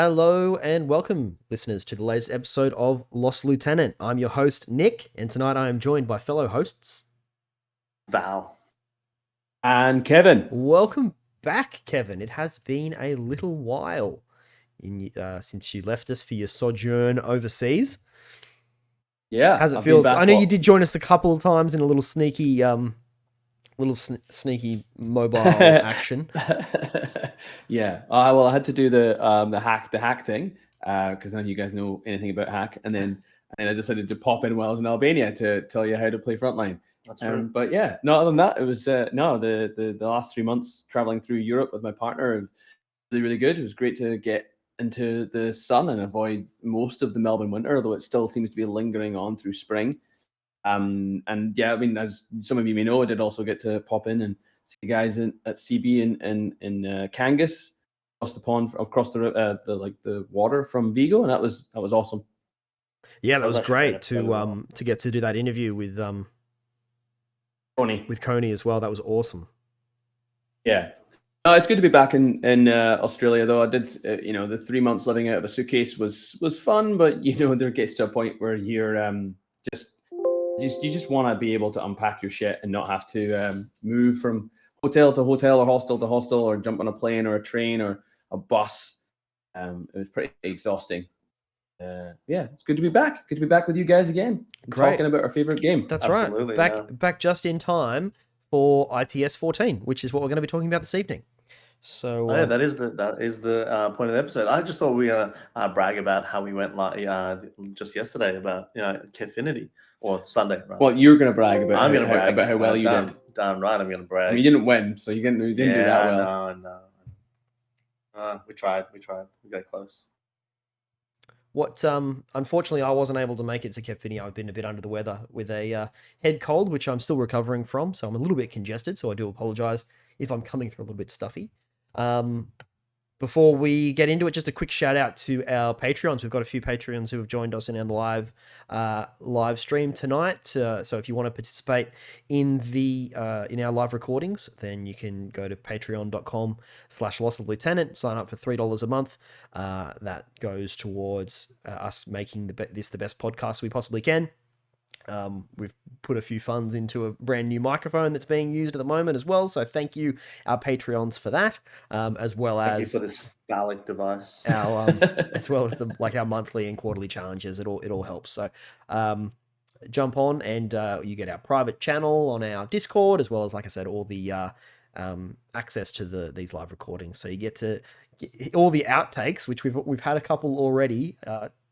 Hello and welcome, listeners, to the latest episode of Lost Lieutenant. I'm your host, Nick, and tonight I am joined by fellow hosts Val and Kevin. Welcome back, Kevin. It has been a little while since you left us for your sojourn overseas. Yeah, how's it feel? I know you did join us a couple of times in a little sneaky, mobile action. Yeah. Well, I had to do the hack thing because none of you guys know anything about hack, and then I decided to pop in while I was in Albania to tell you how to play frontline. That's right. But yeah, no, other than that, it was the last 3 months traveling through Europe with my partner, really, really good. It was great to get into the sun and avoid most of the Melbourne winter, although it still seems to be lingering on through spring. And yeah, I mean, as some of you may know, I did also get to pop in and see the guys at CB in Kangas, across the pond, across the water from Vigo, and that was awesome. Yeah, that was great to get to do that interview with Coney as well. That was awesome. Yeah. No, it's good to be back in Australia, though. I did, the 3 months living out of a suitcase was fun, but there gets to a point where you're you just want to be able to unpack your shit and not have to move from hotel to hotel or hostel to hostel or jump on a plane or a train or a bus. It was pretty exhausting. Yeah, it's good to be back. Good to be back with you guys again. Great. Talking about our favorite game. That's absolutely right. Back just in time for ITS 14, which is what we're going to be talking about this evening. So yeah, that is the point of the episode. I just thought we were gonna brag about how we went just yesterday about Kevfinity or Sunday. Rather. Well, you're gonna brag about. I'm gonna brag about how well you did. Damn right, I'm gonna brag. I mean, you didn't win, so you didn't do that well. No. We tried. We got close. What unfortunately I wasn't able to make it to Kevfinity. I've been a bit under the weather with a head cold, which I'm still recovering from, so I'm a little bit congested. So I do apologize if I'm coming through a little bit stuffy. Before we get into it, just a quick shout out to our Patreons. We've got a few Patreons who have joined us in our live stream tonight. So if you want to participate in in our live recordings, then you can go to patreon.com/lossoflieutenant, sign up for $3 a month. That goes towards us making this the best podcast we possibly can. We've put a few funds into a brand new microphone that's being used at the moment as well. So thank you, our Patreons, for that, as well as thank you for this phallic device. As well as our monthly and quarterly challenges. It all helps. So jump on and you get our private channel on our Discord, as well as, like I said, all the access to these live recordings. So you get to get all the outtakes, which we've had a couple already.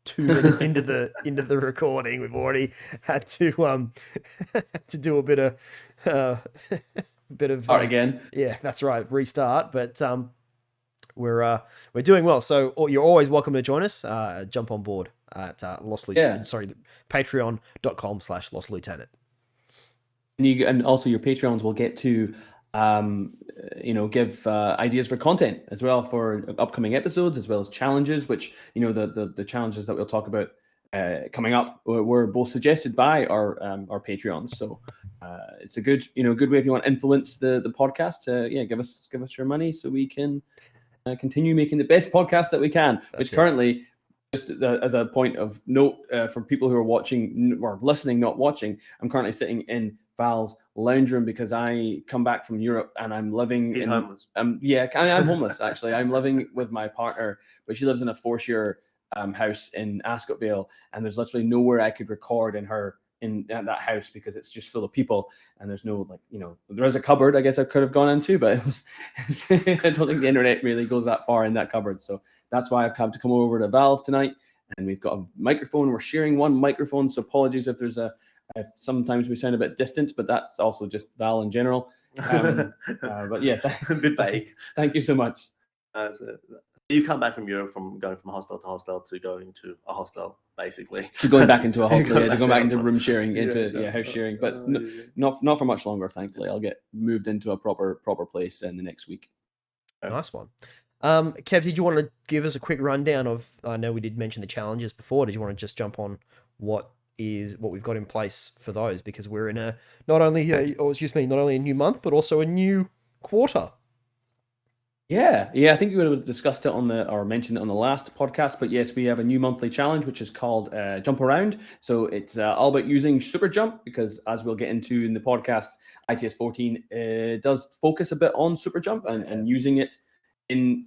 2 minutes into the recording, we've already had to to do a bit of start again. Yeah, that's right, restart. But we're doing well. So you're always welcome to join us. Jump on board at Lost Lieutenant. Yeah. Sorry, patreon.com/LostLieutenant. And also your Patreons will get to give ideas for content as well for upcoming episodes, as well as challenges, which the challenges that we'll talk about coming up were both suggested by our Patreons. So it's a good way if you want to influence the podcast. Give us your money so we can continue making the best podcast that we can. Currently, just as a point of note for people who are watching or listening, not watching, I'm currently sitting in Val's lounge room because I come back from Europe and I'm living homeless. I'm homeless actually. I'm living with my partner, but she lives in a 4-share house in Ascot Vale, and there's literally nowhere I could record in that house because it's just full of people, and there's no there is a cupboard I guess I could have gone into, but it was I don't think the internet really goes that far in that cupboard. So that's why I've come over to Val's tonight, and we've got a microphone. We're sharing one microphone, so apologies if sometimes we sound a bit distant, but that's also just Val in general. But yeah, a bit vague. Thank you so much. So you've come back from Europe from going from hostel to hostel to going to a hostel, basically. To going back into a hostel, to going back into room sharing, into house sharing, but not for much longer. Thankfully, I'll get moved into a proper place in the next week. Nice one. Kev, did you want to give us a quick rundown of? I know we did mention the challenges before. Did you want to just jump on what we've got in place for those, because we're in not only a new month but also a new quarter. Yeah, I think we would have discussed it on or mentioned it on the last podcast, but yes, we have a new monthly challenge which is called Jump Around. So it's all about using super jump because, as we'll get into in the podcast, ITS 14 does focus a bit on super jump and using it in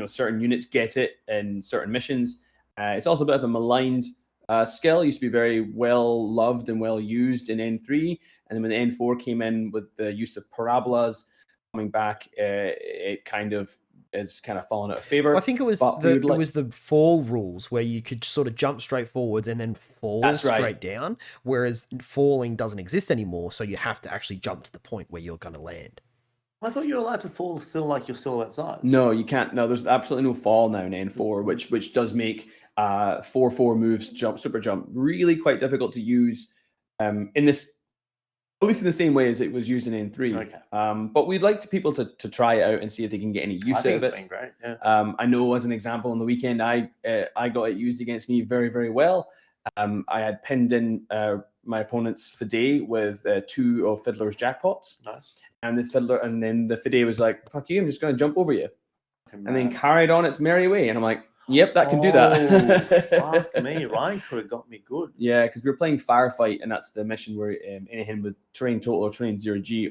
certain units get it in certain missions. It's also a bit of a maligned skill. It used to be very well loved and well used in N3, and then when the N4 came in with the use of parabolas coming back, it kind of fallen out of favor. I think it was the fall rules where you could sort of jump straight forwards and then fall straight down, whereas falling doesn't exist anymore, so you have to actually jump to the point where you're going to land. I thought you were allowed to fall still like you're still outside. No, you can't. No, there's absolutely no fall now in N4, which does make 4-4 moves, super jump, really quite difficult to use in this, at least in the same way as it was used in N3. Okay. But we'd like people to try it out and see if they can get any use out of it. It's been great. Yeah. I know, as an example, on the weekend, I got it used against me very, very well. I had pinned in my opponent's Fide with 2 of Fiddler's jackpots. Nice. And then the Fide was like, "Fuck you, I'm just going to jump over you," and then carried on its merry way. And I'm like, "Yep, that can do that." Fuck me, Ryan could have got me good. Yeah, because we were playing Firefight, and that's the mission where anything with terrain total or terrain 0G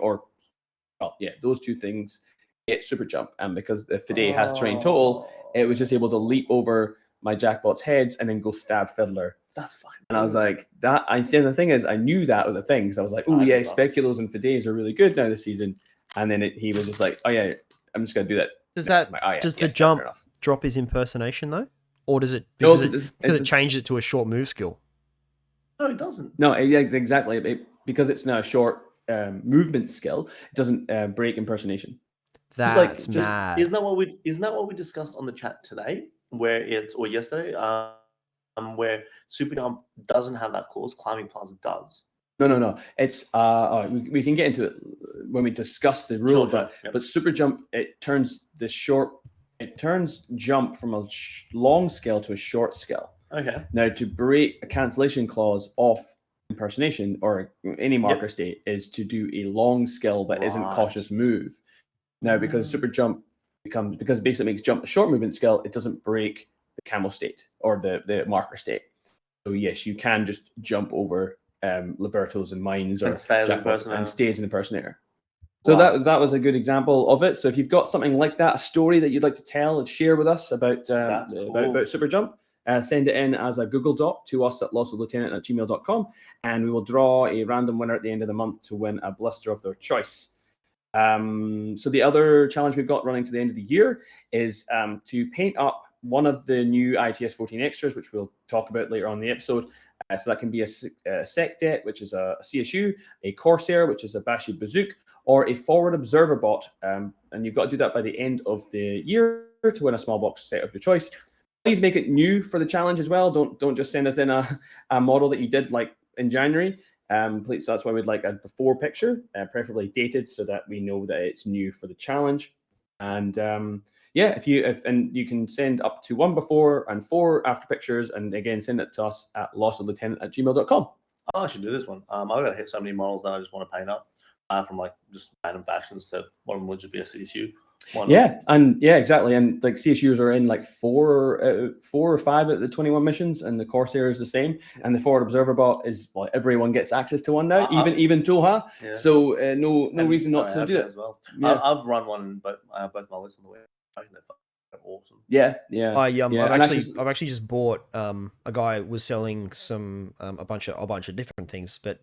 those two things get super jump. And because the Fide has terrain total, it was just able to leap over my jackpot's heads and then go stab Fiddler. That's fine. And I was like, that. I said the thing is, I knew that was the thing. So I was like, oh yeah, speculos and Fides are really good now this season. And then he was just like, oh yeah, I'm just gonna do that. Does the jump drop his impersonation though, or does it it changes it to a short move skill? No, it doesn't. No, exactly. Because it's now a short movement skill, it doesn't break impersonation. That's mad. Isn't that what we discussed on the chat today, or yesterday? Where super jump doesn't have that clause, climbing plus does. No. It's we can get into it when we discuss the rule, but super jump, it turns jump from a long scale to a short scale. Okay. Now, to break a cancellation clause off impersonation or any marker state is to do a long skill that isn't cautious move. Now, because super jump because it basically makes jump a short movement skill, it doesn't break the camel state or the marker state. So yes, you can just jump over libertos and mines or and stays in the impersonator. So that was a good example of it. So if you've got something like that, a story that you'd like to tell and share with us about about super jump, send it in as a Google Doc to us at lossoflieutenant@gmail.com, and we will draw a random winner at the end of the month to win a blister of their choice. So the other challenge we've got running to the end of the year is to paint up one of the new ITS 14 extras, which we'll talk about later on in the episode. So that can be a Secdet, which is a CSU, a Corsair, which is a Bashi Bazouk, or a Forward Observer bot. And you've got to do that by the end of the year to win a small box set of your choice. Please make it new for the challenge as well. Don't just send us in a model that you did like in January. Please, so that's why we'd like a before picture, preferably dated, so that we know that it's new for the challenge. And if you can send up to 1 before and 4 after pictures, and again send it to us at lossoflieutenant@gmail.com. Oh, I should do this one. I've got to hit so many models that I just want to paint up from like just random factions. So one of them would just be a CSU. Exactly. And like CSUs are in like 4 or 5 at the 21 missions, and the Corsair is the same. And the Forward Observer bot is everyone gets access to one now, even Toha. Yeah. So no reason not to do it as well. Yeah. I've run one both my lists on the way. They're awesome. Yeah. I've actually just bought a guy was selling some a bunch of different things, but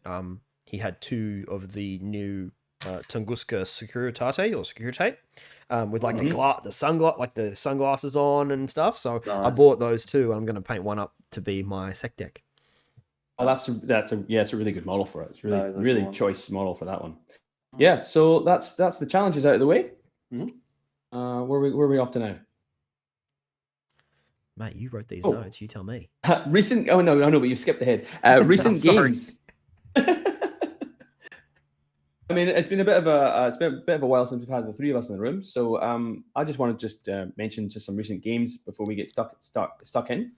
he had 2 of the new Tunguska Securitate with like the sunglasses on and stuff. So nice. I bought those too. I'm going to paint one up to be my sec deck. Oh, it's a really good model for it. It's really choice model for that one. Yeah, so that's the challenges out of the way. Mm-hmm. Where are we off to now? Mate, you wrote these notes. You tell me. Recent. Oh no, but you skipped ahead. Recent games. I mean, it's been a bit of a while since we've had the 3 of us in the room. So I just want to mention just some recent games before we get stuck in.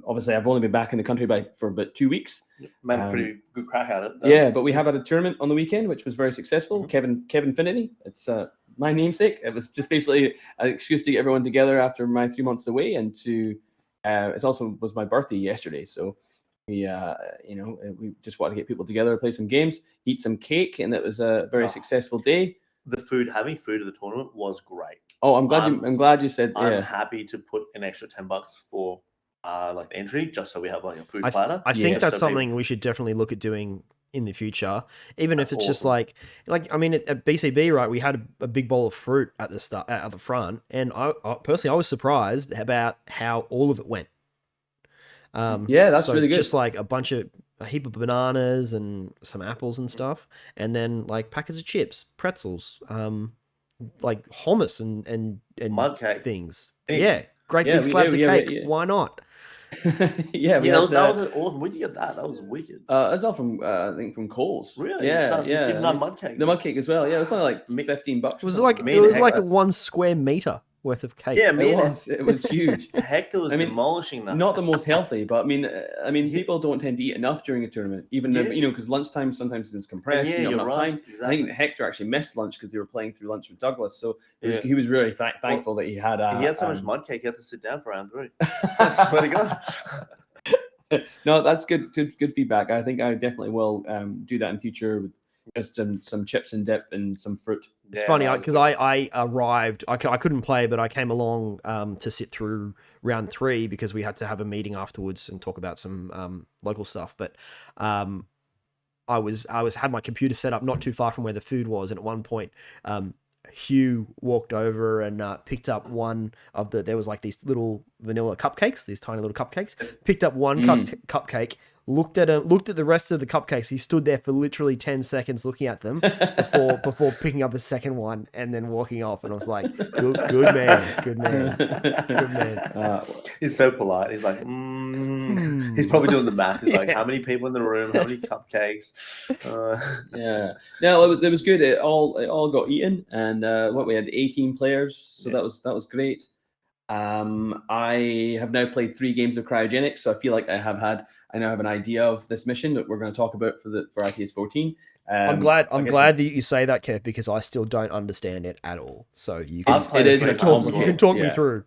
Obviously, I've only been back in the country for about 2 weeks. Made a pretty good crack at it, though. Yeah, but we have had a tournament on the weekend, which was very successful. Mm-hmm. Kevin Finity. It's my namesake. It was just basically an excuse to get everyone together after my 3 months away, and to it also was my birthday yesterday, so we we just wanted to get people together, play some games, eat some cake, and it was a very successful day. Having food at the tournament was great. Oh, I'm glad you said. I'm Yeah, happy to put an extra $10 for like the entry, just so we have like a food platter. I think that's so something we should definitely look at doing in the future, even if That's it's just awesome. like I mean at BCB, right, we had a big bowl of fruit at the start at the front, and I personally I was surprised about how all of it went. yeah, that's So really good. just like a heap of bananas and some apples and stuff, and then like packets of chips, pretzels, like hummus and Mud cake. things. Hey. Yeah, great Yeah, big slabs of cake. yeah. Why not? Yeah, we Yeah, had, that was awesome. Where'd you get that? That was wicked. it's all from I think from Coles. Really? Yeah, Even yeah. that mud cake. The mud cake as well. Yeah, it was only like $15. It was or like something. it was Heck, like a 1 square meter worth of cake. Yeah, me it was huge. Hector was I mean, demolishing that. Not the most healthy, but I mean, people don't tend to eat enough during a tournament, even if, Yeah. because lunchtime sometimes is compressed. Yeah, you don't you're have enough right. time. Exactly. I think Hector actually missed lunch because they were playing through lunch with Douglas, so Yeah. he was really thankful that he had. He had so much mud cake, he had to sit down for round 3. I swear to God. No, that's good feedback. I think I definitely will do that in future with just some chips and dip and some fruit. It's funny because I arrived. I couldn't play, but I came along to sit through round 3 because we had to have a meeting afterwards and talk about some local stuff. But I had my computer set up not too far from where the food was, and at one point, Hugh walked over and picked up one of there was like these little vanilla cupcakes, these tiny little cupcakes. Picked up one cupcake. Looked at the rest of the cupcakes. He stood there for literally 10 seconds looking at them before picking up a second one and then walking off. And I was like, good man. He's so polite. He's like, he's probably doing the math. He's like, how many people in the room? How many cupcakes? Yeah. No, it was good. It all got eaten, and what we had 18 players, so that was great. I have now played 3 games of cryogenics, so I feel like I now have an idea of this mission that we're going to talk about for ITS 14. I'm glad that you say that, Kev, because I still don't understand it at all. So you can talk me through.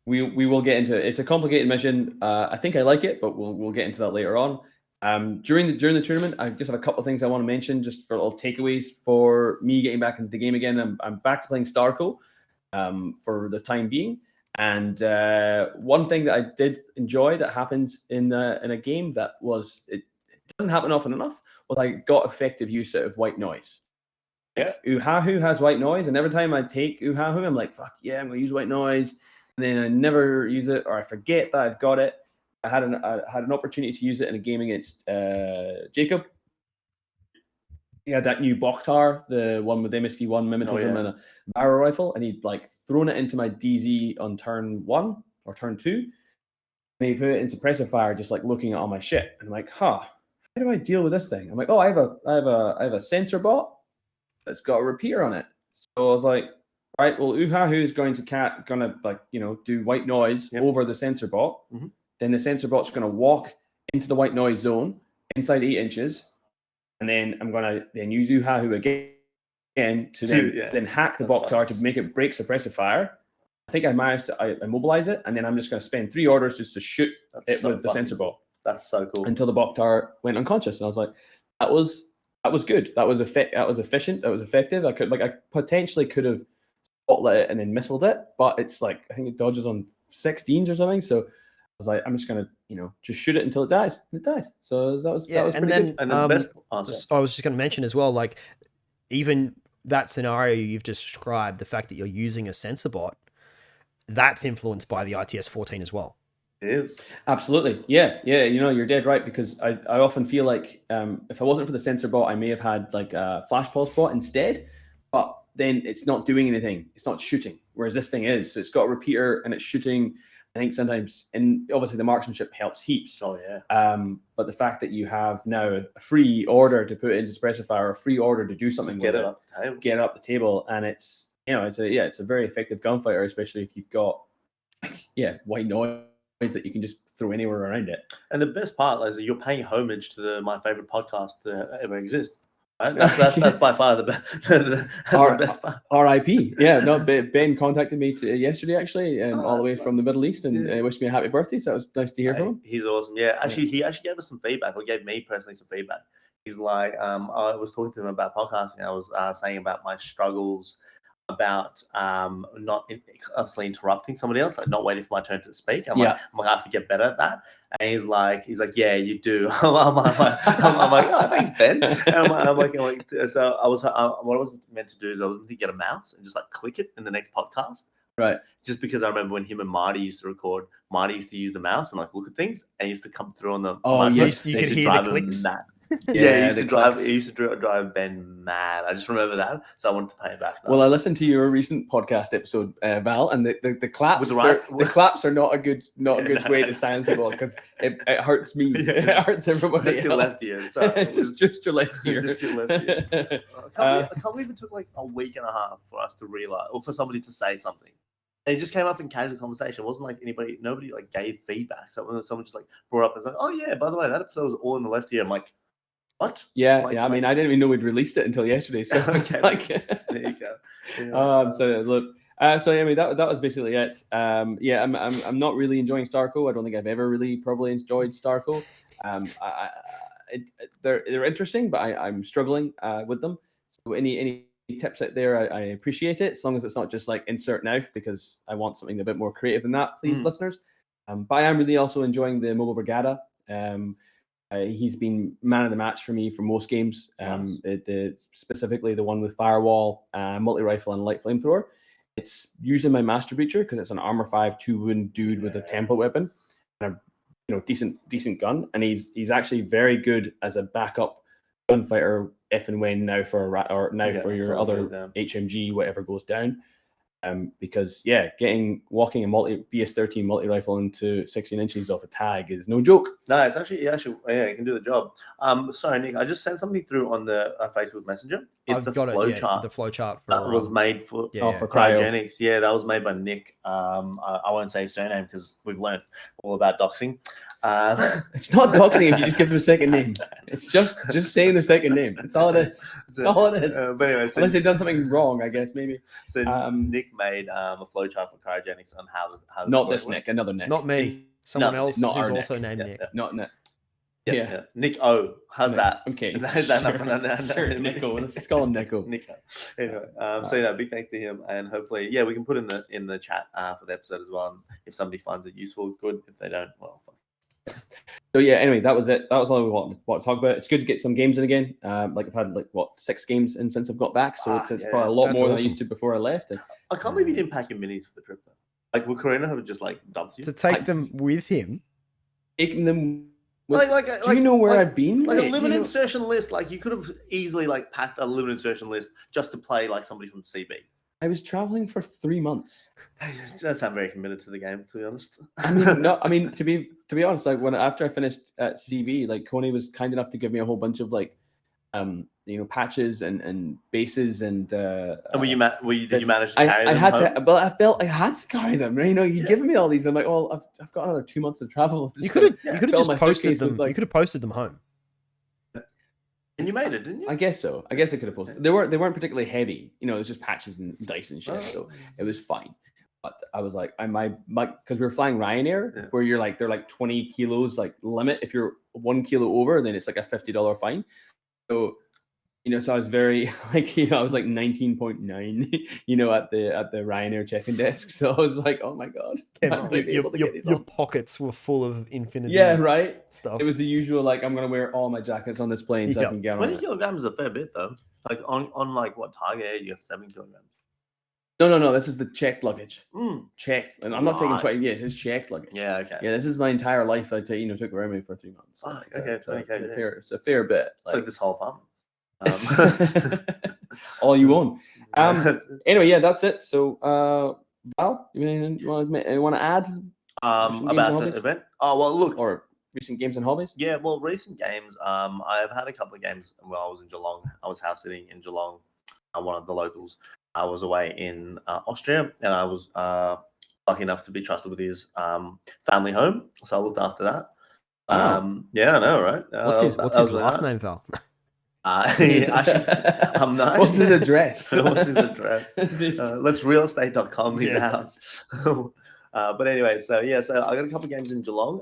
We will get into it. It's a complicated mission. I think I like it, but we'll get into that later on. During the tournament, I just have a couple of things I want to mention, just for little takeaways for me getting back into the game again. I'm back to playing Starco for the time being. And one thing that I did enjoy that happened in a game that it doesn't happen often enough was I got effective use out of white noise. Yeah, Uhahu has white noise, and every time I take Uhahu, I'm like, fuck yeah, I'm gonna use white noise, and then I never use it, or I forget that I've got it. I had an opportunity to use it in a game against Jacob. He had that new Boktar, the one with MSV1 mimetism and a barrel rifle, and he'd like thrown it into my DZ on turn 1 or turn 2. And he put it in suppressive fire, just like looking at all my shit. And I'm like, how do I deal with this thing? I'm like, oh, I have a sensor bot that's got a repeater on it. So I was like, right, well, Uhahu is going to do white noise over the sensor bot. Mm-hmm. Then the sensor bot's going to walk into the white noise zone inside 8 inches. And then I'm going to then use Uhahu again to then hack the Boktar to make it break suppressive fire. I think I managed to immobilize it, and then I'm just going to spend 3 orders just to shoot it with the sensor bot. That's so cool. Until the Boktar went unconscious, and I was like, that was good. That was efficient. That was effective. I potentially could have spotlit it and then missiled it, but it's like I think it dodges on 16s or something. So I was like, I'm just gonna, just shoot it until it dies. And it died. So that was pretty good. And then the best I was just going to mention as well, like even that scenario you've just described, the fact that you're using a sensor bot, that's influenced by the ITS 14 as well. It is. Absolutely. Yeah. You're dead right, because I often feel like if I wasn't for the sensor bot, I may have had like a flash pulse bot instead, but then it's not doing anything. It's not shooting, whereas this thing is. So it's got a repeater and it's shooting. I think sometimes, and obviously the marksmanship helps heaps. Oh yeah. But the fact that you have now a free order to put it into suppressive fire, a free order to do something get with it up the table. Get it up the table, and it's it's a very effective gunfighter, especially if you've got white noise that you can just throw anywhere around it. And the best part is that you're paying homage to my favorite podcast to ever exist, Right? That's by far the best. That's the best part. R.I.P. Yeah, no, Ben contacted me yesterday actually, all the way from the nice. Middle East, and wished me a happy birthday. So that was nice to hear from him. He's awesome. Yeah, actually, he actually gave us some feedback, or gave me personally some feedback. He's like, I was talking to him about podcasting. I was saying about my struggles about not constantly interrupting somebody else, like not waiting for my turn to speak. I'm like, I have to get better at that. And he's like, yeah, you do. I'm like, oh, thanks, Ben. And I'm like, so I was, what I was meant to do is I was meant to get a mouse and just like click it in the next podcast. Right. Just because I remember when him and Marty used to record, Marty used to use the mouse and like look at things, and he used to come through on the. Oh yes, you could hear the clicks. Yeah, he used to drive Ben mad. I just remember that, so I wanted to pay it back. Well, I listened to your recent podcast episode, Val, and the claps. The claps are not a good way to silence people, because it hurts me. It hurts everybody. It's your left ear. Sorry, just your left ear. Just your left ear. I can't believe it took like a week and a half for us to realize, or for somebody to say something. And it just came up in casual conversation. It wasn't like nobody like gave feedback. So someone just like brought up and was like, "Oh yeah, by the way, that episode was all in the left ear." I'm like, what? Yeah, I mean, I didn't even know we'd released it until yesterday. So okay, there you go. Yeah. So look, so I mean, that was basically it. Yeah, I'm not really enjoying Starco. I don't think I've ever really probably enjoyed Starco. They're interesting, but I'm struggling with them. So any tips out there, I appreciate it, as long as it's not just like insert now, because I want something a bit more creative than that, please, listeners. But I am really also enjoying the Mobile Brigada. He's been man of the match for me for most games. Specifically the one with Firewall, multi-rifle, and light flamethrower. It's usually my master breacher because it's an armor 5 2-wound dude with a template weapon and a decent gun. And he's actually very good as a backup gunfighter if and when for your other HMG whatever goes down. Because walking a BS13 multi-rifle into 16 inches off a tag is no joke. No, it's actually it can do the job. Sorry, Nick, I just sent something through on the Facebook Messenger. It's a flowchart. The flowchart that was made for for cryogenics. Yeah, that was made by Nick. I won't say his surname because we've learned all about doxing. It's not doxing if you just give them a second name. It's just saying their second name. That's all it is. That's all it is. But anyway, unless they've done something wrong, I guess maybe. So Nick made a flowchart for cryogenics on how not this Nick, another Nick. Not me. Someone else who's also named Nick. Not Nick. Yeah. Nick O. How's that? Okay. Is that enough? Sure, Nico. Let's just call him Nico. Nico. Anyway, so big thanks to him, and hopefully, we can put in the chat for the episode as well. And if somebody finds it useful, good. If they don't, well, fine. So anyway, that was it. That was all we wanted to talk about. It's good to get some games in again. I've had 6 games in since I've got back, so it's probably a lot more than I used to before I left. I can't believe you didn't pack your minis for the trip though. Like, would Karina have just dumped you to take them with him? Taking them. Do you know where I've been? Like a limit insertion list. Like you could have easily packed a limit insertion list just to play somebody from CB. I was traveling for 3 months. It does sound very committed to the game, to be honest. To be honest, after I finished at CB, Coney was kind enough to give me a whole bunch of patches and bases and. And did you manage to carry them? I felt I had to carry them. You'd given me all these. I'm like, well, I've got another 2 months of travel. You could have just posted them. You could have posted them home. And you made it, didn't you? I guess so. I guess I could have posted. They weren't particularly heavy. It was just patches and dice and shit. So it was fine. But I was like, because we were flying Ryanair, where they're 20 kilos limit. If you're 1 kilo over, then it's a $50 fine. So so I was very I was 19.9, at the Ryanair check-in desk. So I was like, oh my god, your pockets were full of infinity. Yeah, right. Stuff. It was the usual I'm gonna wear all my jackets on this plane so I can get on 20 kilograms is a fair bit though. On what Target you have 7 kilograms. No. This is the checked luggage. Checked, and I'm not taking 20. Yes, it's checked luggage. Yeah, okay. Yeah, this is my entire life. I took around me for 3 months. So okay, 20K. It's a fair bit. It's this whole apartment. All you own. Anyway, that's it. So, Val, you want to add about the event? Oh well, look, or recent games and hobbies. Yeah, well, recent games. I've had a couple of games while I was in Geelong. I was house sitting in Geelong. One of the locals. I was away in Austria, and I was lucky enough to be trusted with his family home, so I looked after that. Yeah, I know, right? What's his last name, Val? Actually, I'm not. What's his address? What's his address? Just- Let's realestate.com his Yeah. house. But anyway, so I got a couple games in Geelong,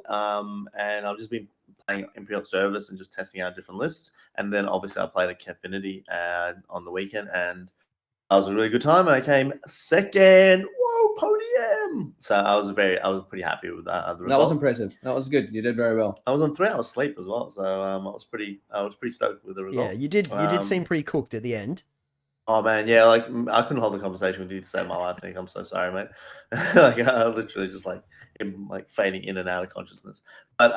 and I've just been playing Imperial Service and just testing out different lists. And then obviously I played a Keffinity on the weekend, and that was a really good time. And I came second. Whoa, podium! So I was pretty happy with that. The That result. was impressive. That was good. You did very well. I was on 3 hours sleep as well, so I was pretty stoked with the result. Yeah, you did seem pretty cooked at the end. Oh man, yeah, like I couldn't hold a conversation with you to save my life, Nick. I'm so sorry, mate. Like I literally just like am like fading in and out of consciousness. But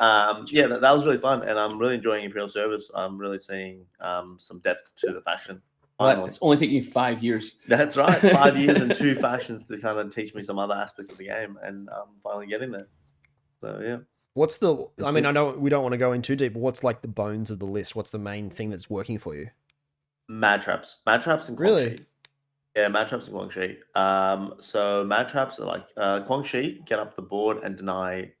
yeah, that was really fun, and I'm really enjoying Imperial Service. I'm really seeing some depth to the faction. Well, Finally. it's only taken you 5 years. That's right, 5 years and 2 factions to kind of teach me some other aspects of the game, and I'm finally getting there. So yeah. What's the? It's I mean, good. I know we don't want to go in too deep, but what's like the bones of the list? What's the main thing that's working for you? Mad traps and Guangxi. Really? Yeah, mad traps and Guangxi. So mad traps are like Guangxi get up the board and deny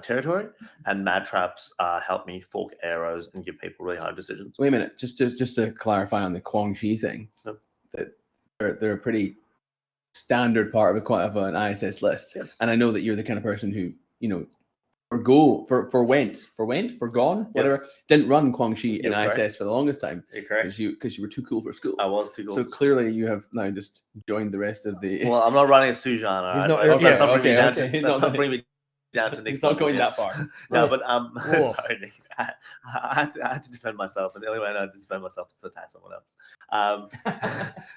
territory, and mad traps help me fork arrows and give people really hard decisions. Wait a minute, just to clarify on the Guangxi thing, Yep. that they're a pretty standard part of an ISS list. Yes. And I know that you're the kind of person who, for gone, whatever, didn't run Guangxi in You're correct. ISS for the longest time You're correct. because you were too cool for school. I was too cool. So clearly you have now just joined the rest of the. Well, I'm not running a Sujan. He's Right? not- Let's yeah, not bring me okay, down okay. to. He's Let's not- not bring me down to Nick's It's not level going yet. that far. No, but Oof. sorry, Nick. I had to defend myself, and the only way I know to defend myself is to attack someone else.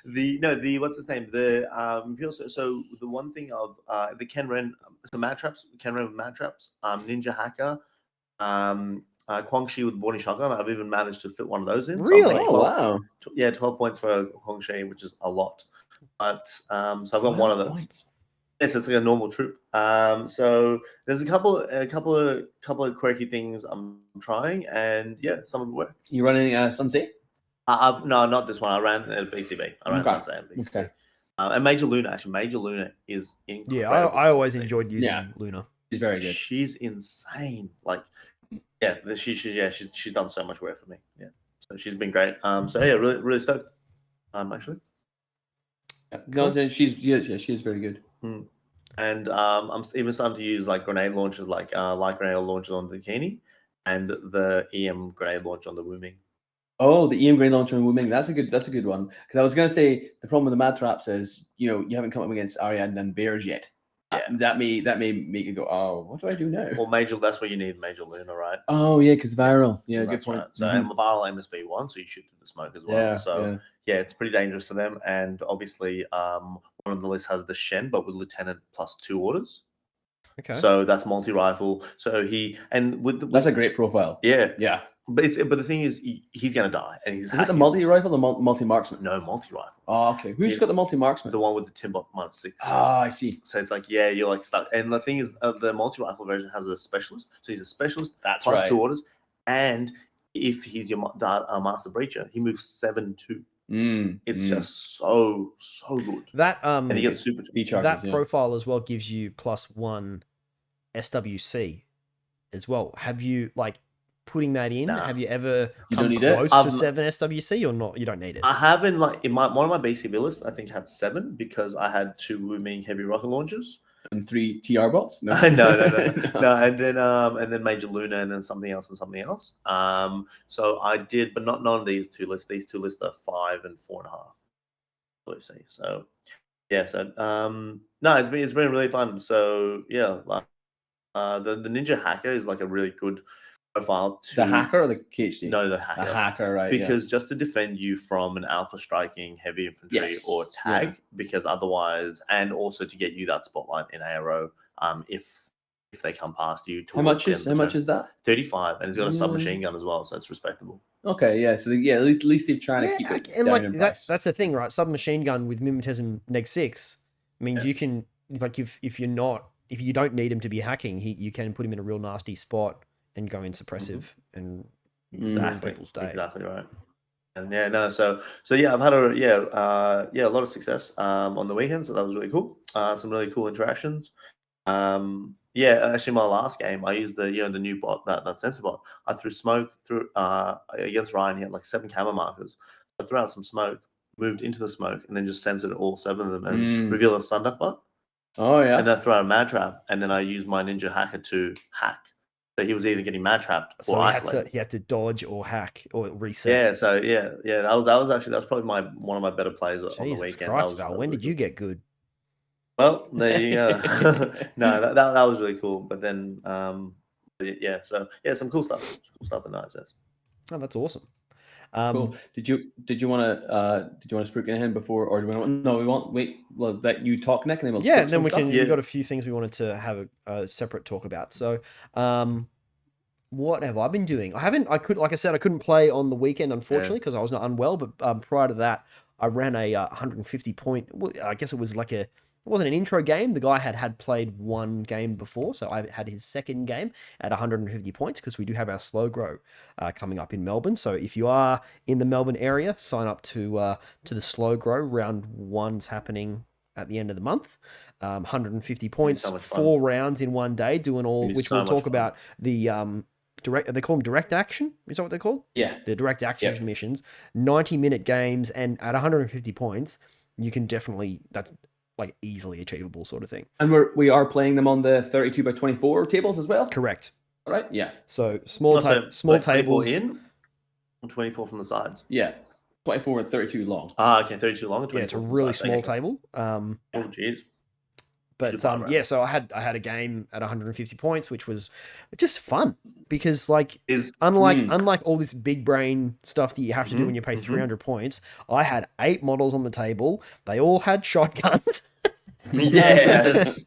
What's his name? So the one thing of the Ken Ren, so mad traps, Ken Ren with mad traps, Ninja Hacker, Guangxi with Borny Shotgun. I've even managed to fit one of those in. So I'm Really? like, Oh, wow. 12 points for Guangxi, which is a lot. But so I've got one of those. Points. Yes, it's like a normal troop. So there's a couple of quirky things I'm trying, and yeah, some of it work. You running Sunset? No, not this one. I ran BCB. I ran Okay. Sunset and BCB. Okay. And Major Luna, actually, Major Luna is incredible. Yeah, I always to see. enjoyed using Yeah. Luna. She's very good. She's insane. Like, yeah, she's done so much work for me. Yeah, so she's been great. So yeah, really stoked. Actually. No, she's very good. And I'm even starting to use like grenade launchers, like light grenade launchers on the Bikini, and the EM grenade launch on the Wooming. Oh, the EM Grain Launcher and Wooming. That's a good one. Because I was gonna say the problem with the mad traps is you haven't come up against Ariadne and Bears yet. Yeah. That may make you go, oh, what do I do now? Well, that's where you need Major Luna, right? Oh yeah, because viral. Yeah, good That's point. right. So Mhm. and viral aim is V1, so you shoot through the smoke as well. Yeah, it's pretty dangerous for them. And obviously, one of the lists has the Shen, but with Lieutenant plus 2 orders. Okay. So that's multi-rifle. So that's a great profile. Yeah. Yeah. But the thing is, he's gonna die, and he's Is it the multi-rifle or multi-marksman? No, multi-rifle. Oh, okay. Who's got the multi-marksman? The one with the Timber -6. Ah, I see. So it's like, yeah, you're like stuck. And the thing is, the multi-rifle version has a specialist. So he's a specialist. That's plus right. 2 orders. And if he's your master breacher, he moves 7-2. It's just so good. That And he gets super. that profile as well gives you +1 SWC as well. Have you putting that in? Nah. Have you ever You come don't need it? close to 7 SWC or not? You don't need it. I haven't in one of my BCB lists, I think had 7 because I had 2 Wooming heavy rocket launchers. And 3 TR bots? No. No. And then Major Luna and then something else. So I did, but none of these 2 lists. These 2 lists are 5 and 4.5. What see. So yeah, no, it's been really fun. So yeah, the Ninja Hacker is like a really good profile. The hacker or the KHD? No, the hacker. The hacker, right? Because just to defend you from an alpha striking heavy infantry or tag, because otherwise, and also to get you that spotlight in ARO, if they come past you. How much is that? 35, and it's got a submachine gun as well, so it's respectable. Okay, yeah. So at least they're trying to keep it and down in price. that's the thing, right? Submachine gun with mimetism -6 means you can if you don't need him to be hacking, you can put him in a real nasty spot and go in suppressive and ruin people's day. Exactly right. And yeah, no, so yeah, I've had a lot of success on the weekend, so that was really cool. Some really cool interactions. Yeah, actually, my last game, I used the the new bot, that sensor bot. I threw smoke through against Ryan. He had like 7 camera markers. I threw out some smoke, moved into the smoke, and then just censored all 7 of them and revealed a stun duck bot. Oh yeah. And then I threw out a mad trap, and then I used my ninja hacker to hack. So he was either getting mad trapped or So isolated. he had to dodge or hack or reset. Yeah, so yeah. That was probably one of my better plays on the Jesus weekend. Christ, That Val, was when really did you cool. get good? Well, there you go. No, that was really cool. But then, yeah. So yeah, some cool stuff. Some cool stuff in the ISS. Oh, that's awesome. Cool. Did you want to speak in before, or do we want? No, we want wait. Well, let you talk, Nick, and then we'll Yeah, speak and then some we stuff. can. Yeah. We got a few things we wanted to have a separate talk about. So, what have I been doing? I could, like I said, I couldn't play on the weekend, unfortunately, because I was not unwell. But prior to that, I ran a 150 point. Well, I guess it was like it wasn't an intro game. The guy had played one game before, so I had his second game at 150 points because we do have our slow grow coming up in Melbourne. So if you are in the Melbourne area, sign up to the slow grow. Round 1's happening at the end of the month. 150 points, so much fun. 4 rounds in one day, doing all, which so we'll much talk fun. about the they call them direct action. Is that what they're called? Yeah. The direct action missions, 90-minute games, and at 150 points, you can definitely, that's like easily achievable sort of thing. And we are playing them on the 32 by 24 tables as well. Correct. All right. Yeah. So small like tables 24 in, or 24 from the sides. Yeah. 24 and 32 long. Ah, okay, 32 long. And 24 Yeah, it's a from the really sides. small Okay. table. Oh, jeez. But yeah, so I had a game at 150 points, which was just fun because like unlike all this big brain stuff that you have to do when you pay 300 points, I had 8 models on the table. They all had shotguns. Yes.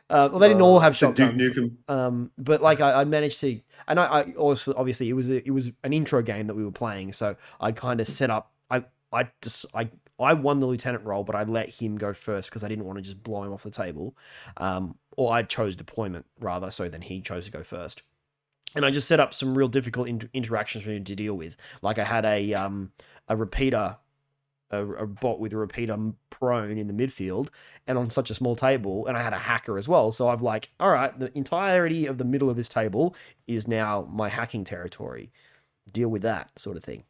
Well, they didn't all have Duke shotguns. Nukem. But like I managed to, and I also obviously it was an intro game that we were playing, so I kind of set up. I won the lieutenant role, but I let him go first because I didn't want to just blow him off the table. Or I chose deployment rather, so then he chose to go first. And I just set up some real difficult interactions for him to deal with. Like I had a repeater, a bot with a repeater prone in the midfield and on such a small table, and I had a hacker as well. So I've like, all right, the entirety of the middle of this table is now my hacking territory. Deal with that sort of thing.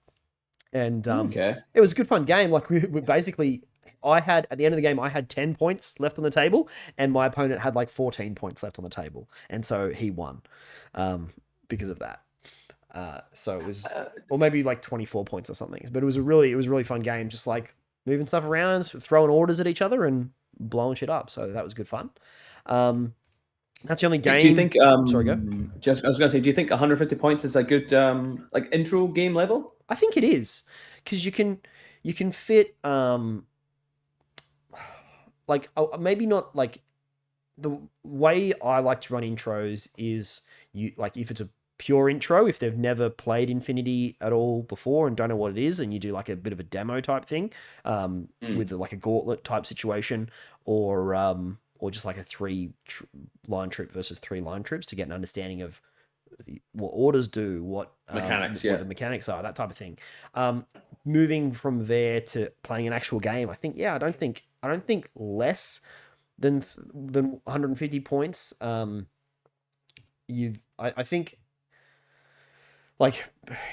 And it was a good fun game. Like we basically, I had at the end of the game, I had 10 points left on the table, and my opponent had like 14 points left on the table, and so he won because of that. So it was, or maybe like 24 points or something. But it was a really fun game, just like moving stuff around, throwing orders at each other, and blowing shit up. So that was good fun. That's the only game. Do you think? Sorry, go. I was going to say, do you think 150 points is a good like intro game level? I think it is, because you can fit like maybe not like the way I like to run intros is you like if it's a pure intro, if they've never played Infinity at all before and don't know what it is, and you do like a bit of a demo type thing with like a gauntlet type situation, or just like a 3 line troop versus 3 line troops to get an understanding of what orders do, what mechanics, what the mechanics are, that type of thing. Moving from there to playing an actual game, I think I don't think less than 150 points. I think like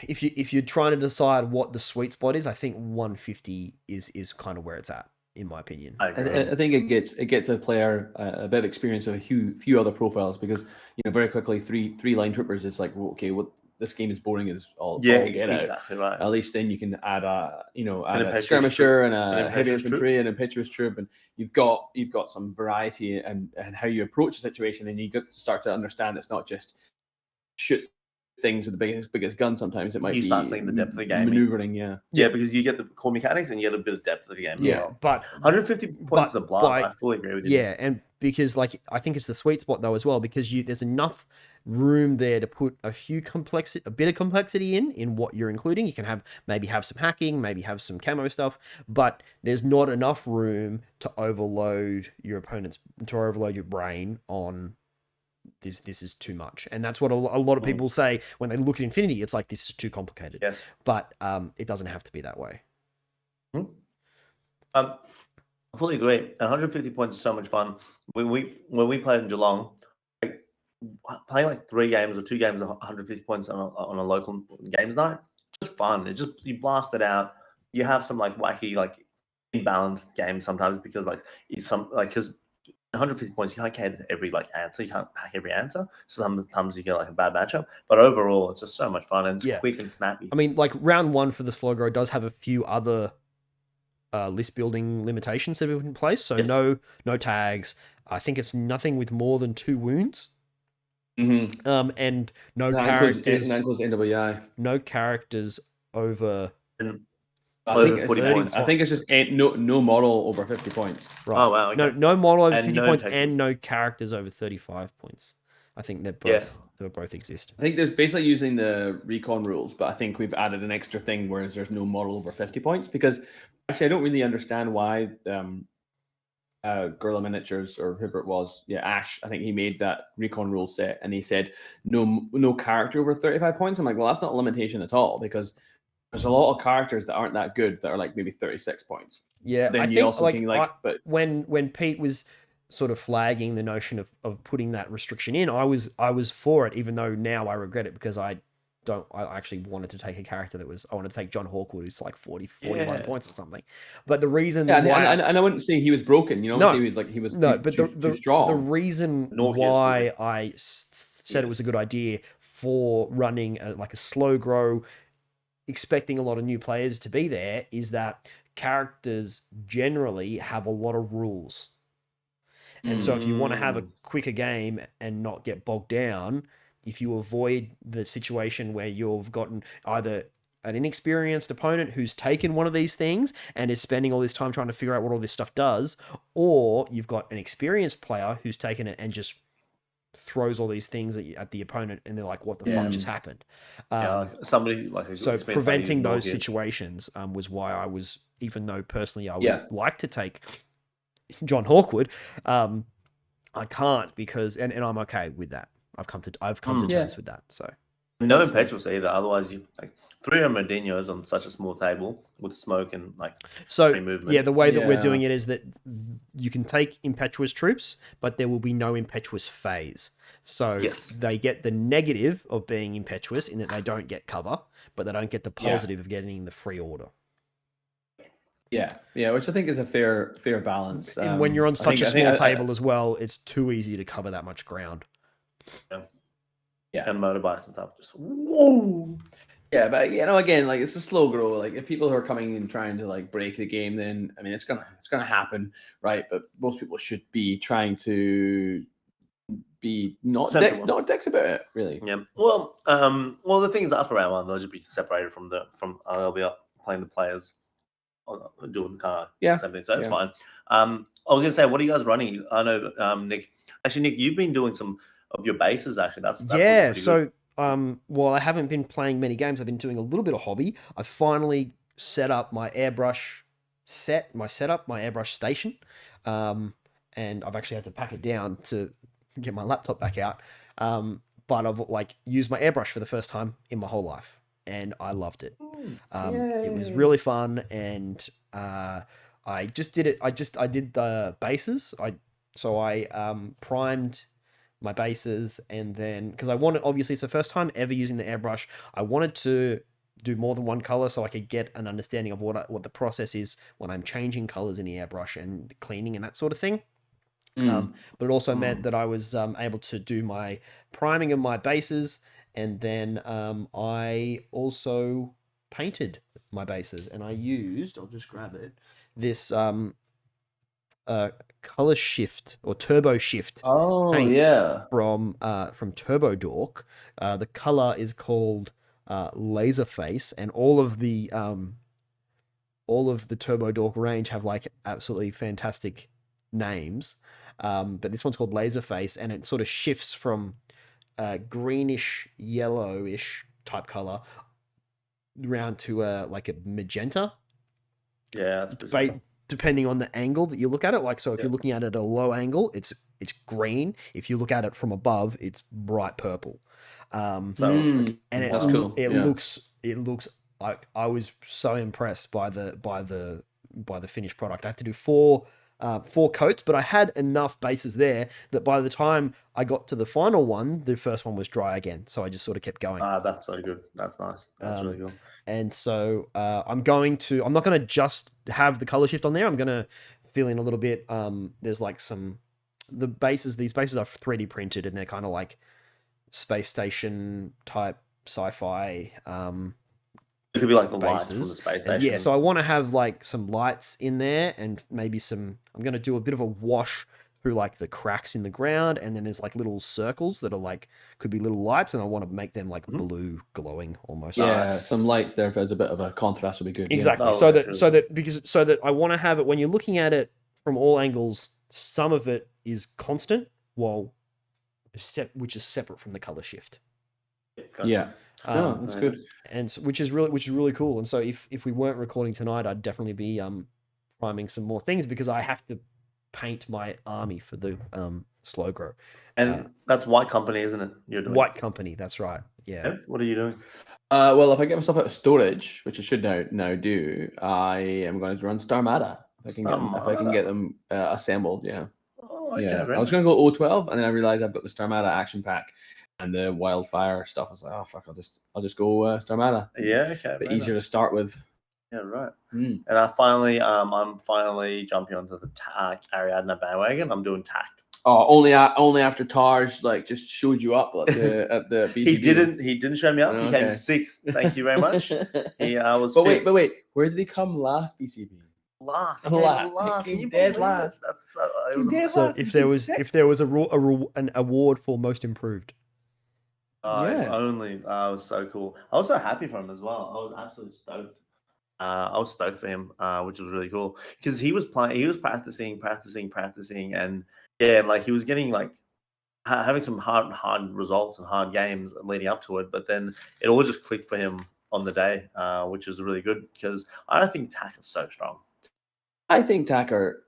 if you're trying to decide what the sweet spot is, I think 150 is kind of where it's at, in my opinion. I think it gets a player a bit of experience of a few other profiles, because very quickly three line troopers is like, well, okay, what this game is boring as all get exactly out. right. At least then you can add a a skirmisher and a heavy impetuous infantry and an impetuous troop, and you've got some variety and how you approach the situation, and you get to start to understand it's not just shoot things with the biggest gun. Sometimes it might be start seeing the depth of the game, maneuvering. Yeah, because you get the core mechanics and you get a bit of depth of the game. Yeah, but 150 points is a blast. I fully agree with you. Yeah, and because like I think it's the sweet spot though as well, because there's enough room there to put a bit of complexity in what you're including. You can maybe have some hacking, maybe have some camo stuff, but there's not enough room to overload your brain on this is too much. And that's what a lot of people say when they look at Infinity. It's like, this is too complicated. Yes. But it doesn't have to be that way. I fully agree. 150 points is so much fun. When we played in Geelong, playing like 3 games or 2 games of 150 points on a local games night. Just fun. It just you blast it out. You have some like wacky like imbalanced games sometimes because like it's some like because 150 points you can't cater to every like answer. You can't pack every answer. So sometimes you get like a bad matchup. But overall, it's just so much fun and it's quick and snappy. I mean, like round 1 for the slow grow does have a few other list building limitations that we put in place. So no tags. I think it's nothing with more than 2 wounds. And no characters. That includes NWI. No characters over. Over 40 points. I think it's just no model over 50 points. Right. Oh wow. Okay. No model over 50 points and no characters over 35 points. I think they're both they both exist. I think there's basically using the recon rules, but I think we've added an extra thing whereas there's no model over 50 points because actually I don't really understand why Gorilla Miniatures or whoever it was, Ash, I think he made that recon rule set and he said no character over 35 points. I'm like, well, that's not a limitation at all because there's a lot of characters that aren't that good that are like maybe 36 points. Yeah, then I you think also but when Pete was sort of flagging the notion of putting that restriction in, I was for it, even though now I regret it because I actually wanted to take a character I wanted to take John Hawkwood, who's like 41 points or something. But the reason and I wouldn't say he was broken, you know, no, he was too strong. The reason why I said it was a good idea for running like a slow grow, expecting a lot of new players to be there, is that characters generally have a lot of rules. And so if you want to have a quicker game and not get bogged down, if you avoid the situation where you've gotten either an inexperienced opponent who's taken one of these things and is spending all this time trying to figure out what all this stuff does, or you've got an experienced player who's taken it and just throws all these things at the opponent and they're like, what the fuck just happened? Somebody like so preventing those situations was why I was, even though personally I would like to take John Hawkwood, I can't because and I'm okay with that. I've come to terms with that. So no impetuous either. Otherwise, you like 3 Armadillos on such a small table with smoke and like movement. Yeah, the way that we're doing it is that you can take impetuous troops, but there will be no impetuous phase. So they get the negative of being impetuous in that they don't get cover, but they don't get the positive of getting the free order. Yeah, which I think is a fair balance. And when you're on such a small table as well, it's too easy to cover that much ground. Yeah, and motorbikes and stuff. Just whoa. Yeah, but again, like it's a slow grow. Like if people who are coming and trying to like break the game, then I mean it's gonna happen, right? But most people should be trying to be not dicks about it, really. Yeah. Well, the thing is, after round 1, they'll just be separated from they'll be playing the players, doing kind of same thing. So it's fine. I was gonna say, what are you guys running? I know, Nick. Actually, Nick, you've been doing some of your bases. Actually, that's so. Well, I haven't been playing many games. I've been doing a little bit of hobby. I finally set up my airbrush airbrush station. And I've actually had to pack it down to get my laptop back out. But I've like used my airbrush for the first time in my whole life, and I loved it. It was really fun, and I just did it. I did the bases. I primed my bases, and then because I wanted, obviously it's the first time ever using the airbrush, I wanted to do more than one color so I could get an understanding of what the process is when I'm changing colors in the airbrush and cleaning and that sort of thing. But it also meant that I was able to do my priming of my bases, and then I also painted my bases, and I used, I'll just grab it, this color shift or turbo shift paint from Turbo Dork. The color is called Laserface, and all of the Turbo Dork range have like absolutely fantastic names, but this one's called Laserface, and it sort of shifts from greenish yellowish type color round to like a magenta. Yeah, that's depending on the angle that you look at it. Like, so if you're looking at it at a low angle, it's green. If you look at it from above, it's bright purple. That's cool. It looks like, I was so impressed by the finished product. I had to do 4 4 coats, but I had enough bases there that by the time I got to the final one, the first one was dry again. So I just sort of kept going. That's so good. That's nice. That's really cool. And so I'm not going to just have the color shift on there. I'm going to fill in a little bit. There's like these bases are 3D printed and they're kind of like space station type sci-fi It could be like the lights bases from the space and station. yeah, so I want to have like some lights in there and maybe I'm going to do a bit of a wash through like the cracks in the ground, and then there's like little circles that are like could be little lights, and I want to make them like blue glowing almost. Yeah, some lights there as a bit of a contrast would be good. Exactly. Yeah. So that I want to have it when you're looking at it from all angles, some of it is constant which is separate from the color shift. Gotcha. Yeah. That's good. And so, which is really cool. And so if we weren't recording tonight, I'd definitely be priming some more things because I have to paint my army for the slow grow. And that's White Company, isn't it? You're doing White Company, that's right. Yeah. What are you doing? Well, if I get myself out of storage, which I should now do, I am going to run Starmada. If I can get them assembled, yeah. Oh, okay, Yeah. right. I was going to go O12, and then I realized I've got the Starmada action pack and the wildfire stuff. I was like, oh fuck, I'll just go Starmada. Yeah, okay. A bit easier to start with. Yeah, right. Mm. And I'm finally jumping onto the Ariadna bandwagon. I'm doing TAC. Oh, only after Taj like just showed you up at the BCB. He didn't show me up. He came 6th. Thank you very much. He was. But wait, where did he come last BCB? Last. He came dead last. That's so. So if there was an award for most improved. If only. It was so cool. I was so happy for him as well. I was absolutely stoked. I was stoked for him, which was really cool because he was practicing, and yeah, like he was getting like having some hard results and hard games leading up to it, but then it all just clicked for him on the day, which is really good because I don't think TAC is so strong. I think TAC are.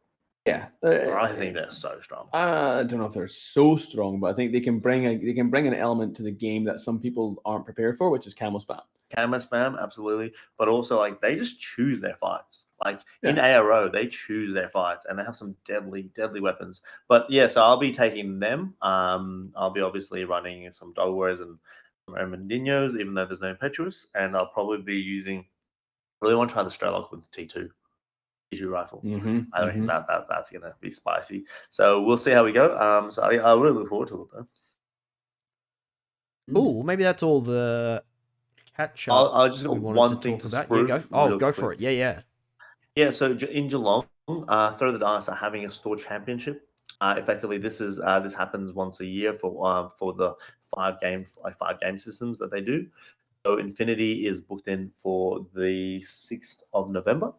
Yeah, I think they're so strong. I don't know if they're so strong, but I think they can bring an element to the game that some people aren't prepared for, which is camo spam. Camo spam, absolutely, but also like they just choose their fights. Like in ARO, they choose their fights, and they have some deadly weapons. But yeah, so I'll be taking them. I'll be obviously running some Dog Warriors and some Armandinhos, even though there's no Impetuous, and I'll probably be using. Really want to try the Strelok with the T2 rifle. I think that's gonna be spicy. So we'll see how we go. So I really look forward to it though. Oh, maybe that's all the catch up. I just got one thing to about. Yeah, go for it. Yeah. So in Geelong, Throw the Dice are having a store championship. Effectively, this happens once a year for the five game systems that they do. So Infinity is booked in for the 6th of November.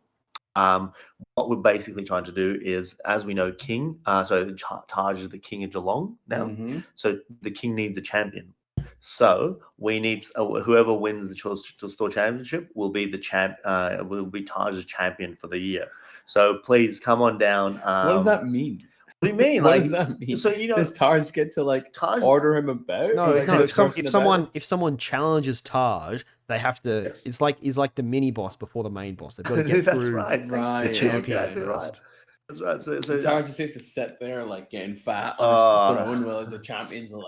What we're basically trying to do is, as we know, King. So Taj is the king of Geelong now. So the king needs a champion. So we need whoever wins the store championship will be the will be Taj's champion for the year. So please come on down. What does that mean? What do you mean? What does that mean? So does Taj get to order him about? No. If someone challenges Taj, they have to. Yes. It's like the mini boss before the main boss. They've got to get through the champion. Exactly right. That's right. So Taj just has to sit there getting fat on his throne while the champions are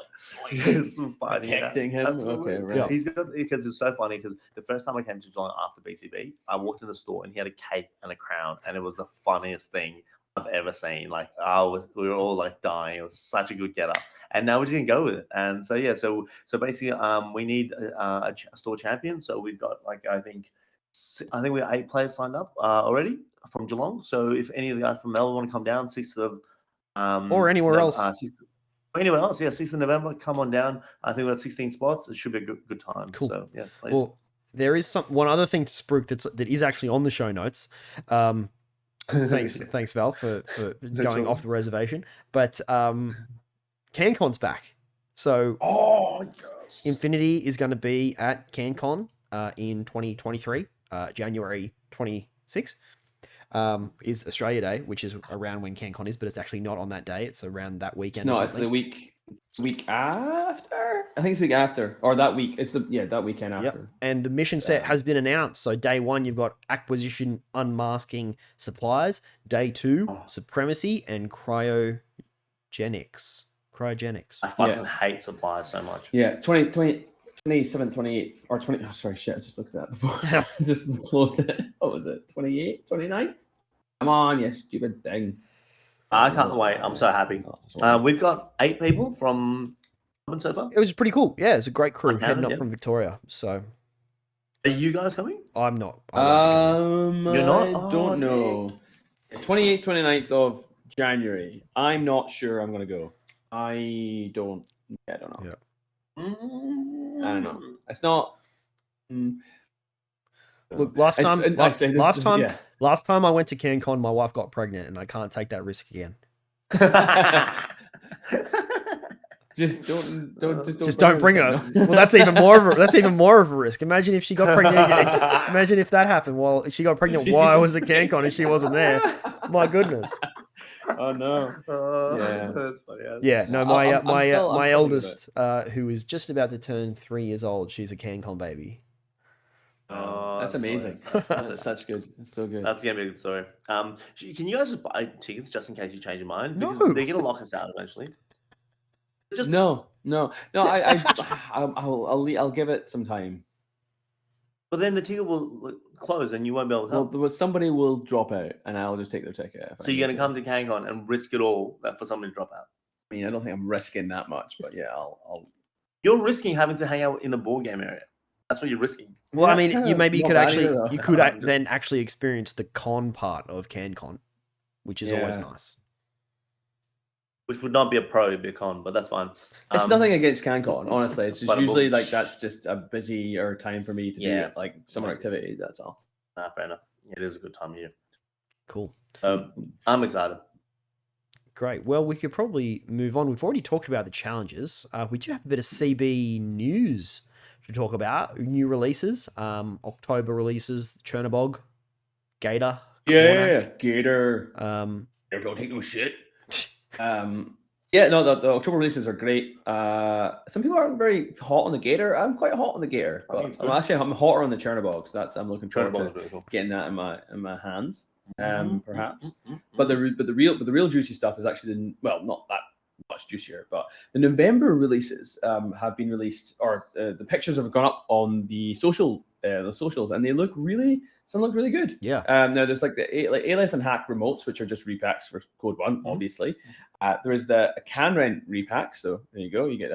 protecting him. Absolutely. Okay, right. Yeah. Because it's so funny because the first time I came to Geelong after BCB, I walked in the store and he had a cape and a crown, and it was the funniest thing I've ever seen. We were all dying. It was such a good get up, and now we're just gonna go with it. And so yeah, so basically, we need a store champion. So we've got I think we have 8 players signed up already from Geelong. So if any of the guys from Melbourne want to come down, 6th of or anywhere else. 6th of November, come on down. I think we've got 16 spots. It should be a good time. Cool. So yeah, please. Well, there is one other thing to Spruik that is actually on the show notes. Thanks, Val, for going off the reservation. But CanCon's back. So Infinity is going to be at CanCon in 2023, January 26th. Is Australia Day, which is around when CanCon is, but it's actually not on that day. It's around that weekend. No, it's the week week after. I think it's the week after, or that week. It's that weekend Yep. after. And the mission set has been announced. So day 1, you've got acquisition, unmasking supplies. Day 2, supremacy and cryogenics. I fucking hate supplies so much. Yeah, 27th, 28th, or 20. Oh, sorry, shit. I just looked at that before. I just closed it. What was it? 28th, 29th? Come on, you stupid thing. I can't wait. I'm so happy. We've got 8 people from so far. It was pretty cool. Yeah, it's a great crew heading up yeah. from Victoria. So, are you guys coming? I'm not. I won't be You're not? I Oh, don't know. 28th, 29th of January. I'm not sure I'm going to go. I don't know. Yeah. I don't know. It's not. Look, last time I went to CanCon, my wife got pregnant, and I can't take that risk again. Just don't bring her. Well, that's even more of a risk. Imagine if she got pregnant. Imagine if that happened. Well, she got pregnant while I was at CanCon and she wasn't there. My goodness. Oh no. Yeah, that's funny. Yeah, no, my eldest, who is just about to turn 3 years old, she's a CanCon baby. Oh, that's amazing. That's such good. That's so good. That's gonna be a good story. Can you guys just buy tickets just in case you change your mind? No. Because they're gonna lock us out eventually. Just no. I'll give it some time. But then the ticket will close and you won't be able to come. Well, somebody will drop out, and I'll just take their ticket. So you're gonna come to CanCon and risk it all for somebody to drop out? I mean, I don't think I'm risking that much, but yeah, I'll. You're risking having to hang out in the board game area. That's what you're risking. Well, I mean, you could then actually experience the con part of CanCon, which is always nice. Which would not be a pro, it'd be a con, but that's fine. It's nothing against CanCon, honestly. It's just usually like that's just a busier time for me to do like summer activities. That's all. Fair enough. It is a good time of year. Cool. I'm excited. Great. Well, we could probably move on. We've already talked about the challenges. We do have a bit of CB news to talk about. New releases, October releases, Chernobog, Gator. Gator. Don't take no shit. The October releases are great. Some people aren't very hot on the Gator. I'm quite hot on the Gator, but I'm hotter on the Chernobogs. I'm looking forward to really cool. Getting that in my hands. Perhaps. But the real juicy stuff is actually not that much juicier. But the November releases have been released, or the pictures have gone up on the socials, and they look really. Some look really good. Yeah. Now there's like the Aleph and Hack remotes, which are just repacks for Code 1, obviously. There is the Can Rent repack. So there you go. You get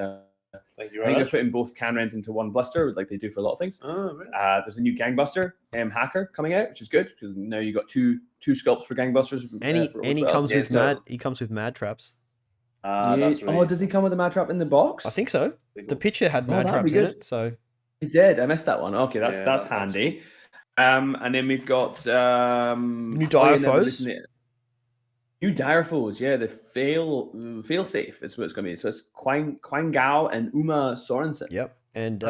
Thank you I think they're putting both Can Rent into one blister, like they do for a lot of things. Oh, really? There's a new Gangbuster hacker coming out, which is good because now you got two sculpts for Gangbusters. He comes with Mad Traps. Does he come with a Mad Trap in the box? I think so. The picture had Mad Traps in it, so he did. I missed that one. Okay, that's handy. And then we've got new Direfos. New Direfos, the fail safe is what it's going to be. So it's Quang Gao and Uma Sorensen. Yep. And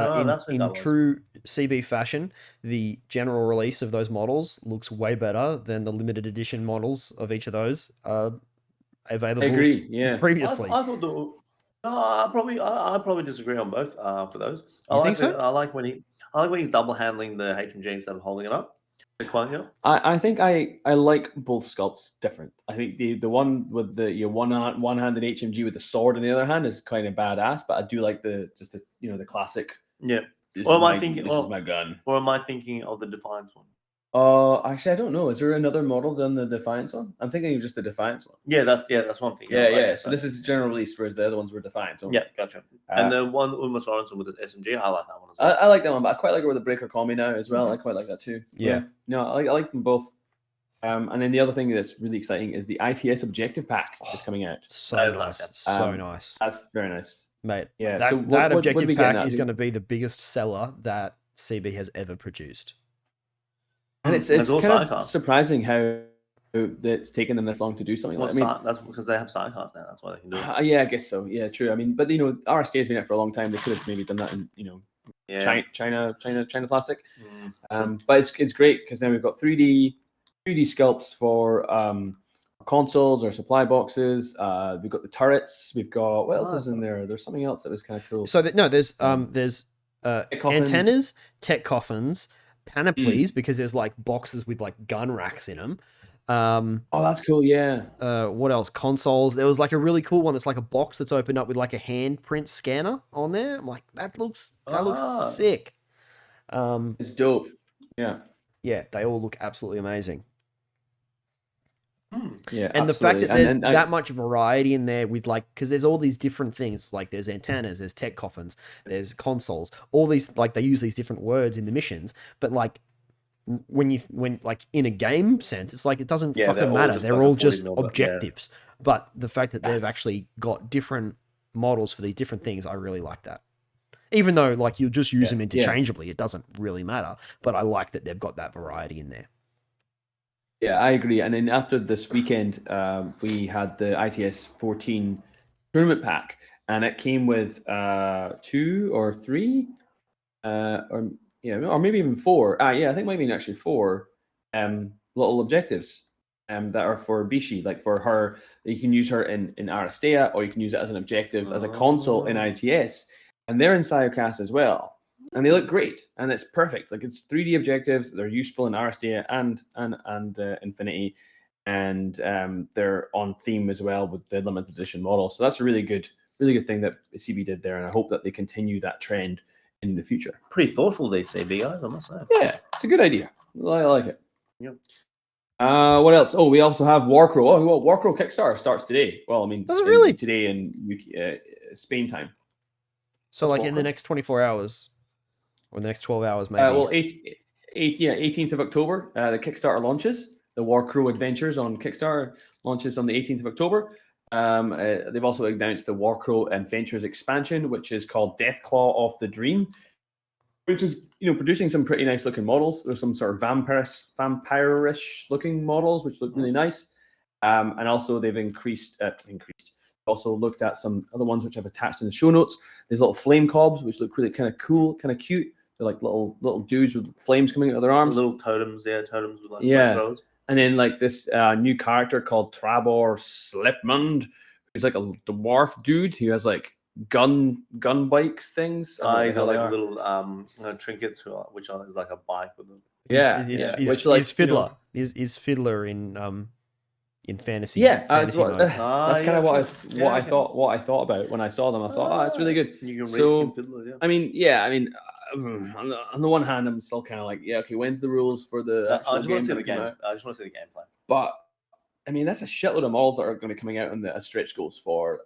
in true CB fashion, the general release of those models looks way better than the limited edition models of each of those available. I agree. Previously, I thought I probably disagree on both for those. I think so. I like when he's double handling the HMG instead of holding it up. I think I like both sculpts different. I think the one with the one-handed HMG with the sword in the other hand is kind of badass, but I do like the classic. Yeah. This is my gun. Or am I thinking of the Defiance one? Actually, I don't know. Is there another model than the Defiance one? I'm thinking of just the Defiance one. Yeah, that's one thing. Yeah. So this is general release, whereas the other ones were Defiance. Yeah, gotcha. And the one Uma Sorensen with the SMG, I like that one as well. I like that one, but I quite like it with the Breaker Combi now as well. I quite like that too. Yeah. No, I like them both. And then the other thing that's really exciting is the ITS Objective Pack is coming out. So nice. So nice. That's very nice. Mate, yeah. That Objective Pack is going to be the biggest seller that CB has ever produced. And it's kind of surprising how it's taken them this long to do something like that. That's because they have sidecars now. That's why they can do it. Yeah, I guess so. Yeah, true. I mean, but RST has been out for a long time. They could have maybe done that in China plastic. Mm. But it's great because now we've got 3D sculpts for consoles, our supply boxes. We've got the turrets. We've got what else is in there? There's something else that was kind of cool. So there's coffins. antennas, tech coffins, panoplies because there's like boxes with like gun racks in them. Oh, that's cool. Yeah. What else? Consoles. There was like a really cool one. It's like a box that's opened up with like a handprint scanner on there. I'm like, that looks sick. It's dope. Yeah. Yeah, they all look absolutely amazing. Yeah, and absolutely. The fact that there's and that much variety in there with like, because there's all these different things, like there's antennas, there's tech coffins, there's consoles, all these, like they use these different words in the missions, but like when like in a game sense, it's like it doesn't fucking matter. They're all just objectives. But the fact that they've actually got different models for these different things, I really like that. Even though like you'll just use them interchangeably, it doesn't really matter. But I like that they've got that variety in there. Yeah, I agree. And then after this weekend, we had the ITS 14 tournament pack, and it came with 2 or 3, or maybe even 4. I think maybe actually 4 little objectives that are for Bashi, like for her. You can use her in Aristea, or you can use it as an objective as a console in ITS, and they're in Siocast as well. And they look great, and it's perfect. Like it's 3D objectives. They're useful in Aristea and Infinity, and they're on theme as well with the limited edition model. So that's a really good thing that CB did there, and I hope that they continue that trend in the future. Pretty thoughtful, they say, guys. I must say. Yeah, it's a good idea. I like it. Yep. What else? Oh, we also have Warcrow. Oh, well, Warcrow Kickstarter starts today. Well, I mean, does it really? Today in Spain time. So, like in the next 24 hours. Or the next 12 hours, maybe. Well, 18th of October, the Kickstarter launches. The Warcrow Adventures on Kickstarter launches on the 18th of October. They've also announced the Warcrow Adventures expansion, which is called Deathclaw of the Dream, which is producing some pretty nice looking models. There's some sort of vampire-ish looking models, which look really nice. And also they've also looked at some other ones which I've attached in the show notes. There's little flame cobs, which look really kind of cool, kind of cute. They're like little dudes with flames coming out of their arms. Little totems, totems with like throws. And then like this new character called Trabor Slipmund, who's like a dwarf dude who has like gun bike things. He's got like little trinkets, which is like a bike with them. He's Fiddler. He's Fiddler in fantasy. That's kind of what I thought about when I saw them. I thought, it's really good. You can race Fiddler, I mean, on the one hand, I'm still kind of like, okay, when's the rules for the? I just want to see the game. I just want to see the gameplay. But I mean, that's a shitload of models that are going to be coming out in the stretch goals for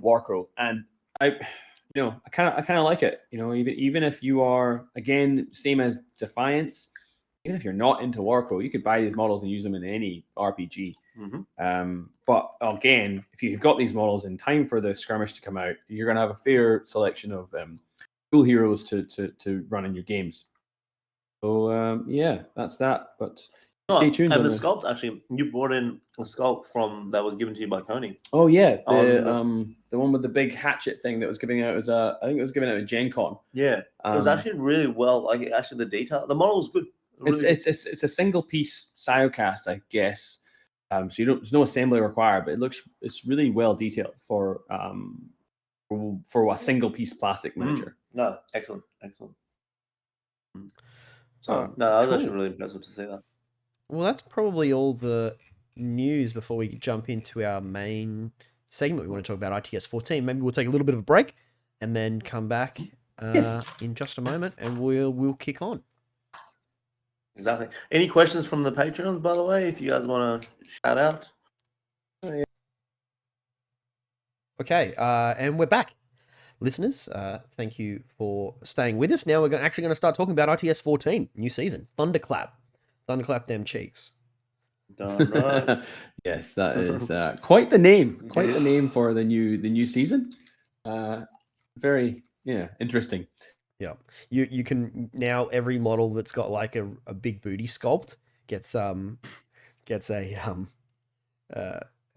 Warcrow, and I kind of like it. Even if you are, again, same as Defiance, even if you're not into Warcrow, you could buy these models and use them in any RPG. But again, if you've got these models in time for the skirmish to come out, you're going to have a fair selection of cool heroes to run in your games. So that's that. But stay tuned. And the sculpt, actually, you brought in a sculpt that was given to you by Tony. Oh yeah, the one with the big hatchet thing that was giving out I think it was given out at Gen Con. Yeah, it was actually really well. Like actually, the detail, the model was good. Really it's a single piece Siocast, I guess. So there's no assembly required, but it's really well detailed for a single piece plastic miniature. No, excellent. So no, I was actually really impressed to see that. Well, that's probably all the news before we jump into our main segment. We want to talk about ITS 14. Maybe we'll take a little bit of a break and then come back in just a moment, and we'll kick on. Exactly. Any questions from the Patreons, by the way, if you guys want to shout out? Okay, and we're back. Listeners, thank you for staying with us. Now we're actually going to start talking about ITS 14, new season. Thunderclap. Thunderclap them cheeks. Right. Yes, that is quite the name. Quite the name for the new season. Very interesting. Yeah, you can now, every model that's got like a big booty sculpt gets an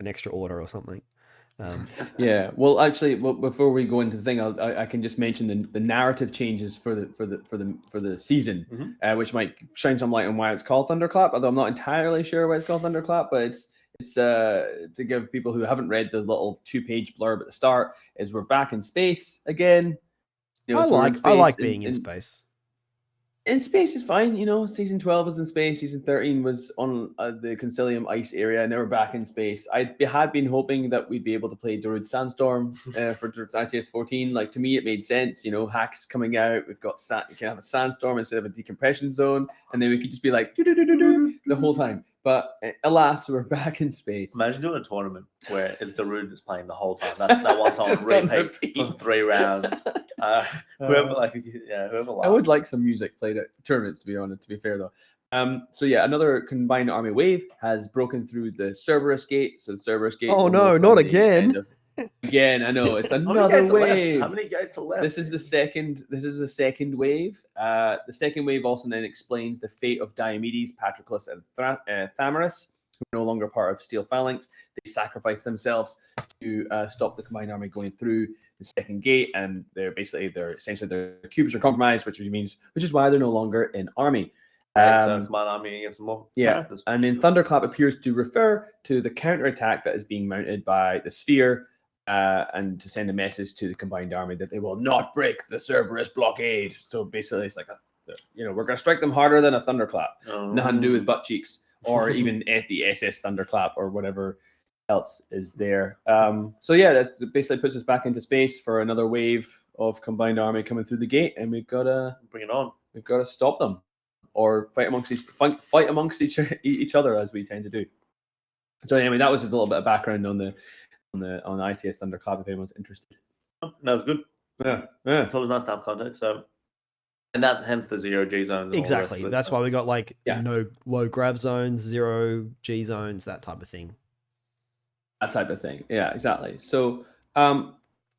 extra order or something. Well, actually, before we go into the thing, I can just mention the narrative changes for the season, which might shine some light on why it's called Thunderclap. Although I'm not entirely sure why it's called Thunderclap, but It's to give people who haven't read the little 2-page blurb at the start, is we're back in space again. You know, so we're in I like space, being in space. In space is fine, you know. Season 12 was in space. Season 13 was on the Concilium ice area. Now we're back in space. Had been hoping that we'd be able to play Darude Sandstorm for ITS 14. Like, to me, it made sense. You know, hacks coming out. We've got you can have a sandstorm instead of a decompression zone, and then we could just be like the whole time. But alas, we're back in space. Imagine doing a tournament where it's Darude is playing the whole time. That one's on repeat for 3 rounds. Whoever whoever I would like some music played at tournaments, to be honest, to be fair though. So yeah, another combined army wave has broken through the Cerberus gate. So the Cerberus gate. Oh no, not again. Again, I know it's another wave. How many gates are left? This is the second wave. The second wave also then explains the fate of Diomedes, Patroclus, and Thamyrus, who are no longer part of Steel Phalanx. They sacrificed themselves to stop the combined army going through the second gate, and they're essentially their cubes are compromised, which is why they're no longer in army. Combined army against more characters. And then Thunderclap appears to refer to the counterattack that is being mounted by the Sphere, and to send a message to the combined army that they will not break the Cerberus blockade. So basically, it's like we're going to strike them harder than a Thunderclap. Nothing to do with butt cheeks, or even at the SS Thunderclap or whatever else is there. So yeah, that basically puts us back into space for another wave of combined army coming through the gate, and we've got to bring it on. We've got to stop them, or fight amongst each other, as we tend to do. So anyway, that was just a little bit of background on ITS Thunderclap, if anyone's interested. No, it's good. Yeah. It's always nice to have context. So, and that's hence the 0 G zones. Exactly. That's why we got no low grab zones, 0 G zones, that type of thing. That type of thing. Yeah, exactly. So, I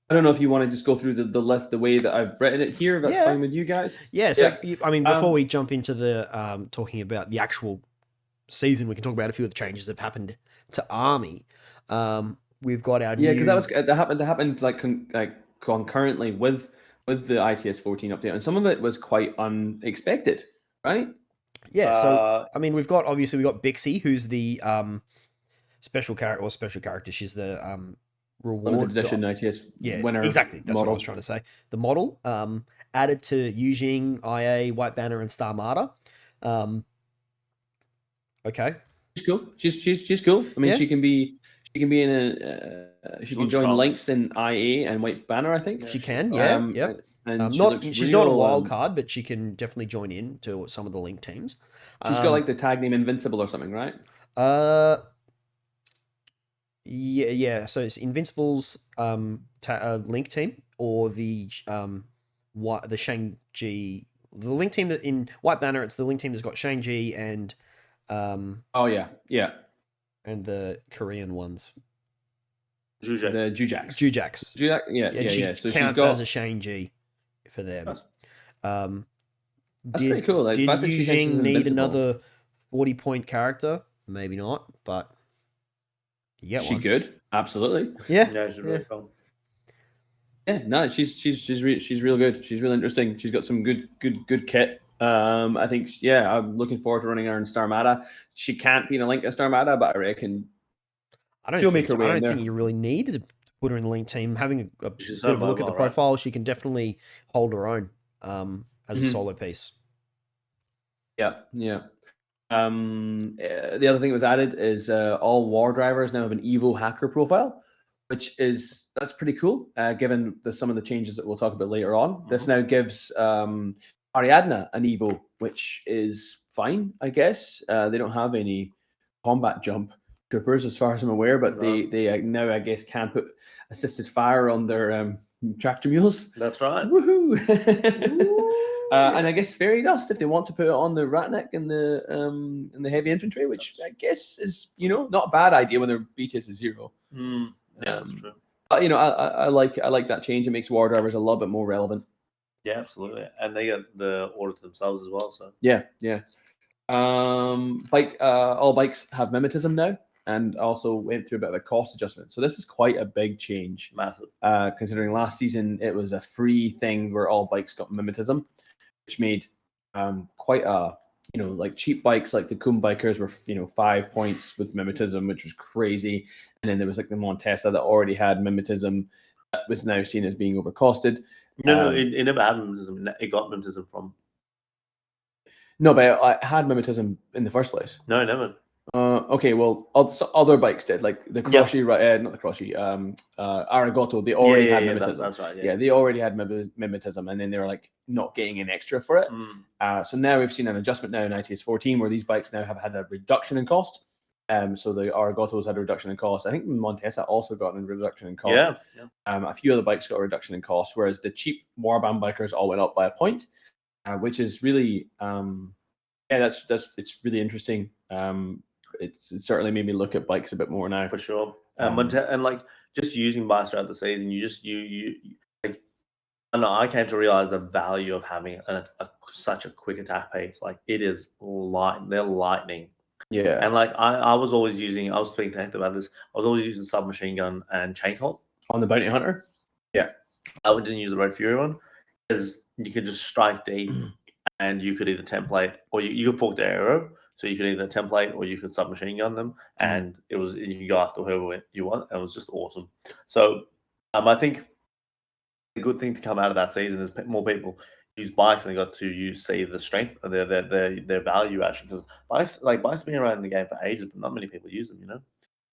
don't know if you want to just go through the way that I've written it here. If that's fine with you guys. Yeah. So, I mean, before we jump into the talking about the actual season, we can talk about a few of the changes that have happened to Army. We've got our because that happened like concurrently with the ITS 14 update, and some of it was quite unexpected, right? Yeah. So I mean, we've got Bixie, who's the special character. She's the reward limited edition ITS winner. Exactly. That's model. what I was trying to say. The model added to Yujing, IA, White Banner, and Star Martyr. Okay. She's cool. She's cool. I mean, she can be in a she can join links in IA and White Banner, I think. She can. Yeah. Yep. And she's not a wild card, but she can definitely join in to some of the link teams. She's got like the tag name Invincible or something, right? Yeah. So it's Invincible's link team, or the Shang-Chi, the link team that in White Banner, it's the link team that's got Shang-Chi and and the Korean ones. Jujaks. Yeah. So counts as a Shang-Chi for them. That's pretty cool. Did Yujing need another 40-point character? Maybe not, but you get one. She good, absolutely. Yeah. Yeah, she's really cool. Yeah, no, she's real good. She's real interesting. She's got some good kit. I think I'm looking forward to running her in Starmada. She can't be in a link at Starmada, but I reckon she'll make her way in there. I don't think you really need to put her in the link team. Having a bit She's of a look mobile, at the profile, she can definitely hold her own as a solo piece. Yeah. The other thing that was added is all war drivers now have an Evo hacker profile, that's pretty cool. Given some of the changes that we'll talk about later on, this now gives Ariadna an Evo, which is fine, I guess. They don't have any combat jump troopers, as far as I'm aware, but they now, I guess, can put assisted fire on their tractor mules. That's right. Woohoo! And I guess fairy dust if they want to put it on the Ratnik and the heavy infantry, which I guess is not a bad idea when their BTS is 0. Yeah, that's true. But I like that change. It makes war drivers a little bit more relevant. Yeah, absolutely, and they get the order to themselves as well. So yeah. All bikes have mimetism now, and also went through a bit of a cost adjustment. So this is quite a big change. Massive. Considering last season it was a free thing where all bikes got mimetism, which made quite a you know, like cheap bikes like the Kuhn bikers were, you know, 5 points with mimetism, which was crazy. And then there was like the Montesa that already had mimetism that was now seen as being overcosted. No, it never had mimetism. It got mimetism from. No, but I had mimetism in the first place. No, never. Okay, well, other bikes did, like the Croshy, not the Croshy, Aragoto. They already had mimetism. That's right. Yeah, they already had mimetism, and then they were like not getting an extra for it. So now we've seen an adjustment now in ITS 14 where these bikes now have had a reduction in cost. So the Aragotos had a reduction in cost. I think Montesa also got a reduction in cost. Yeah. A few other bikes got a reduction in cost, whereas the cheap warband bikers all went up by a point, which is really, it's really interesting. It certainly made me look at bikes a bit more now. For sure. And like just using bikes throughout the season, you like, I know I came to realize the value of having such a quick attack pace. Like it is they're lightning. Yeah. And like I was speaking to Hector about this. I was always using submachine gun and chain hold on the Bounty Hunter. Yeah, I didn't use the Red Fury one because you could just strike deep, and you could either template or you could fork the arrow. So you could either template or you could submachine gun them, and you could go after whoever you want. And it was just awesome. So I think a good thing to come out of that season is more people use bikes and they got to see the strength of their value actually, because bikes have been around in the game for ages, but not many people use them. You know.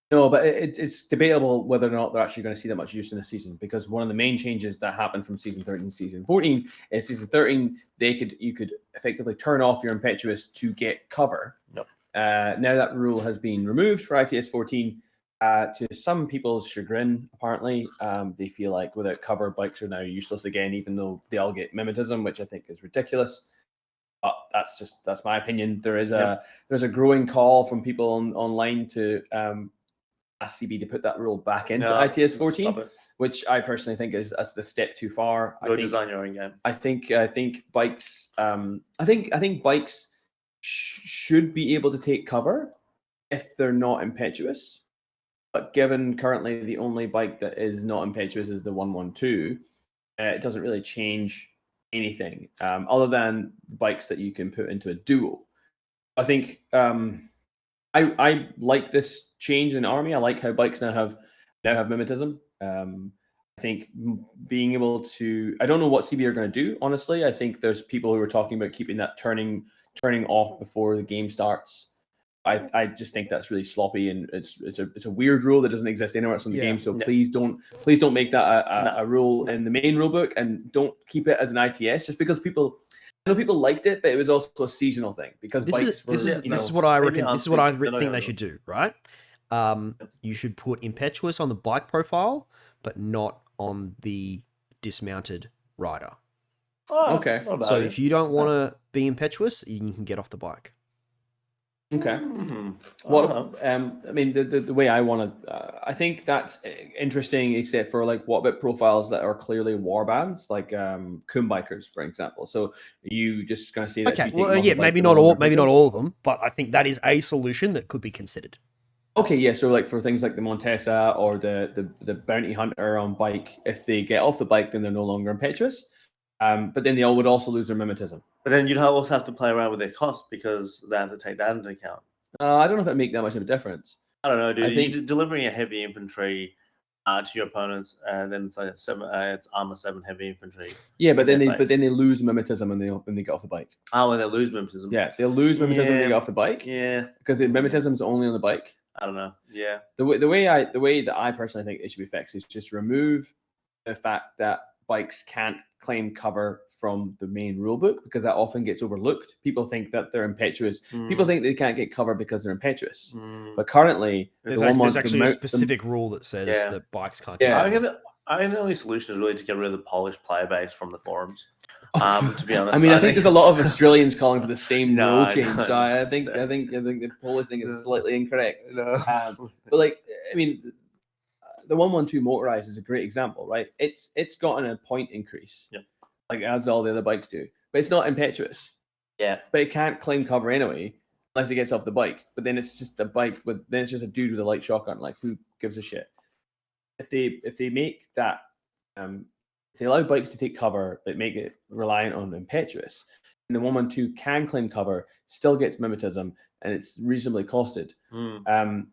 No, but it's debatable whether or not they're actually going to see that much use in the season, because one of the main changes that happened from season 13 to season 14 is season 13 you could effectively turn off your impetuous to get cover. Yep. Now that rule has been removed for ITS 14. To some people's chagrin, apparently, they feel like without cover, bikes are now useless again, even though they all get mimetism, which I think is ridiculous. But that's my opinion. There's a growing call from people online to ask CB to put that rule back into ITS 14, which I personally think is the step too far. Go design your own game. I think bikes. I think bikes should be able to take cover if they're not impetuous. But given currently the only bike that is not impetuous is the 112, it doesn't really change anything other than bikes that you can put into a duo. I think I like this change in army. I like how bikes now have mimetism. I think being able to, I don't know what CB are going to do, honestly. I think there's people who are talking about keeping that turning off before the game starts. I just think that's really sloppy, and it's a weird rule that doesn't exist anywhere else in the game. So please don't make that a rule in the main rulebook, and don't keep it as an ITS just because people. I know people liked it, but it was also a seasonal thing because this is what I reckon. This is what I think they should do. Right? You should put impetuous on the bike profile, but not on the dismounted rider. Oh, okay. So if you don't want to be impetuous, you can get off the bike. Okay. What? I mean, the way I want to, I think that's interesting, except for like what about profiles that are clearly war bands, like Kuhn bikers, for example. So you just going to say that? Okay. Well, yeah, maybe not all of them, but I think that is a solution that could be considered. Okay, yeah. So like for things like the Montesa or the Bounty Hunter on bike, if they get off the bike, then they're no longer impetuous. But then they all would also lose their mimetism. But then you'd also have to play around with their cost because they have to take that into account. I don't know if it make that much of a difference. I don't know, dude. I think you're delivering a heavy infantry to your opponents, and then it's like it's armor 7 heavy infantry. Yeah, but then they lose mimetism when they get off the bike. Oh, when they lose mimetism. Yeah, they'll lose mimetism when they get off the bike. Yeah, because the mimetism is only on the bike. I don't know. Yeah. The way that I personally think it should be fixed is just remove the fact that bikes can't claim cover from the main rulebook, because that often gets overlooked. People think that they're impetuous. People think they can't get cover because they're impetuous. But currently, there's actually a specific rule that says that bikes can't get cover. I think the only solution is really to get rid of the polished player base from the forums. To be honest, I mean, I think there's a lot of Australians calling for the same rule change. So I think the Polish thing is slightly incorrect. But like, I mean, the 112 motorized is a great example, right? It's gotten a point increase, like as all the other bikes do, but it's not impetuous. Yeah, but it can't claim cover anyway unless it gets off the bike. But then it's just a bike then it's just a dude with a light shotgun. Like, who gives a shit? If they make that, if they allow bikes to take cover, but make it reliant on impetuous, and the 112 can claim cover, still gets mimetism, and it's reasonably costed. Mm.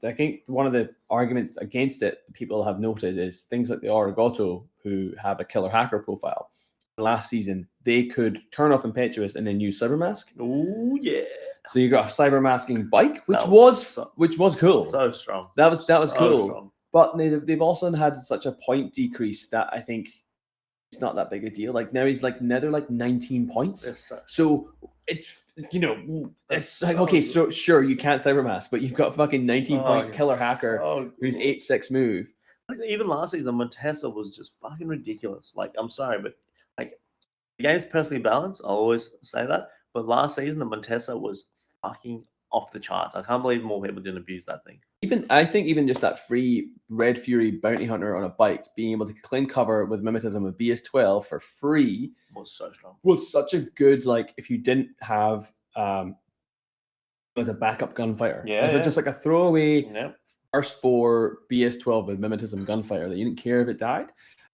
I think one of the arguments against it people have noted is things like the Arigato, who have a killer hacker profile. Last season, they could turn off Impetuous and then use Cybermask. Oh yeah. So you got a cybermasking bike, which That was was cool. So strong. That was So cool. strong. But they've also had such a point decrease that I think it's not that big a deal. Like now they're like 19 points. Yes, so it's it's like so okay, good. so sure you can't cybermask, but you've got fucking 19 point it's killer hacker so who's good. 8-6 move. Like, even last season, the Montesa was just fucking ridiculous. Like, I'm sorry, but like the game's perfectly balanced. I'll always say that. But last season, the Montesa was fucking off the charts. I can't believe more people didn't abuse that thing. I think even just that free Red Fury bounty hunter on a bike, being able to claim cover with mimetism with BS12 for free Was so strong. was such a good, like, if you didn't have as a backup gunfighter. Just like a throwaway Yep. first 4 BS12 with mimetism gunfighter that you didn't care if it died.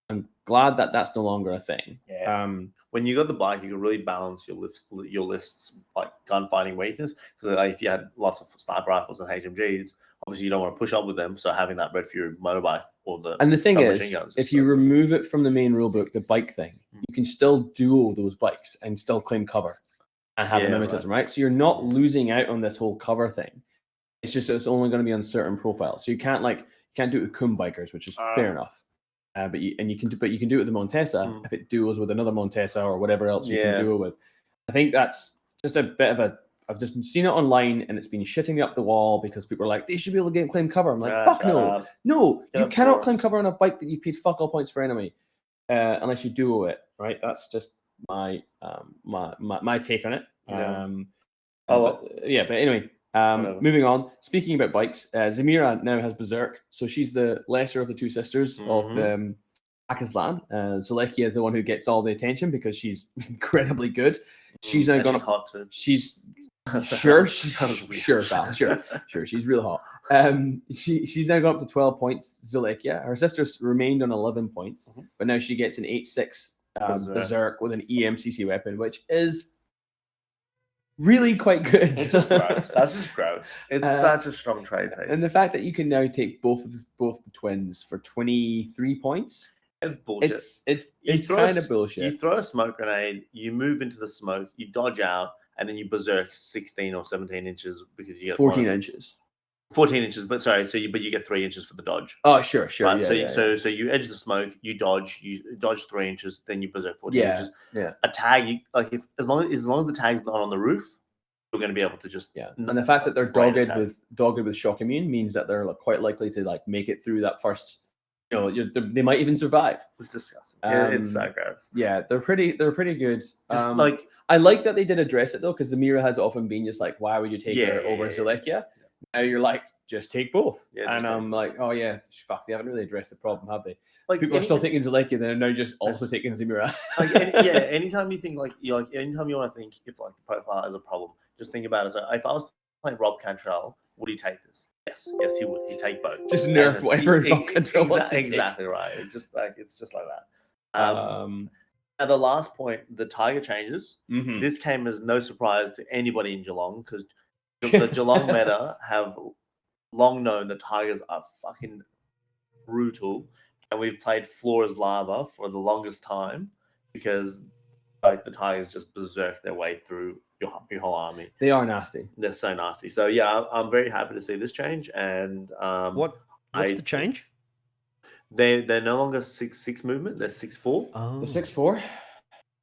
I'm glad that that's no longer a thing. Yeah. When you got the bike, you could really balance your lists like gunfighting weakness. Because if you had lots of sniper rifles and HMGs, obviously you don't want to push up with them. So having that Red Fury motorbike or the thing is, submachine guns if you remove it from the main rulebook, the bike thing, you can still duo those bikes and still claim cover and have a mimetism, right? So you're not losing out on this whole cover thing. It's just it's only going to be on certain profiles. So you can't do it with Kum bikers, which is fair enough. But you can do it with the Montesa if it duos with another Montesa or whatever else you can duo with. I think that's just a bit of a. I've just seen it online and it's been shitting me up the wall because people are like, they should be able to claim cover. I'm like, fuck no, you cannot claim cover on a bike that you paid fuck all points for enemy, unless you duo it, right? That's just my my take on it. But anyway. Moving on. Speaking about bikes, Zamira now has Bazouk, so she's the lesser of the two sisters of the Akazlan. Zalekia is the one who gets all the attention because she's incredibly good. She's now gone up. Hot too. She's sure, Val, sure. She's real hot. She's now gone up to 12 points. Zalekia, her sisters remained on 11 points, but now she gets an 8-6 Bazouk with an EMCC weapon, which is really quite good. It's just gross. That's just gross. It's such a strong trade pace. And the fact that you can now take both the twins for 23 points. It's bullshit. It's kind of bullshit. You throw a smoke grenade, you move into the smoke, you dodge out, and then you berserk 16 or 17 inches because you get 14 inches. 14 inches, but you get 3 inches for the dodge. Oh, sure. Right? So you edge the smoke, you dodge 3 inches, then you berserk 14 inches. Yeah. A tag, as long as the tag's not on the roof, you're going to be able to just And the fact that they're dogged with shock immune means that they're quite likely to make it through that first. They might even survive. It's disgusting. It's so gross. Yeah, they're pretty good. Just I like that they did address it though, because the Mira has often been just like, why would you take her over Zalekia? Now you're like, just take both. And I'm like, oh yeah, fuck, they haven't really addressed the problem, have they? People are still taking Zalekia, they're now just also taking Zamira. Anytime you think anytime you want to think if the profile is a problem, just think about it. So if I was playing Rob Cantrell, would he take this? Yes, he would. He'd take both. Just nerf whatever Rob Cantrell wants to exactly take. Right. It's just like that. At the last point, the Tiger changes. This came as no surprise to anybody in Geelong because the Geelong meta have long known that Tigers are fucking brutal, and we've played floor as lava for the longest time because the Tigers just berserk their way through your whole army. They are nasty. They're so nasty. So yeah, I'm very happy to see this change. And what's the change? They're no longer 6-6 movement. They're 6-4. Oh. They're 6-4.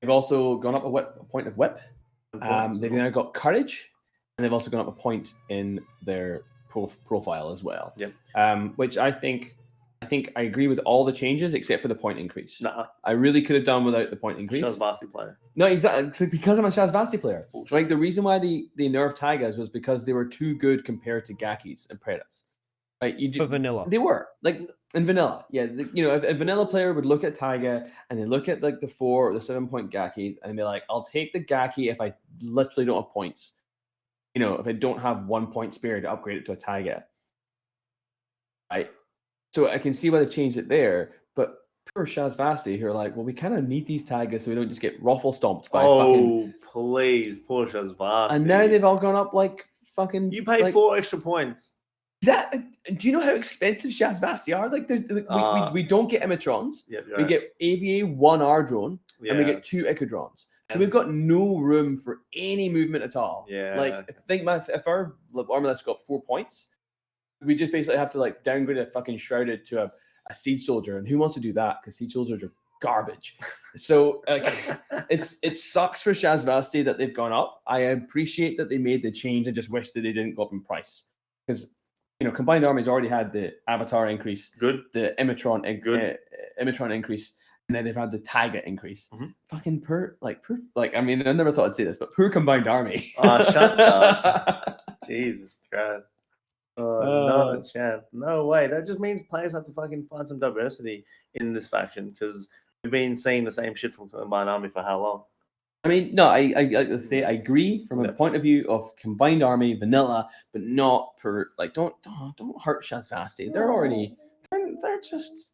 They've also gone up a point of whip. They've now got courage, and they've also gone up a point in their profile as well. Yep. Which I think I agree with all the changes except for the point increase. Nah. I really could have done without the point increase. Shaz Vasti player. No, exactly. It's because I'm a Shaz Vasti player. Like the reason why they nerfed Tigers was because they were too good compared to Gakis and Predas. Right? For vanilla. They were in vanilla. Yeah, if a vanilla player would look at Taiga and they look at the 4 or the 7 point Gaki and be like, I'll take the Gaki if I literally don't have points. If I don't have 1 point spare to upgrade it to a Taiga. Right? So I can see why they've changed it there, but poor Shaz Vasti who are like, well, we kind of need these tigers so we don't just get ruffle stomped by fucking. Oh, please, poor Shaz Vasti. And now they've all gone up like fucking. You pay like, 4 extra points. do you know how expensive Shaz Vasti are? Like, we don't get Emitrons. Yep, We get AVA 1 R drone, and we Yeah. get 2 Echidrons. So And- we've got no room for any movement at all. Yeah. Like, if our armor list got 4 points, we just basically have to like downgrade a fucking shrouded to a siege soldier, and who wants to do that? Because siege soldiers are garbage. So it sucks for Shaz Vasti that they've gone up. I appreciate that they made the change. I just wish that they didn't go up in price because combined armies already had the avatar increase, Good. the Emitron increase, and then they've had the Taiga increase. Fucking I mean, I never thought I'd say this, but poor combined army. Oh, shut up. Jesus Christ. Not a chance. No way. That just means players have to fucking find some diversity in this faction because we've been seeing the same shit from Combined Army for how long? I mean, no, I agree from a point of view of combined army, vanilla, but not per don't hurt Shaz Vasti. They're just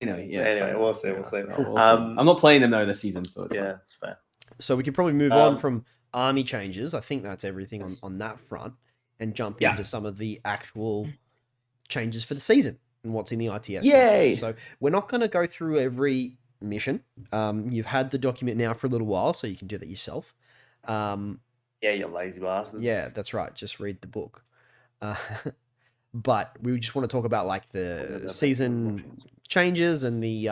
Anyway, we'll see. We'll see. I'm not playing them now this season, so it's fine. It's fair. So we could probably move on from army changes. I think that's everything on that front, and jump into some of the actual changes for the season and what's in the ITS. Yay! So we're not going to go through every mission. You've had the document now for a little while, so you can do that yourself. Yeah, you lazy bastards. Yeah, that's right. Just read the book. But we just want to talk about like the season changes and the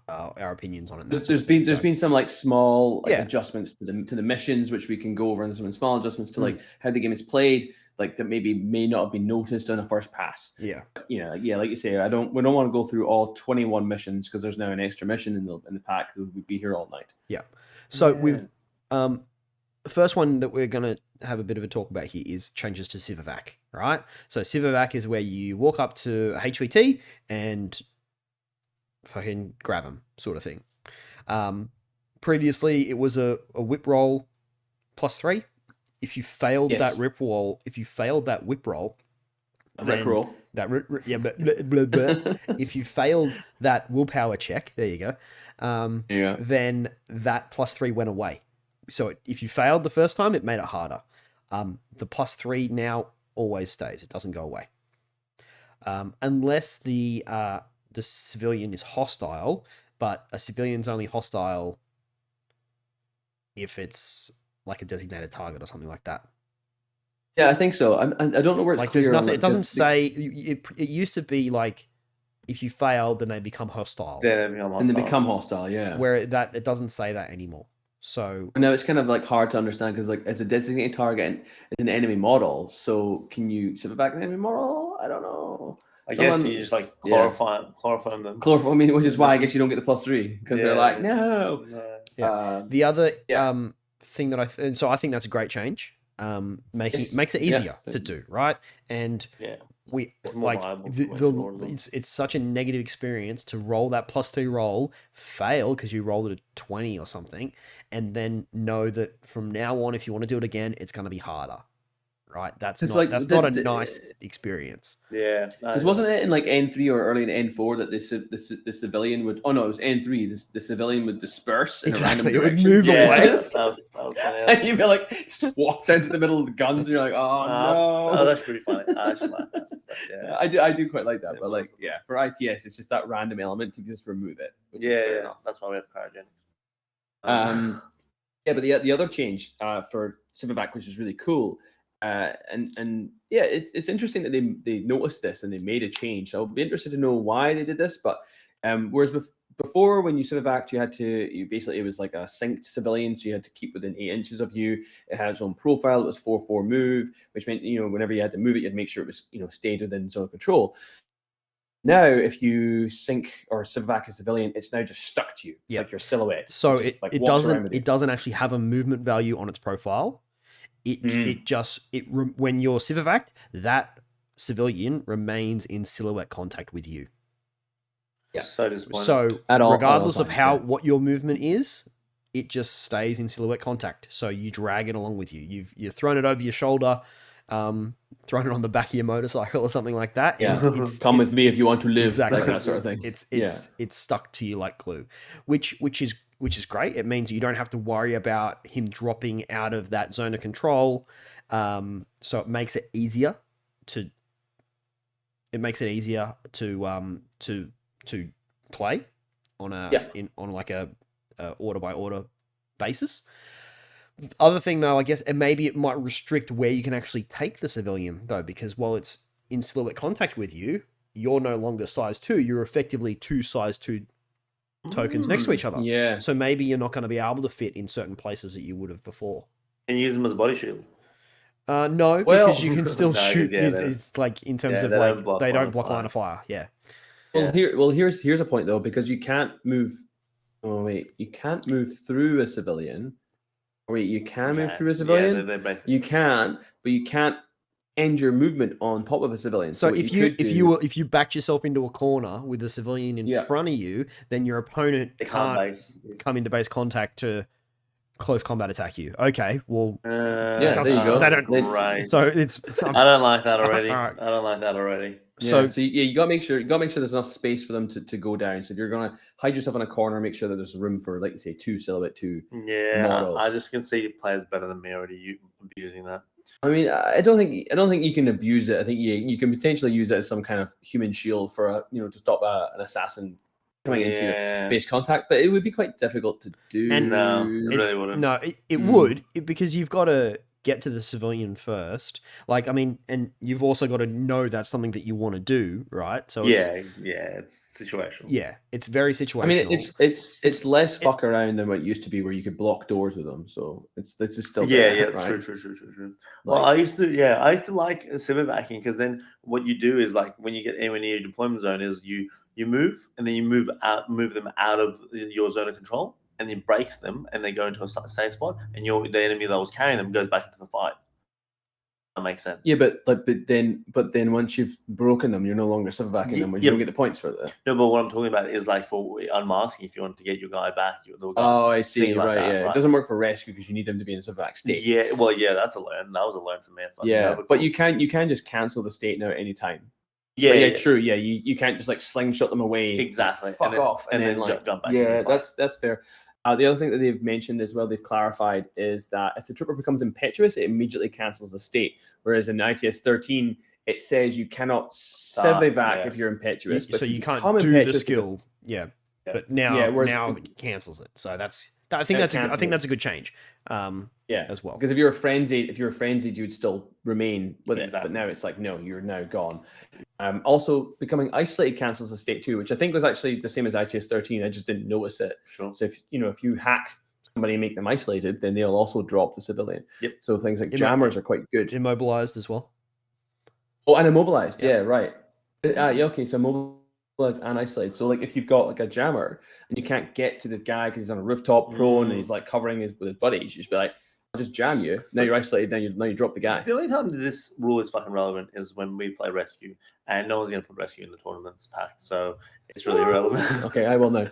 our opinions on it. There's been some like small adjustments to the missions, which we can go over, and some small adjustments to like how the game is played, like that maybe may not have been noticed on a first pass. Yeah. Like you say, we don't want to go through all 21 missions because there's now an extra mission in the pack that would be here all night. Yeah. So we've the first one that we're going to have a bit of a talk about here is changes to Civivac, right? So Civivac is where you walk up to a HVT and fucking grab them, sort of thing. Previously, it was a whip roll +3. If you failed that whip roll, if you failed that willpower check, there you go. Then that +3 went away. So if you failed the first time, it made it harder. The +3 now always stays; it doesn't go away, unless the civilian is hostile. But a civilian's only hostile if it's like a designated target or something like that. Yeah, I think so. I don't know where it's like clear. There's nothing. It doesn't say. It used to be like if you failed, then they become hostile. And they become hostile. Yeah. Where it doesn't say that anymore. So no, it's kind of like hard to understand because like it's a designated target and it's an enemy model. So can you sit back an enemy model? I don't know. I guess you just like chloroform them. Chloroform, I mean, which is why I guess you don't get the +3 because they're like no. The other thing that I think that's a great change. Makes it easier to do, right? And we like it's such a negative experience to roll that +3 roll, fail because you rolled it a 20 or something, and then know that from now on, if you want to do it again, it's going to be harder, right? That's not a nice experience. Yeah, because wasn't it in like N3 or early in N4 that the civilian would? Oh no, it was N3. The civilian would disperse in a random direction. It would move away. That was funny. And you'd be like walks out to the middle of the guns. And you're like, oh no. Oh, that's pretty funny. I actually like that. Yeah. I do quite like that. But like, for ITS, it's just that random element to just remove it. Yeah. That's why we have cryogenics. But the other change for Civivac, which is really cool. It's interesting that they noticed this and they made a change. So I'll be interested to know why they did this. But whereas before, when you Civivac, it was like a synced civilian, so you had to keep within 8 inches of you. It had its own profile. It was 4/4 move, which meant whenever you had to move it, you had to make sure it was stayed within zone of control. Now, if you sync or Civivac a civilian, it's now just stuck to you. It's like your silhouette. So it doesn't actually have a movement value on its profile. When you're Civivac, that civilian remains in silhouette contact with you. Yeah. So disappointing. So regardless of what your movement is, it just stays in silhouette contact. So you drag it along with you. You've thrown it over your shoulder, thrown it on the back of your motorcycle or something like that. Yeah, It's come with me if you want to live, exactly like that sort of thing. It's stuck to you like glue, which is great. It means you don't have to worry about him dropping out of that zone of control. So it makes it easier to to play on on like a order by order basis. The other thing though, I guess, and maybe it might restrict where you can actually take the civilian though, because while it's in silhouette contact with you, you're no longer size 2. You're effectively 2 size 2 tokens next to each other. Yeah. So maybe you're not going to be able to fit in certain places that you would have before. And use them as a body shield. No, Well- because you can still No, shoot. yeah, It's like in terms of they like don't block they line don't of block fire. line of fire. Yeah. Here's a point though, because you can't move. Oh wait, you can't move through a civilian. Wait, you can move through a civilian. Yeah, they're basically. You can, but you can't end your movement on top of a civilian. So what if could you backed yourself into a corner with a civilian in front of you, then your opponent They can't can't base. come into base contact to close combat attack you. Okay, well, Yeah, there you go. They don't. Right. So it's. I don't like that already. All right. I don't like that already. So you gotta make sure there's enough space for them to go down. So if you're gonna hide yourself in a corner, make sure that there's room for, like you say, 2 silhouette 2. Yeah, models. I just can see players better than me already abusing that. I mean, I don't think you can abuse it. I think you can potentially use it as some kind of human shield for to stop an assassin coming into your base contact, but it would be quite difficult to do. And no, it really wouldn't. No, it would, because you've got to get to the civilian first. Like, I mean, and you've also got to know that's something that you want to do, right? So it's situational. Yeah, it's very situational. I mean, it's less fuck around than what it used to be, where you could block doors with them. So it's still right? True. Well, I used to like civic backing, because then what you do is, like, when you get anywhere near your deployment zone, is you move, and then you move them out of your zone of control, and then breaks them, and they go into a safe spot, and the enemy that was carrying them goes back into the fight. That makes sense. Yeah, but then once you've broken them, you're no longer civic-backing them. You don't get the points for that. No, but what I'm talking about is, like, for unmasking, if you want to get your guy back. I see. Like right, that, yeah. right? It doesn't work for rescue because you need them to be in civic state. Yeah, well, yeah, that's a learn. That was a learn for me. Yeah, but you can just cancel the state now at any time. Yeah, true. Yeah, you can't just like slingshot them away. Exactly. Fuck off, and then like, jump back. Yeah, that's fair. The other thing that they've mentioned as well, they've clarified, is that if the trooper becomes impetuous, it immediately cancels the state. Whereas in ITS 13, it says you cannot civivac if you're impetuous. So you can't do the skill. Yeah. But now it cancels it. So I think that's a good change. As well. Because if you're frenzied, you would still remain with it. But now it's like, no, you're now gone. Also, becoming isolated cancels the state too, which I think was actually the same as ITS 13. I just didn't notice it. Sure. So if you hack somebody and make them isolated, then they'll also drop the civilian. Yep. So things like jammers are quite good. Immobilized as well. Oh, and immobilized. Yeah, right. Okay, so immobilized and isolated. So like if you've got like a jammer and you can't get to the guy because he's on a rooftop prone and he's like covering with his buddies, you just be like, I'll just jam you. Now you're isolated. Now you drop the guy. The only time this rule is fucking relevant is when we play rescue, and no one's going to put rescue in the tournaments pack, so it's really irrelevant. Okay, I will know.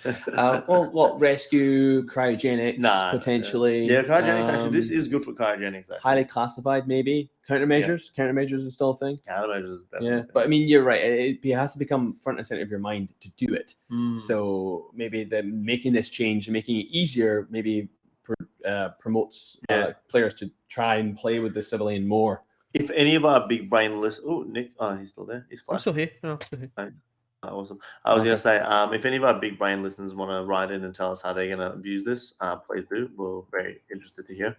What rescue, cryogenics, potentially? Yeah, cryogenics. Actually, this is good for cryogenics. Actually. Highly classified, maybe. Countermeasures. Yeah. Countermeasures is still a thing. Countermeasures is definitely. Yeah, but I mean, you're right. It has to become front and center of your mind to do it. So maybe making this change and making it easier, maybe promotes players to try and play with the civilian more. If any of our big brain listeners, Nick, he's still there. He's fine. I'm still here. No, still here. Awesome. I was going to say, if any of our big brain listeners want to write in and tell us how they're going to abuse this, please do. We're very interested to hear.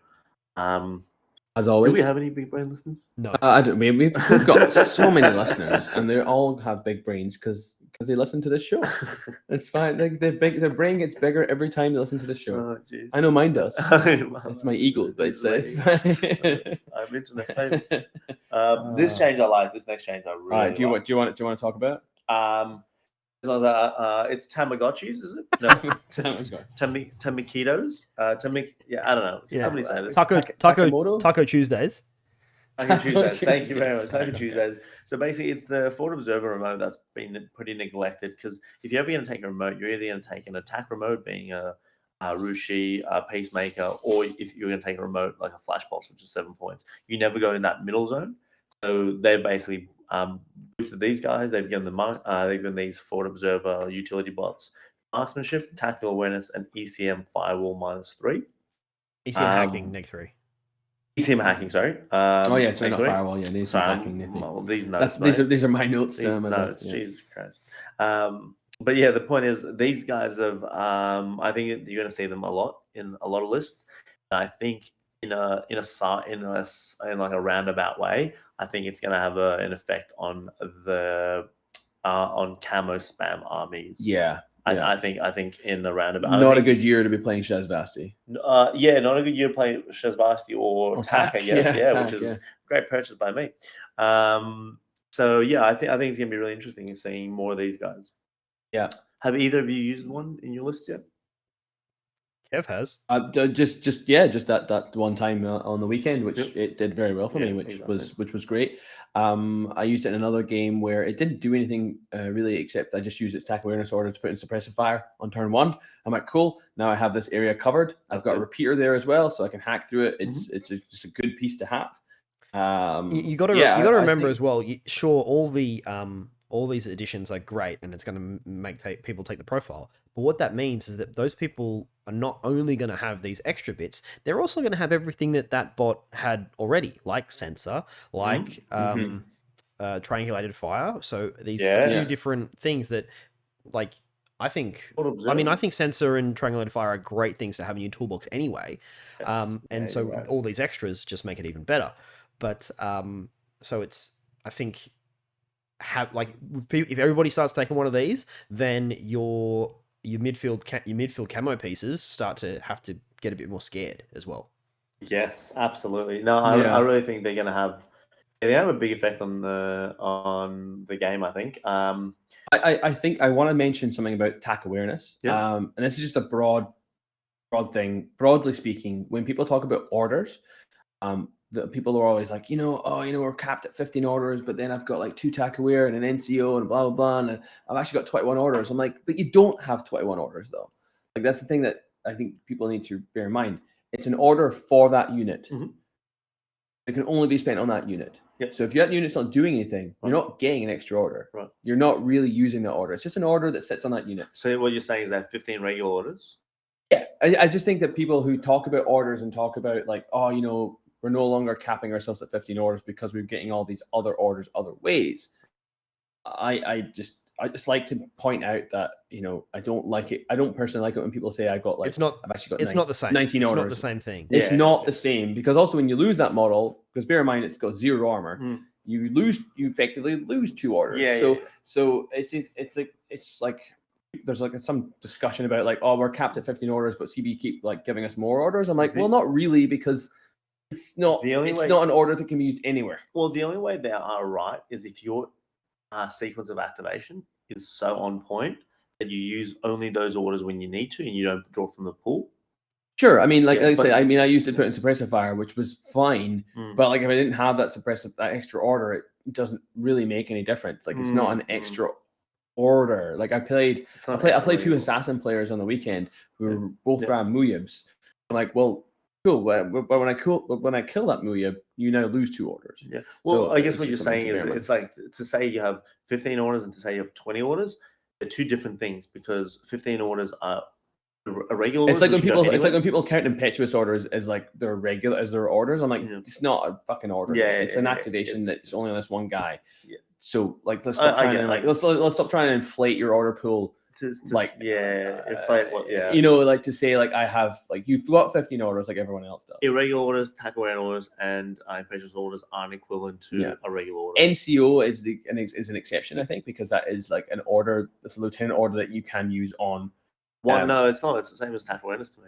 As always, do we have any big brain listeners? No, I don't. We've got so many listeners, and they all have big brains because they listen to this show. It's fine. Like their brain gets bigger every time they listen to this show. Oh, jeez. I know mine does. It's my ego, but it's fine. I'm internet famous. This change I like. This next change I really. All right. Do you want to talk about? It's Tamagotchis, is it? No, Tamikitos. I don't know. Can somebody say this? Taco Tuesdays. Taco Tuesdays. Thank you very much. Taco Tuesdays. So basically, it's the Forward Observer remote that's been pretty neglected, because if you're ever going to take a remote, you're either going to take an attack remote, being a Rushi, a Pacemaker, or if you're going to take a remote like a Flash Box, which is 7 points, you never go in that middle zone. So they've basically boosted these guys. They've given these forward observer utility bots marksmanship, tactical awareness, and ECM firewall -3. ECM hacking -3. ECM hacking, sorry. Oh yeah, sorry, not -3. firewall. Yeah, ECM Sorry, hacking. these notes. These are my notes. These notes. Jesus Christ. But yeah, the point is, these guys have. I think you're going to see them a lot in a lot of lists. And I think in like a roundabout way, I think it's going to have an effect on the on camo spam armies. Yeah. I think in the roundabout. Not a good year to be playing Shazvasti. Yeah, not a good year to play Shazvasti or Tak, I guess. Tak, which is a great purchase by me. So yeah, I think it's gonna be really interesting in seeing more of these guys. Yeah. Have either of you used one in your list yet? Kev has. Just that one time on the weekend, which it did very well for me, which was great. I used it in another game where it didn't do anything really, except I just used its attack awareness order to put in suppressive fire on turn 1. I'm like, cool. Now I have this area covered. I've got a repeater there as well, so I can hack through it. It's just a good piece to have. You got to remember as well. Sure, all these additions are great, and it's going to make people take the profile. But what that means is that those people are not only going to have these extra bits, they're also going to have everything that bot had already, like sensor, like triangulated fire. So these few different things that, like, I think sensor and triangulated fire are great things to have in your toolbox anyway. All these extras just make it even better. But so it's, I think, if everybody starts taking one of these, then your midfield camo pieces start to have to get a bit more scared as well. Yes, absolutely. No, I really think they're going to have a big effect on the game. I think. I think I want to mention something about attack awareness. Yeah. And this is just a broad thing. Broadly speaking, when people talk about orders, the people are always like, we're capped at 15 orders, but then I've got like 2 attack aware and an NCO and blah blah blah, and I've actually got 21 orders. I'm like, but you don't have 21 orders though. Like, that's the thing that I think people need to bear in mind. It's an order for that unit. It can only be spent on that unit. Yep. So if that unit's not doing anything, you're not getting an extra order. Right. You're not really using that order. It's just an order that sits on that unit. So what you're saying is that 15 regular orders? Yeah, I just think that people who talk about orders and talk about like, we're no longer capping ourselves at 15 orders because we're getting all these other orders other ways. I just like to point out that I don't like it. I don't personally like it when people say I've actually got not the same. 19 it's orders. not the same thing. It's not the same, because also when you lose that model, because bear in mind it's got 0 armor, you effectively lose 2 orders. So it's like there's like some discussion about like, we're capped at 15 orders, but CB keep like giving us more orders. I'm like, well, not really, because it's not an order that can be used anywhere. Well, the only way they are right is if your sequence of activation is so on point that you use only those orders when you need to, and you don't draw from the pool. Sure, I mean, I used to put in suppressive fire, which was fine, but like if I didn't have that extra order, it doesn't really make any difference. Like, it's not an extra order. Like I played 2 assassin players on the weekend who both ran Muyabs. I'm like, well, cool. But when I kill that Muyab, you now lose 2 orders. Yeah. Well, I guess what you're saying is it's like to say you have 15 orders and to say you have 20 orders. They're 2 different things, because 15 orders are a regular. It's like when people count impetuous orders as like their orders. I'm like, it's not a fucking order. It's an activation that's only on this one guy. Yeah. So like, let's stop trying to inflate your order pool. Like to say like I have like you've got 15 orders like everyone else does. Irregular orders, attack aware orders, and impetuous orders aren't equivalent to a regular order. NCO is an exception, I think, because that is like an order. It's a lieutenant order that you can use on. No, it's not. It's the same as attack awareness to me.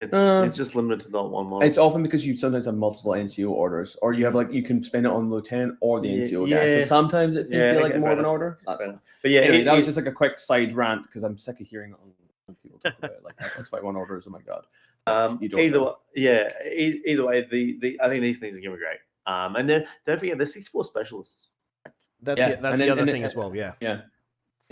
It's just limited to that one model. It's often because you sometimes have multiple NCO orders, or you have like you can spend it on lieutenant or the NCO guy. So sometimes it feels like more of an order. But anyway, that was just like a quick side rant, because I'm sick of hearing it on people talk about it. Like, that's why one orders. Oh my god. Either way, I think these things are gonna be great. And then don't forget, they're 6-4 specialists. That's the other thing as well. Yeah.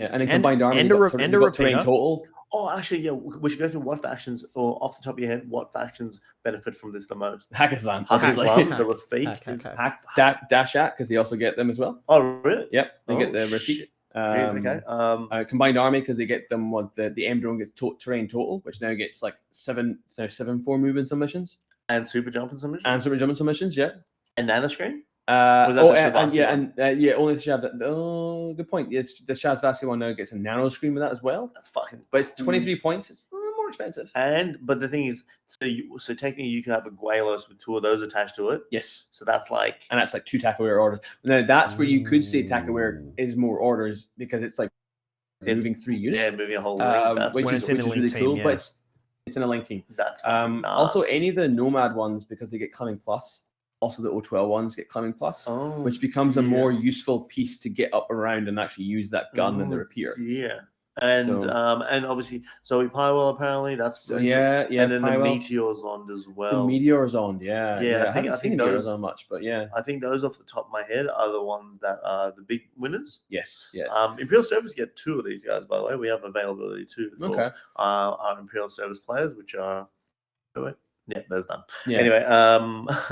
Yeah, and then And- combined army, and you've a got, re- and you've a got terrain repeater. total. Oh, actually, yeah, we should go through what factions, or off the top of your head, what factions benefit from this the most. Hackaslam, obviously. Hakislam, the Rafik. Hack. Dashat, because they also get them as well. Oh, really? Yep, they get Oh, the Rafik. Jeez, okay. Combined army, because they get them with the M drone gets terrain total, which now gets like 7/4 move in some missions, And super jump in some missions. and super jump in some missions. Yeah. And nano screen. Was that the Shavasthi one? only the Shav. Oh, good point. Yes, the Shavasthi one now gets a nano screen with that as well, That's fucking. but it's 23 points. It's more expensive. But the thing is, so technically you can have a Guelos with 2 of those attached to it. Yes, So that's like. and that's like 2 Takaware orders. Now that's where you could say Takaware is more orders, because it's like moving 3 units. Yeah, moving a whole link. That's which when is it's in a really link team, cool. yeah. But it's in a link team. That's fucking Also, nasty. any of the Nomad ones, because they get Climbing Plus. Also, the O12 ones get Climbing Plus, Oh, which becomes a dear. more useful piece to get up around and actually use that gun and the Oh, repeater. Yeah. And So- and obviously Zoe Pywell apparently that's So really good. yeah. And then Pywell. the Meteor's on as The well. Meteor's on, yeah. Yeah, I I haven't think seen those- Meteor's on much, but yeah. I think those off the top of my head are the ones that are the big winners. Yes, yeah. Imperial Service get 2 of these guys, by the way. We have availability too for Okay. our Imperial Service players, which are. Yeah, there's none. Yeah. Anyway,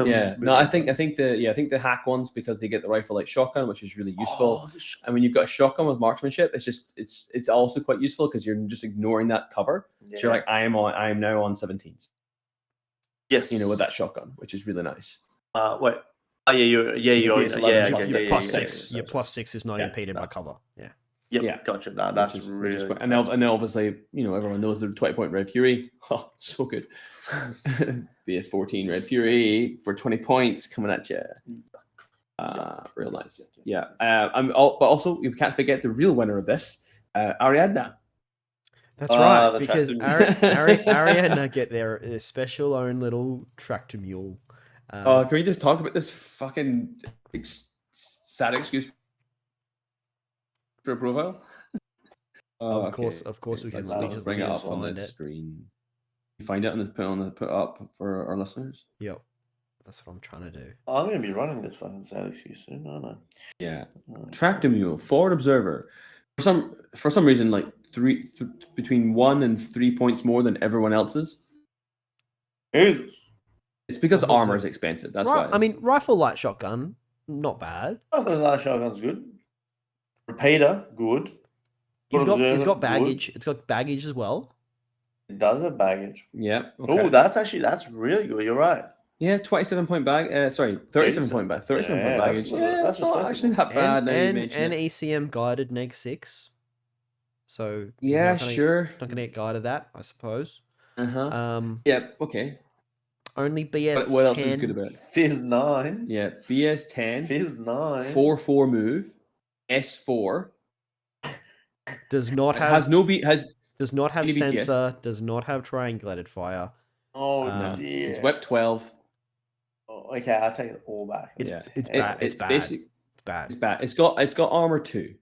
Yeah. No, I think the hack ones, because they get the rifle like shotgun, which is really useful. Oh, the And when you've got a shotgun with marksmanship, it's also quite useful, because you're just ignoring that cover. So you're like, I am now on 17s. yes, With that shotgun, which is really nice. Wait. Oh yeah, you're Yes, 11 plus- Your yeah, plus yeah, 6. yeah. Your plus 6 is not Yeah, impeded no. by cover. Yeah. Yep, Yeah. gotcha. That's Which is really. quite- and then obviously, everyone knows the 20-point Red Fury. Oh, so good. BS14 Red Fury for 20 points coming at you. Real nice. Yeah. But also, you can't forget the real winner of this, Ariadna. That's right, the because tractor Ariadna get their special own little tractor mule. Can we just talk about this fucking sad excuse for a profile? Of course, we can Let's just bring it up on find the it. screen. You find it and put up for our listeners. Yep, that's what I'm trying to do. I'm gonna be running this fucking sad excuse soon, aren't I? Yeah, tractor mule, forward observer. For some reason, like between 1 and 3 points more than everyone else's. Jesus. It's because I thought armor so. is expensive. That's Right, why. I mean, rifle light shotgun, not bad. I think that shotgun's good. Repeater, good. It's Observer, got good. baggage. It's got baggage as well. It does have baggage. yeah. Okay. Oh, that's really good. You're right. Yeah, 27-point bag. Sorry, 37-point bag. 37-point Yeah, baggage. that's That's not actually that bad. now you And mention it. ECM guided neg 6. So Yeah, it's not gonna- sure. It's not going to get guided that, I suppose. Uh-huh. Yeah, okay. Only BS But what else 10. is good about it? Fizz 9. Yeah, BS10, Fizz 9. 4/4 move, S4. Does not have Has no beat. does not have any BTS. sensor. Does not have triangulated fire. Oh, No, dear. it's Web 12. Oh, okay, I'll take it all back. It's Yeah. it's bad. It's bad. It's bad. bad. It's got armor 2,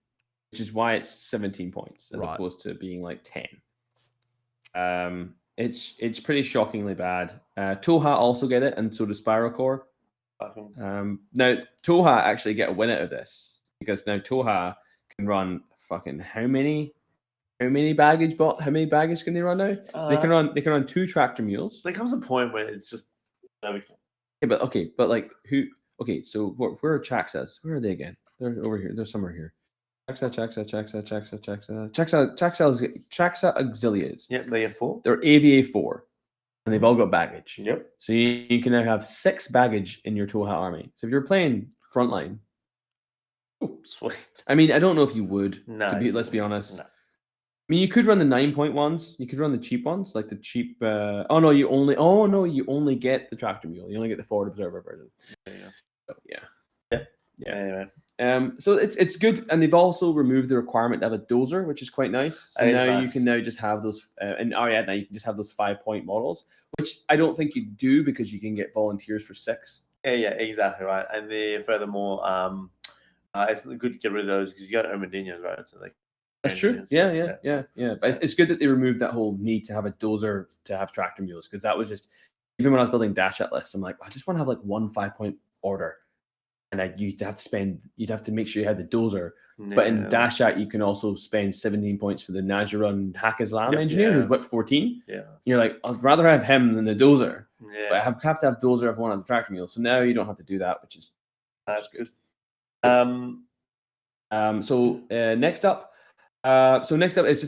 which is why it's 17 points as Right. opposed to being like 10. It's pretty shockingly bad. Toha also get it, and so does Spiral Core. Fucking- Now Toha actually get a win out of this, because now Toha can run fucking how many baggage can they run now? So they can run 2 tractor mules. There comes a point where it's just. Yeah, but like who? Okay, so where are Chaxas? Where are they again? They're over here. They're somewhere here. Chaxa Auxiliaries. Yep, they have 4. They're AVA 4, and they've all got baggage. Yep. So you can now have 6 baggage in your Toha army. So if you're playing frontline, Oh, sweet. I mean, I don't know if you would. No. Let's be honest. No. I mean, you could run the 9-point ones. You could run the cheap ones, like the cheap. You only get the tractor mule. You only get the forward observer version. Yeah. So, yeah. Yeah. Anyway. So it's good, and they've also removed the requirement to have a dozer, which is quite nice. So That is now you nice. can now just have those. In Ariadna, you can just have those 5-point models, which I don't think you do, because you can get volunteers for 6. Yeah, exactly right. And furthermore, it's good to get rid of those because you got Omadinas, right? So That's true. Yeah. But it's good that they removed that whole need to have a dozer to have tractor mules, because that was just, even when I was building dash at lists, I'm like, I just want to have like one 5-point order. and you'd have to make sure you had the dozer. But in Dashat, you can also spend 17 points for the Najarun Hack Islam engineer who's whipped 14. Yeah. You're like, I'd rather have him than the dozer. Yeah. But I have to have dozer if I want on the tractor mule. So now you don't have to do that, which is good. So next up is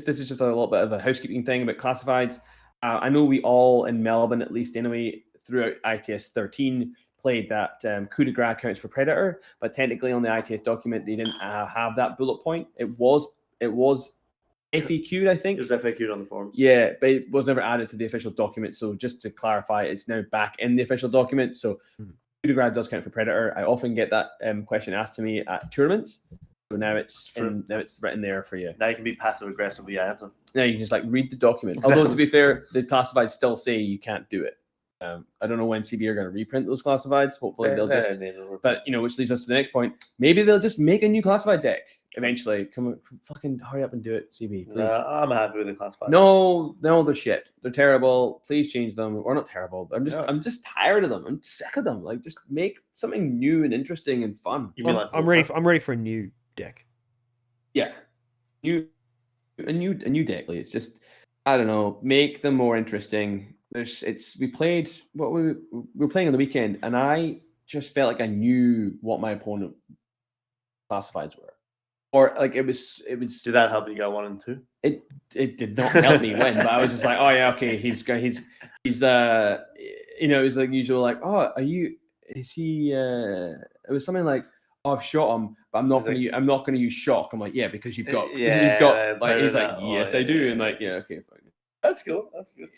this is just a little bit of a housekeeping thing about classifieds. I know we all in Melbourne, at least anyway, throughout ITS 13 played that coup de grace counts for predator, but technically on the ITS document they didn't have that bullet point. It was FAQ'd, I think. It was FAQ'd on the forums. Yeah, but it was never added to the official document. So just to clarify, it's now back in the official document. So coup de grace does count for predator. I often get that question asked to me at tournaments. So now it's written there for you. Now you can be passive aggressive with your answer. Now you can just like read the document. Although to be fair, the classifieds still say you can't do it. I don't know when CB are going to reprint those classifieds. Hopefully they'll just. But which leads us to the next point. Maybe they'll just make a new classified deck eventually. Come fucking hurry up and do it, CB. Please. I'm happy with the classified. No, they're shit. They're terrible. Please change them. Or not terrible. I'm just tired of them. I'm sick of them. Like just make something new and interesting and fun. You mean like I'm ready for a new deck. Yeah, a new deck. It's just I don't know. Make them more interesting. We played what we were playing on the weekend, and I just felt like I knew what my opponent classifieds were, or like it was. Did that help you go 1 and 2? It did not help me win, but I was just like, oh yeah, okay, he's it's like usual, like, oh, is he? It was something like, oh, I've shot him, but I'm not going to use shock. I'm like, yeah, because you've got like he's like, yes, I do, and like, yeah, okay, fine. That's cool. That's good.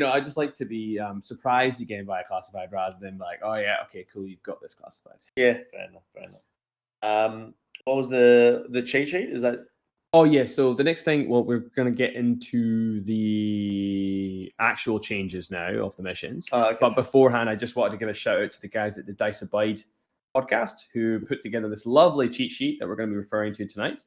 I just like to be surprised again by a classified rather than like, oh yeah, okay, cool, you've got this classified. Yeah, fair enough. What was the cheat sheet? Is that? Oh yeah. So the next thing, well, we're going to get into the actual changes now of the missions. Okay. But beforehand, I just wanted to give a shout out to the guys at the Dice Abide podcast who put together this lovely cheat sheet that we're going to be referring to tonight.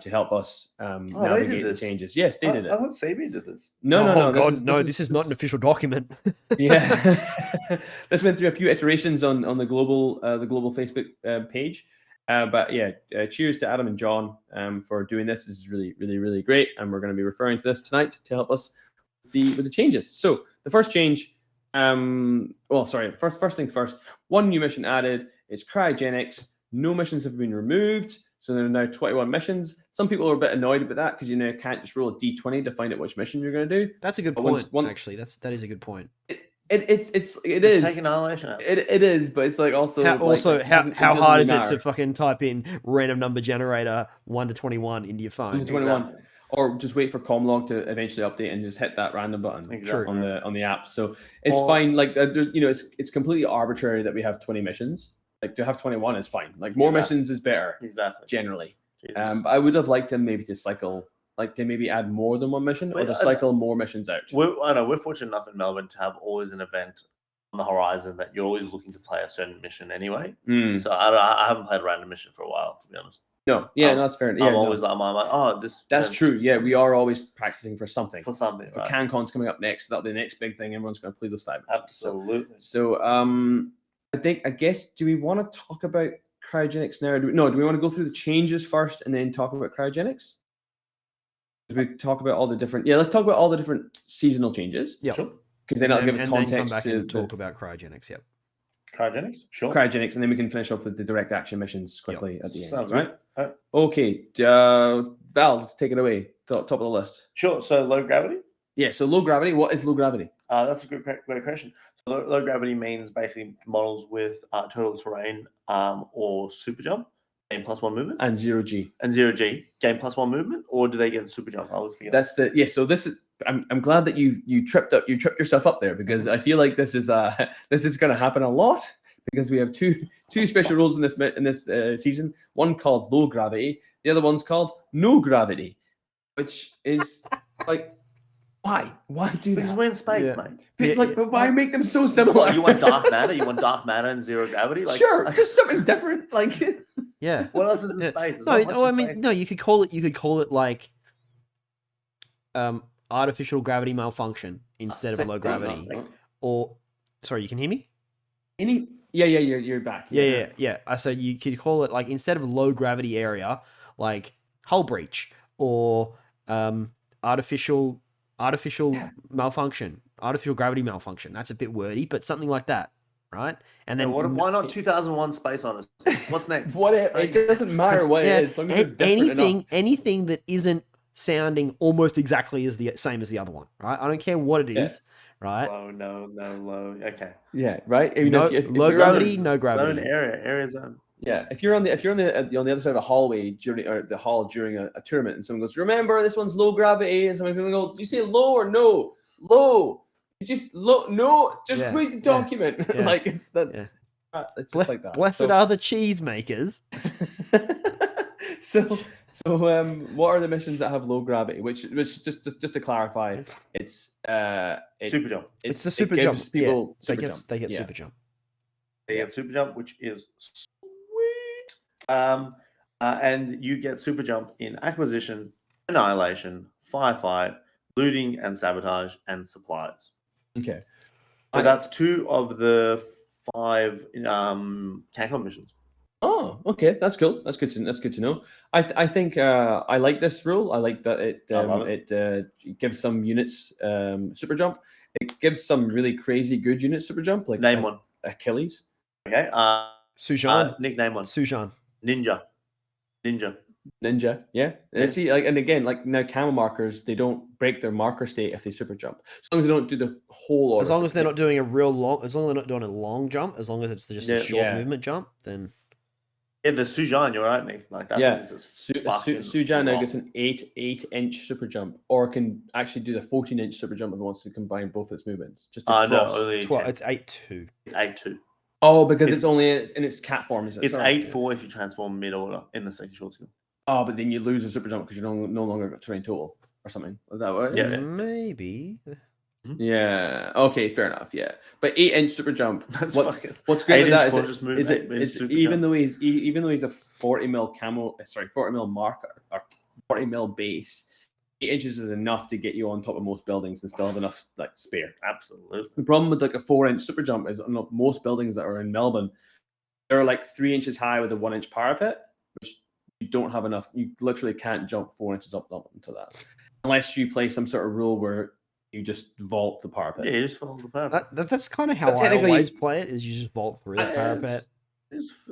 To help us navigate the changes. Yes, they did it. I thought Sabi did this. No. This is not an official document. Yeah, this went through a few iterations on the global Facebook page. But yeah, cheers to Adam and John for doing this. This is really, really, really great, and we're going to be referring to this tonight to help us with the changes. So the first change. First thing first. One new mission added is cryogenics. No missions have been removed. So there are now 21 missions. Some people are a bit annoyed about that because you now can't just roll a d20 to find out which mission you're going to do. That's a good point. Actually, that is a good point. It is taking annihilation out. It is, but it's like also how hard is it to fucking type in random number generator 1 to 21 into your phone? 21. Exactly. Or just wait for Comlog to eventually update and just hit that random button on the app. So it's fine. Like there's it's completely arbitrary that we have 20 missions. Like to have 21 is fine. Like more missions is better. Exactly. Generally. I would have liked them maybe to cycle, like to maybe add more than one mission or to cycle more missions out. I know we're fortunate enough in Melbourne to have always an event on the horizon that you're always looking to play a certain mission anyway. So I haven't played a random mission for a while, to be honest. No, yeah, no, that's fair. Yeah, I'm like, oh, this. That's true. Yeah, we are always practicing for something. For something. For CanCon's coming up next, that'll be the next big thing. Everyone's going to play those 5 missions. Absolutely. So I guess, do we want to talk about cryogenics now? Do we want to go through the changes first and then talk about cryogenics? We talk about all the different. Yeah, let's talk about all the different seasonal changes. Yeah, sure. Because then I'll give it context come back to and talk about cryogenics. Yep. Cryogenics, sure. Cryogenics, and then we can finish off with the direct action missions quickly at the end. Sounds right. Okay, Val, let's take it away. Top of the list. Sure. So low gravity. Yeah. So low gravity. What is low gravity? That's a great question. So low gravity means basically models with total terrain or super jump, gain +1 movement, and 0G. And 0G, gain +1 movement, or do they get super jump? That's the So this is. I'm glad that you tripped yourself up there because I feel like this is going to happen a lot because we have two special rules in this season. One called low gravity, the other one's called no gravity, which is like. Why do that? Because we're in space, mate. But why make them so similar? You want dark matter? You want dark matter and zero gravity? Like, sure, just something different. Like, yeah. What else is in space? You could call it like, artificial gravity malfunction instead of low gravity. Or, sorry, you can hear me? You're back. Yeah. So you could call it like, instead of low gravity area, like hull breach or artificial malfunction, artificial gravity malfunction. That's a bit wordy, but something like that, right? And then why not 2001 Space Odyssey? What's next? It doesn't matter what it is. As long as it's different enough. anything that isn't sounding almost exactly as the same as the other one, right? I don't care what it is, right? Low. Okay. Yeah, right. Low gravity, no gravity. Zone area zone. Yeah, if you're on the other side of a hallway during the hall during a tournament, and someone goes, "Remember, this one's low gravity," and someone will go, "Do you say low or no? Low. You just low. No. Just read the document." Yeah. Like it's just like that. Blessed are the cheese makers. So what are the missions that have low gravity? Which just to clarify, it's super jump. It's the super jump. People they get super jump. They get super jump, which is sweet. And you get super jump in acquisition, annihilation, firefight, looting and sabotage, and supplies. Okay. So that's 2 of the 5 CanCon missions. Oh, okay, that's cool. That's good to know. I think I like this rule. I like that it gives some units super jump. It gives some really crazy good units super jump. Like name one. Achilles. Okay. Sujan. Nickname one. Sujan. Ninja. Yeah. And see, like, and again, like now camo markers, they don't break their marker state if they super jump. As long as they don't do the whole order. As long as they're not doing a real long, as long as they're not doing a long jump, as long as it's just a short movement jump, then. Yeah, the Sujan, you're right, Nick. Like that is Sujan now gets an 8-inch super jump, or can actually do the 14-inch super jump if it wants to combine both its movements. Just to no, only 12. It's 8-2. It's 8-2. Oh, because it's only in its cat form, is it? It's 8-4 if you transform mid-order in the second short skill. Oh, but then you lose a super jump because you no longer got terrain total or something. Is that right? Yeah. Maybe. Yeah. Okay. Fair enough. Yeah. But 8-inch super jump. What's great about that is even though he's a 40 mil camo, 40 mil marker or 40 mil base, 8 inches is enough to get you on top of most buildings and still have enough like spare. Absolutely. The problem with like a 4-inch super jump is on most buildings that are in Melbourne, they're like 3 inches high with a 1-inch parapet, which you don't have enough. You literally can't jump 4 inches up into that unless you play some sort of rule where you just vault the parapet. Yeah, you just vault the parapet. That's kind of how I always play it. Is you just vault through the parapet.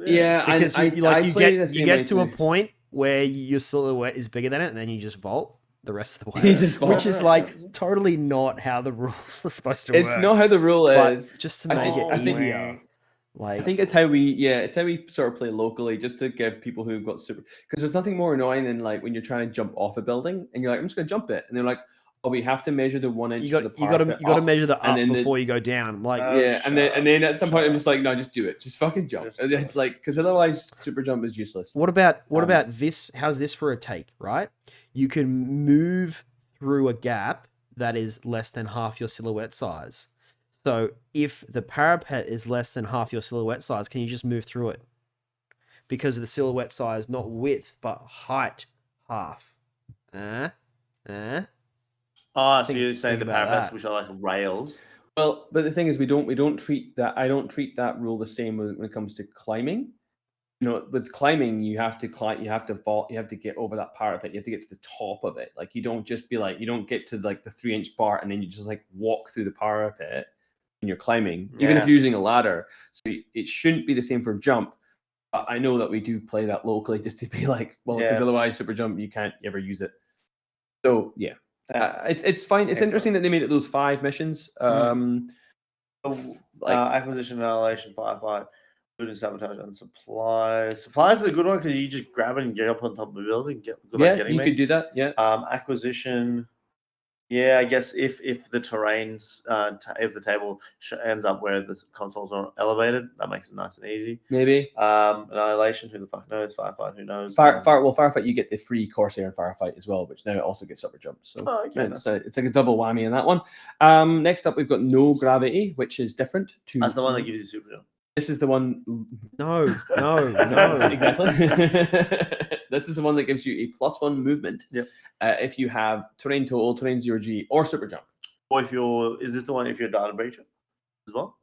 Yeah, because you get to a point where your silhouette is bigger than it, and then you just vault the rest of the way. Which is like totally not how the rules are supposed to work. It's not how the rule is. Just to make it easier. Like, I think it's how we sort of play locally, just to give people who've got super. Because there's nothing more annoying than like when you're trying to jump off a building and you're like, I'm just gonna jump it, and they're like, oh, we have to measure the 1 inch. You got to measure the up before you go down. Like, and then at some point I'm just like, no, just do it, just fucking jump. Like, because otherwise super jump is useless. What about this? How's this for a take? Right, you can move through a gap that is less than half your silhouette size. So if the parapet is less than half your silhouette size, can you just move through it? Because of the silhouette size, not width, but height, half. So you're saying the parapets, which are like rails? Well, but the thing is, we don't treat that. I don't treat that rule the same when it comes to climbing. You know, with climbing, you have to climb, you have to vault, you have to get over that parapet, you have to get to the top of it. Like, you don't just be like, you don't get to like the 3-inch part and then you just like walk through the parapet when you're climbing, even if you're using a ladder. So it shouldn't be the same for jump. But I know that we do play that locally just to be like, well, because otherwise super jump, you can't ever use it. So yeah, it's fine. It's interesting that they made it those 5 missions. Acquisition, annihilation, firefight, looting, sabotage, and supplies. Supplies is a good one because you just grab it and get up on top of the building. You could do that. Yeah. Acquisition. Yeah, I guess if the terrains, if the table ends up where the consoles are elevated, that makes it nice and easy. Maybe. Annihilation, who the fuck knows? Firefight, who knows? Firefight, you get the free Corsair and Firefight as well, which now also gets super jumps. So it's like a double whammy in that one. Next up, we've got no gravity, which is different. That's the one that gives you super jump. This is the one. No, exactly. This is the one that gives you a +1 movement. Yep. If you have terrain total, terrain 0G, or super jump. Or is this the one if you're a data breacher as well?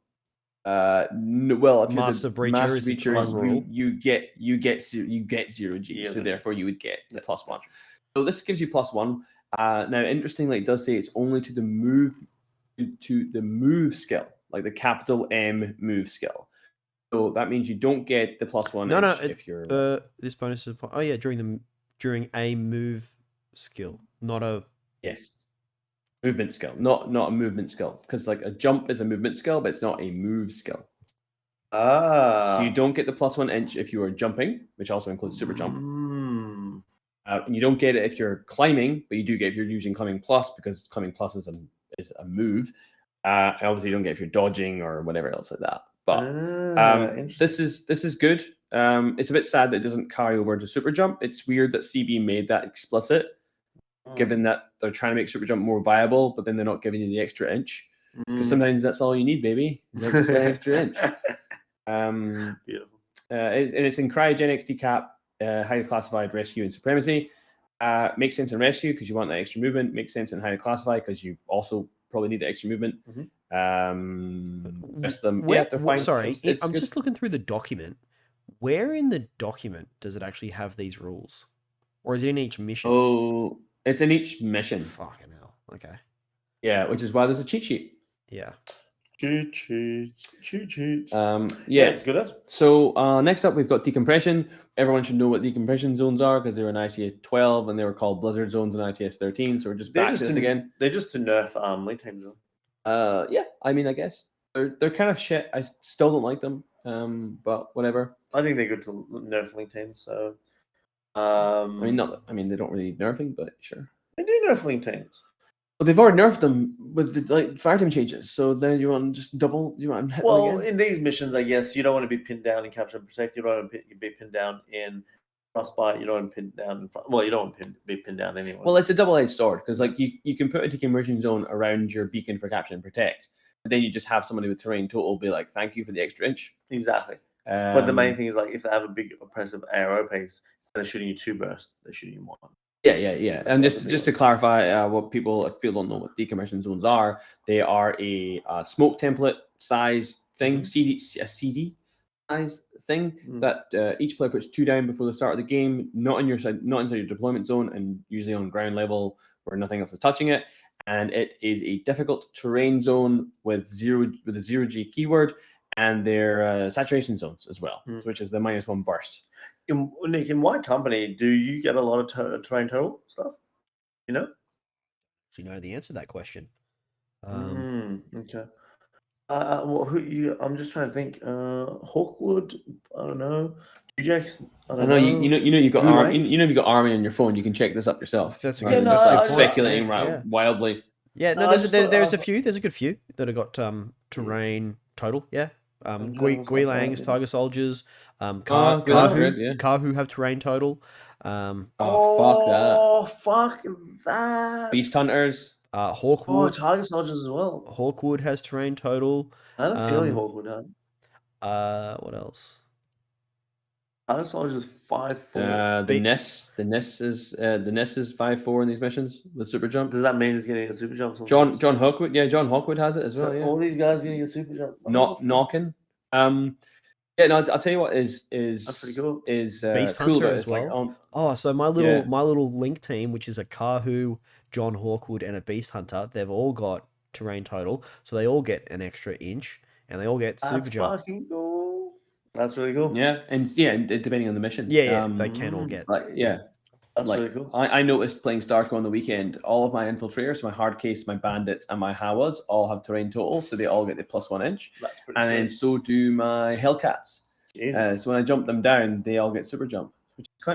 Well, if Master you're the Breacher Master is the Breacher, terrain rule. you get 0G, Yeah, so okay. therefore you would get the +1. So this gives you +1. Now, interestingly, it does say it's only to the move skill, like the capital M move skill. So that means you don't get the +1 No, if you're this bonus is during a move skill, not a yes. Movement skill, not a movement skill, because like a jump is a movement skill, but it's not a move skill. So you don't get the +1 inch if you are jumping, which also includes super jump. And you don't get it if you're climbing, but you do get if you're using climbing plus, because climbing plus is a move. And obviously, you don't get if you're dodging or whatever else like that. But this is good. It's a bit sad that it doesn't carry over into super jump. It's weird that CB made that explicit, given that they're trying to make super jump more viable, but then they're not giving you the extra inch. Because sometimes that's all you need, baby. Like just an extra inch. Beautiful. And it's in cryogenics, decap, highly classified, rescue, and supremacy. Makes sense in rescue because you want that extra movement. Makes sense in highly classified because you also probably need the extra movement. Rest of them, they're fine. Sorry, It's I'm good. just looking through the document. Where in the document does it actually have these rules, or is it in each mission? Oh, it's in each mission. Fucking hell. Okay. Yeah, which is why there's a cheat sheet. Yeah. Cheat sheets. Yeah, it's good. So next up, we've got decompression. Everyone should know what decompression zones are because they were in ITS 12 and they were called blizzard zones in ITS 13. So we're just back to this again. They're just to nerf late time zone. Yeah, I mean, I guess they're kind of shit. I still don't like them. But whatever. I think they're good to nerf link teams. So, I mean, they don't really need nerfing, but sure. They do nerf link teams. But they've already nerfed them with the fire team changes. So then you want to just double. You want to hit them Well, again? in these missions, I guess you don't want to be pinned down in capture and protect. You don't want to be pinned down in frostbite. You don't want to be pinned down in well, you don't want to be pinned down anyway. Well, it's a double-edged sword because like you can put a decompression zone around your beacon for capture and protect, but then you just have somebody with terrain total be like, "Thank you for the extra inch." Exactly. But the main thing is like if they have a big oppressive ARO pace, instead of shooting you 2 bursts, they're shooting you 1. Yeah. And just to clarify, if people don't know what decompression zones are, they are a smoke template size thing, CD size thing that each player puts 2 down before the start of the game, not inside your deployment zone, and usually on ground level where nothing else is touching it. And it is a difficult terrain zone with a 0G keyword, and their saturation zones as well, which is the -1 burst. Nick, in White Company, do you get a lot of terrain total stuff? You know? So you know the answer to that question. Okay. I'm just trying to think. Hawkwood, I don't know. Dujeks, I don't know. You know you've got Blue army. Ranks? You know you've got army on your phone. You can check this up yourself. That's a rather good- than just Yeah, no, like I- speculating yeah. wildly. Yeah, no, there's a few. There's a good few that have got terrain total. Yeah. Guilang's Tiger Soldiers, Kahu have terrain total. Fuck that. Beast Hunters. Hawkwood. Tiger Soldiers as well. Hawkwood has terrain total. I had a feeling Hawkwood had. What else? Tiger Soldiers 5-4. The Ness is 5-4 in these missions with super jump. Does that mean he's getting a super jump? John Hawkwood, John Hawkwood has it as well. So Yeah. all these guys getting a super jump. Not knocking. Yeah, no, I'll tell you what is That's pretty cool. Is Beast cool Hunter about it. as It's like, well. So my little link team, which is a Kahu, John Hawkwood, and a Beast Hunter, they've all got terrain total, so they all get an extra inch, and they all get super jump. That's fucking cool. That's really cool. Yeah, and depending on the mission. Yeah, they can all get. That's really cool. I noticed playing Starco on the weekend, all of my infiltrators, my hard case, my bandits, and my Hawas all have terrain total, so they all get the +1 inch. That's pretty and then so do my Hellcats. So when I jump them down, they all get super jump,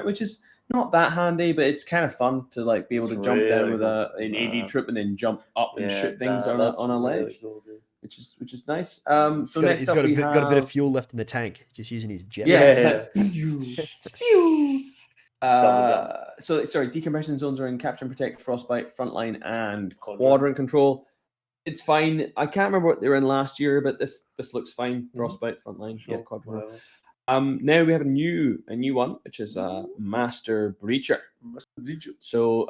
which is not that handy, but it's kind of fun to like be able to jump down with an AD troop and then jump up and shoot things on a ledge. Cool, which is nice. So he's got a bit of fuel left in the tank, just using his jet. So sorry, decompression zones are in capture and protect, frostbite, frontline, and quadrant control. It's fine. I can't remember what they were in last year, but this looks fine. Frostbite, frontline, quadrant. Now we have a new one, which is Master Breacher. So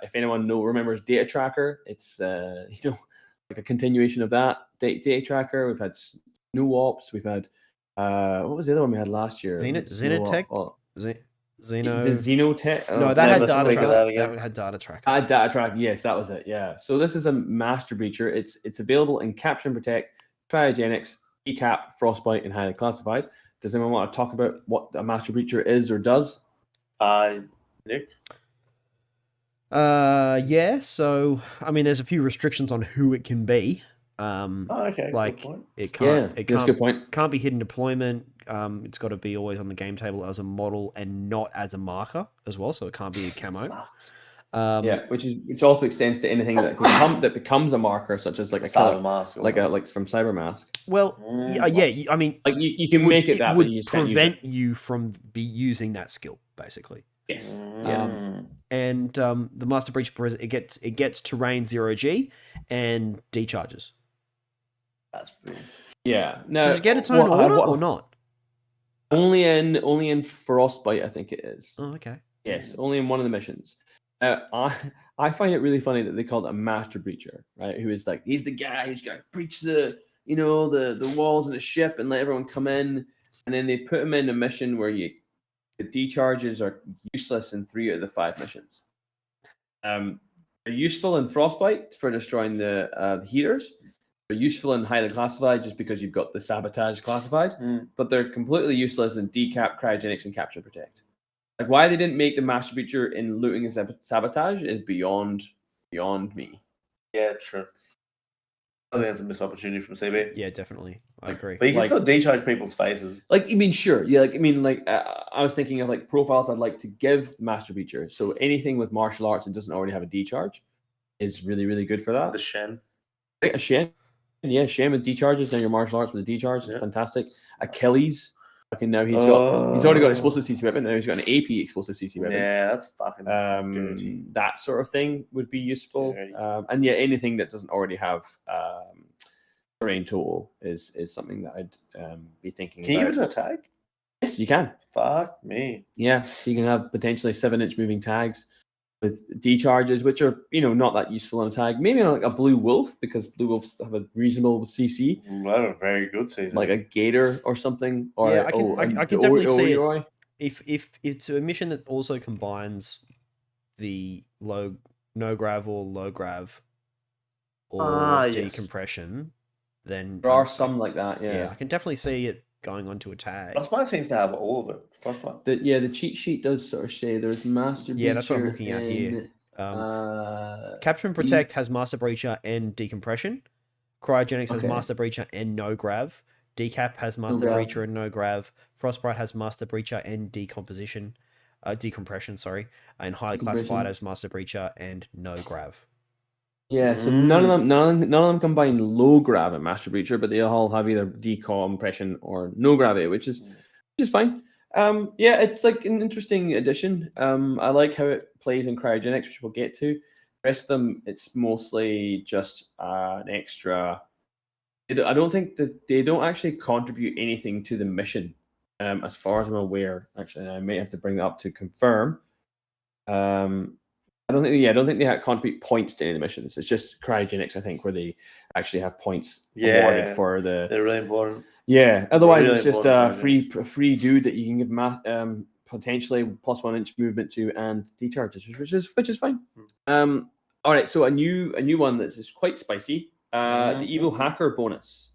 if anyone remembers Data Tracker, it's like a continuation of that data tracker. We've had No Ops. We've had what was the other one we had last year? Xenotech? The Xeno. Xenotech. No, that had Xenos, data think of track. that again. That had data tracker. Data track. Yes, that was it. Yeah. So this is a Master Breacher. It's available in Capture and Protect, Cryogenics, ECAP, Frostbite, and Highly Classified. Does anyone want to talk about what a Master Breacher is or does? Nick? Yeah. So I mean, there's a few restrictions on who it can be. Okay. Like good point. it can't. Yeah, It that's a can't. good point. Can't be hidden deployment. It's got to be always on the game table as a model and not as a marker as well. So it can't be a camo. Sucks. Yeah, which also extends to anything that becomes a marker, such as like a Cyber killer, mask. like from Cybermask. Well, yeah. I mean, Like you can make it that, would but you just can't use prevent it. you from using that skill, basically. Yes. And the Master Breach it gets terrain 0G and decharges. That's brilliant. Yeah. Now, Does it get its own order or not? Only in Frostbite, I think it is. Oh, okay. Yes, only in one of the missions. I find it really funny that they called it a Master Breacher, right? Who is like, he's the guy who's got to breach the walls of the ship and let everyone come in, and then they put him in a mission where the decharges are useless in 3 out of the 5 missions. They're useful in Frostbite for destroying the heaters. They're useful in Highly Classified just because you've got the Sabotage classified, but they're completely useless in Decap, Cryogenics, and Capture and Protect. Like, why they didn't make the Master Breacher in Looting and Sabotage is beyond me. Yeah, true. I think that's a missed opportunity from CB. Yeah, definitely. I agree. But you can still decharge people's faces. Like, I mean, sure. Yeah, like, I mean, like, I was thinking of, like, profiles I'd like to give Master Breacher. So anything with martial arts and doesn't already have a decharge is really, really good for that. The Shen. A Shen. Yeah, Shen with decharges. Now your martial arts with a decharge is fantastic. Achilles. Okay, now he's already got explosive CC weapon. Now he's got an AP explosive CC weapon. Yeah, that's fucking dirty. That sort of thing would be useful. And yeah, anything that doesn't already have terrain tool is something that I'd be thinking Can about. you use a tag? Yes, you can. Fuck me. Yeah, so you can have potentially 7-inch moving tags with decharges, which are not that useful on a tag. Maybe on like a Blue Wolf, because Blue Wolves have a reasonable CC. That a very good season. Like a Gator or something. Or yeah, I can definitely see it. If it's a mission that also combines the no grav or low grav or decompression, then there are some like that. Yeah, I can definitely see it going onto a tag. Frostbite seems to have all of it. Frostbite. The cheat sheet does sort of say there's Master Breacher. Yeah, that's what I'm looking at here. Capture and Protect has Master Breacher and decompression. Cryogenics has Master Breacher and no grav. Decap has Master Breacher and no grav. Frostbite has Master Breacher and decompression, and Highly Classified has Master Breacher and no grav. Yeah, so none of them combine low grav and Master Breacher, but they all have either decompression or no gravity, which is fine. Yeah, it's like an interesting addition. I like how it plays in Cryogenics, which we'll get to. The rest of them, it's mostly just an extra. I don't think that they don't actually contribute anything to the mission, as far as I'm aware. Actually, I may have to bring that up to confirm. I don't think they contribute points to any of the missions. It's just Cryogenics, I think, where they actually have points awarded for the. They're really important. Yeah, otherwise it's just a free dude that you can give potentially +1 inch movement to and decharges, which is fine. All right, so a new one that's just quite spicy. The Evil Hacker bonus.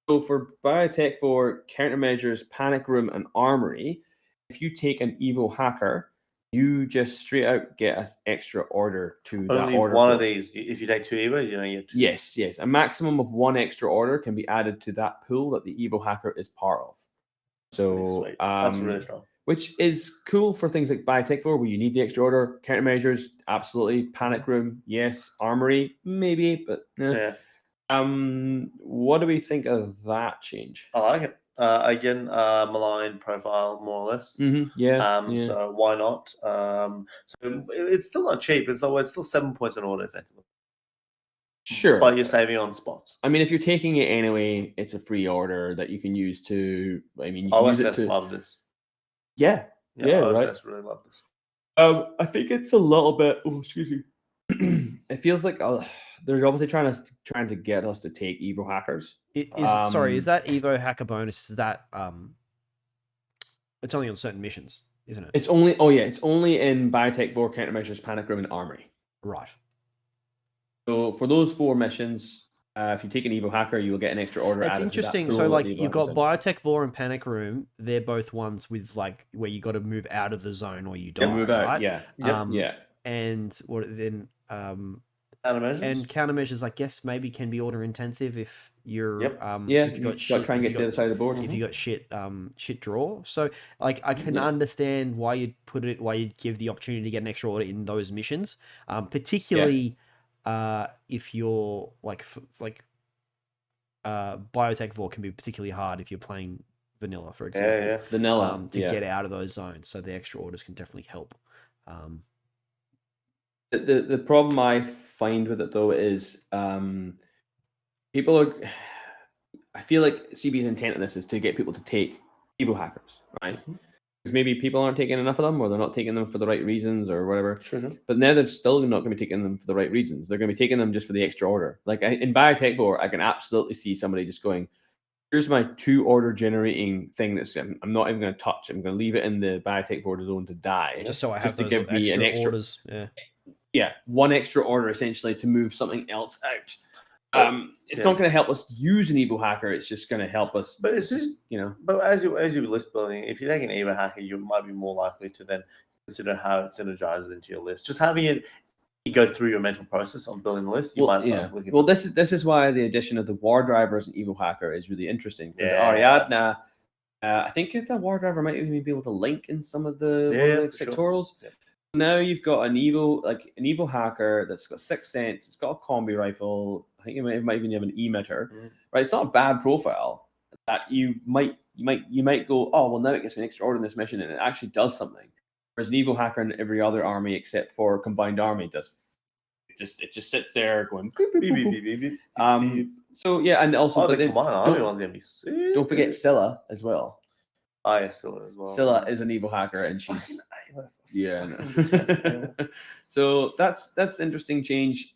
So for Biotech for countermeasures, Panic Room, and Armory, if you take an Evil Hacker, you just straight out get an extra order to that order. Only one of these. If you take 2 Evos, you get 2. Yes. A maximum of 1 extra order can be added to that pool that the Evil Hacker is part of. So that's really strong. Which is cool for things like Biotech 4, where you need the extra order. Countermeasures, absolutely. Panic Room, yes. Armory, maybe, but yeah. What do we think of that change? I like it. Again, malign profile, more or less. Yeah. So why not? So it's still not cheap. It's still 7 points an order, effectively. Sure. But you're saving on spots. I mean, if you're taking it anyway, it's a free order that you can use to. I mean, OSS love this. Yeah, OSS right. really love this. I think it's a little bit. Oh, excuse me. it feels like they're obviously trying to get us to take Evo hackers. Sorry, is that Evo hacker bonus? Is that it's only on certain missions, isn't it? It's only it's only in Biotech, Vor, Countermeasures, Panic Room, and Armory. Right. So for those 4 missions, if you take an Evo hacker, you will get an extra order. That's added interesting. To that So pool like of Evo you've got hackers in. Biotech Vor and Panic Room. They're both ones with like where you got to move out of the zone or you die. Move out, right? yeah. Yeah. And what then? Countermeasures? And countermeasures, I guess, maybe can be order intensive if you're Yep. if you got to shit, try and if get you to the other side of the board. if you got shit draw. So like I can Yeah. understand why you'd give the opportunity to get an extra order in those missions, particularly if you're Biotech Vor can be particularly hard if you're playing vanilla, for example. Yeah. Vanilla to get out of those zones. So the extra orders can definitely help. The problem I find with it though is people are. I feel like CB's intent on this is to get people to take Evo hackers, right? Because maybe people aren't taking enough of them, or they're not taking them for the right reasons, or whatever. Sure. But now they're still not going to be taking them for the right reasons. They're going to be taking them just for the extra order. Like in Biotech Vor, I can absolutely see somebody just going, "Here's my 2 order generating thing that's I'm not even going to touch. I'm going to leave it in the Biotech Vor zone to die, Just so I have to those give me an extra orders. Yeah, 1 extra order essentially to move something else out." It's not going to help us use an Evo hacker. It's just going to help us. But it's just, But as you list building, if you take an Evo hacker, you might be more likely to then consider how it synergizes into your list. Just having it go through your mental process on building the list, you might start looking. Well, this is why the addition of the War Driver as an Evo hacker is really interesting. Because Ariadna, I think the War Driver might even be able to link in some of the sectorals. Sure. Now you've got an Evo hacker that's got 6 cents. It's got a combi rifle. I think it might even have an emitter. Right? It's not a bad profile. That you might go, oh well, now it gets me an extra order in this mission, and it actually does something. Whereas an Evo hacker in every other army except for combined army does. It just sits there going. Beep, beep, beep, beep, beep. So yeah, and also the combined army one's gonna be sick. Don't forget Scylla as well. Yeah, Scylla as well. Scylla is an Evo hacker, and she's So that's interesting change.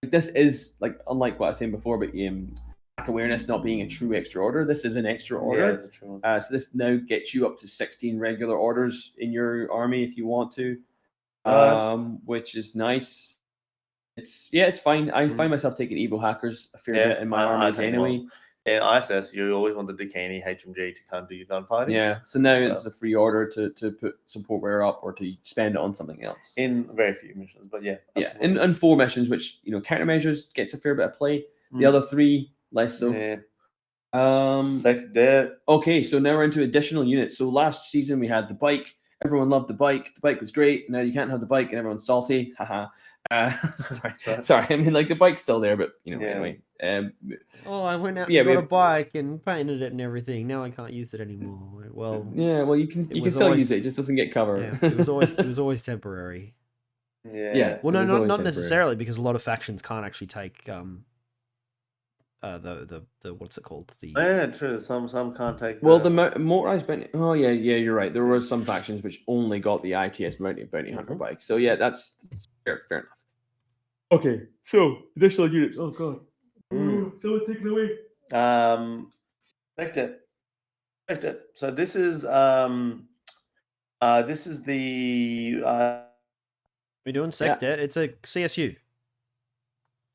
This is like unlike what I was saying before, but hack awareness not being a true extra order. This is an extra order. Yeah, it's a true one. So this now gets you up to 16 regular orders in your army if you want to, which is nice. It's fine. I find myself taking Evo hackers a fair bit in my armies anyway. Well. In ISS, you always want the Decani HMG to kind of do your gunfighting. Yeah, so now it's a free order to put support wear up or to spend it on something else. In very few missions, but yeah. Absolutely. In 4 missions, which countermeasures gets a fair bit of play. The other 3 less so. Sec debt. Okay, so now we're into additional units. So last season we had the bike. Everyone loved the bike. The bike was great. Now you can't have the bike and everyone's salty. Haha. Sorry. I mean, like the bike's still there, but anyway. I went out and got a bike and painted it and everything. Now I can't use it anymore. Well, you can still use it. It just doesn't get covered. Yeah, it was always temporary. Yeah. Well, no, not necessarily, because a lot of factions can't actually take the what's it called? True. Some can't take. Well, the motorized bounty. Oh yeah, you're right. There were some factions which only got the ITS bounty hunter bike. So yeah, that's fair enough. Okay, so additional units. Oh god, someone take it away. Checked it. So this is the. We're doing sec debt. It's a CSU.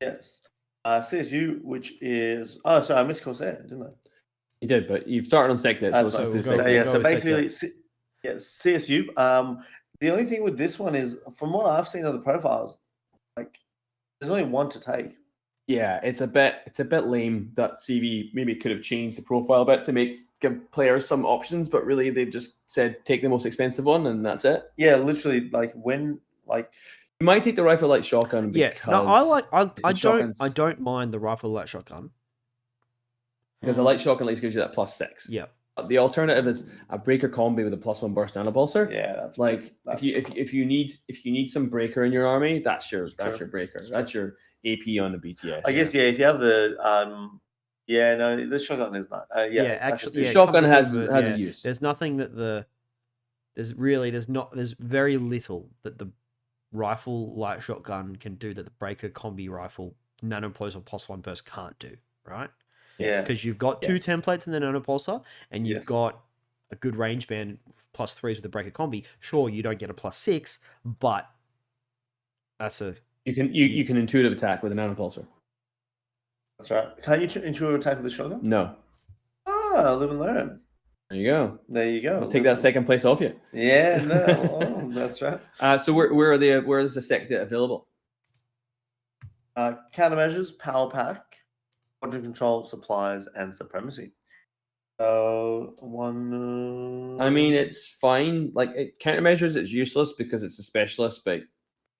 Yes. CSU, which is sorry, I missed Corsair, didn't I? You did, but you've started on sec debt. So basically, CSU. The only thing with this one is, from what I've seen of the profiles, like there's only 1 to take. Yeah, it's a bit lame that CV maybe could have changed the profile a bit to give players some options, but really they've just said take the most expensive one and that's it. Yeah, literally, you might take the rifle light shotgun. I don't mind the rifle light shotgun because the light shotgun at least gives you that +6. Yeah. The alternative is a breaker combi with a +1 burst nanopulsar. Yeah, that's if you need some breaker in your army, that's your breaker. That's your AP on the BTS. I guess if you have the the shotgun is not. Actually, the shotgun has a use. There's nothing that there's very little that the rifle light shotgun can do that the breaker combi rifle nanopulsar plus one burst can't do, right? Yeah. Because you've got two templates in the nanopulsar, and you've Yes. got a good range band +3s with the breaker combi. Sure, you don't get a +6, but that's a You can intuitive attack with a nanopulsar. That's right. Can't you intuitive attack with the shotgun? No. Ah, live and learn. There you go. There you go. I'll take that second place off you. Yeah, no, oh, that's right. So where is the second available? Countermeasures, power pack, quadrant control, supplies, and supremacy. So one. I mean, it's fine. Like countermeasures, it's useless because it's a specialist, but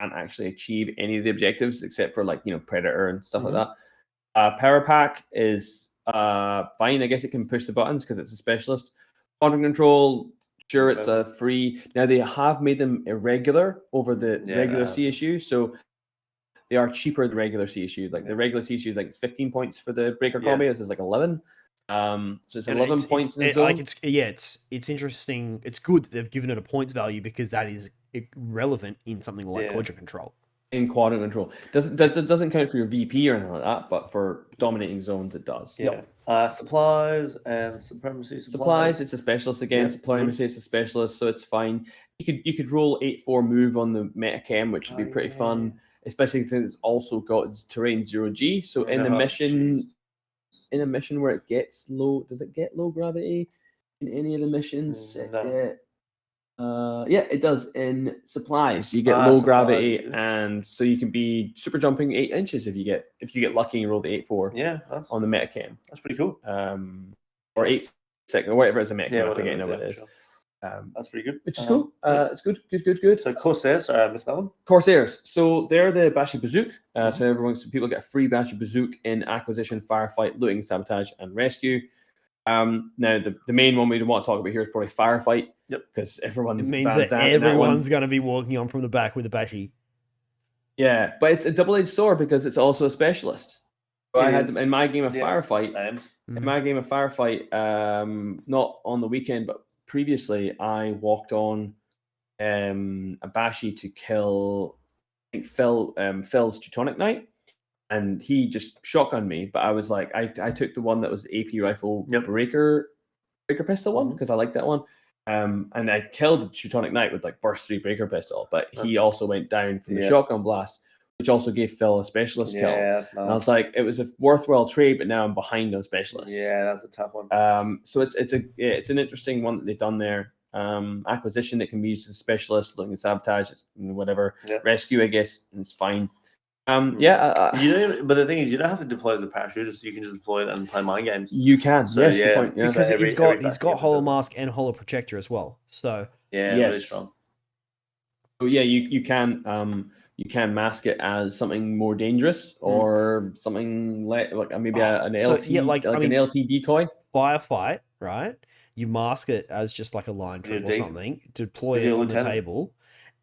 can't actually achieve any of the objectives except for like predator and stuff like that. Power pack is fine. I guess it can push the buttons because it's a specialist. Quadrant control, sure, it's a free. Now they have made them irregular over the regular CSU, so they are cheaper than regular CSU. Like the regular CSU is like 15 points for the breaker combi. This is like 11. So it's 11 points in the zone. Like it's interesting. It's good that they've given it a points value because that is relevant in something like quadrant control. In quadrant control, doesn't count for your VP or anything like that, but for dominating zones it does. Yeah. Supplies and supremacy. Supplies, it's a specialist again. Supremacy, it's a specialist, so it's fine. You could roll 8-4 move on the meta chem, which would be pretty fun, especially since it's also got its terrain 0G. So in a mission where it gets low, does it get low gravity in any of the missions? Yeah, it does. In supplies, you get low gravity, and so you can be super jumping 8 inches if you get lucky and you roll the 8-4. Yeah, on the meta chem. That's pretty cool. Or 8 second or whatever it's a meta chem. I forget what it is. That's pretty good. Which is cool. It's good. So Corsairs, sorry, I missed that one. Corsairs. So they're the Bashi Bazouk. So people get a free Bashi Bazouk in acquisition, firefight, looting, sabotage, and rescue. Now the main one we want to talk about here is probably firefight. Yep. Because everyone's it means that everyone's going to be walking on from the back with the Bashi. Yeah, but it's a double-edged sword because it's also a specialist. So I had in my game of firefight. In my game of firefight, not on the weekend, but previously, I walked on a Bashi to kill, I think, Phil's Teutonic Knight, and he just shotgunned me. But I was like, I took the one that was the AP rifle breaker pistol one because I like that one. And I killed the Teutonic Knight with like burst 3 breaker pistol, but he also went down from the shotgun blast, which also gave Phil a specialist kill. Nice. And I was like, it was a worthwhile trade, but now I'm behind on specialists. Yeah, that's a tough one. So it's an interesting one that they've done there. Acquisition that can be used as a specialist, looking at sabotage, whatever. Rescue, I guess, and it's fine. You don't, but the thing is, you don't have to deploy as a parachutist. You can just deploy it and play mind games. You can, so, because he's got hollow mask and hollow projector as well. So really strong. So you can mask it as something more dangerous or something like maybe an LT, an LT decoy. Firefight, right? You mask it as just like a line troop or something, deploy it on the table.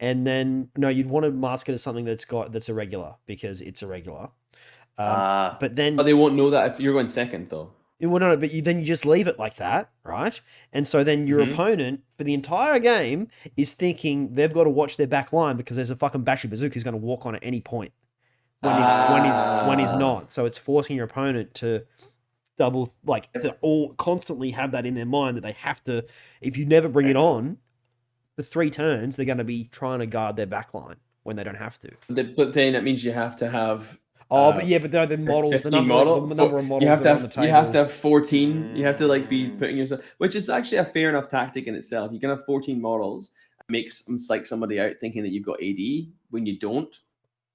And then you'd want to mask it as something that's irregular because it's irregular. But they won't know that if you're going second though. Well, no, but then you just leave it like that, right? And so then your opponent for the entire game is thinking they've got to watch their back line because there's a fucking Bashi Bazouk who's going to walk on at any point when he's not. So it's forcing your opponent to constantly have that in their mind that they have to. If you never bring it on, the 3 turns they're going to be trying to guard their back line when they don't have to. But then it means you have to have. But the models, the number of models you have to have, on the table. You have to have 14. You have to be putting yourself, which is actually a fair enough tactic in itself. You can have 14 models and make psych somebody out thinking that you've got AD when you don't.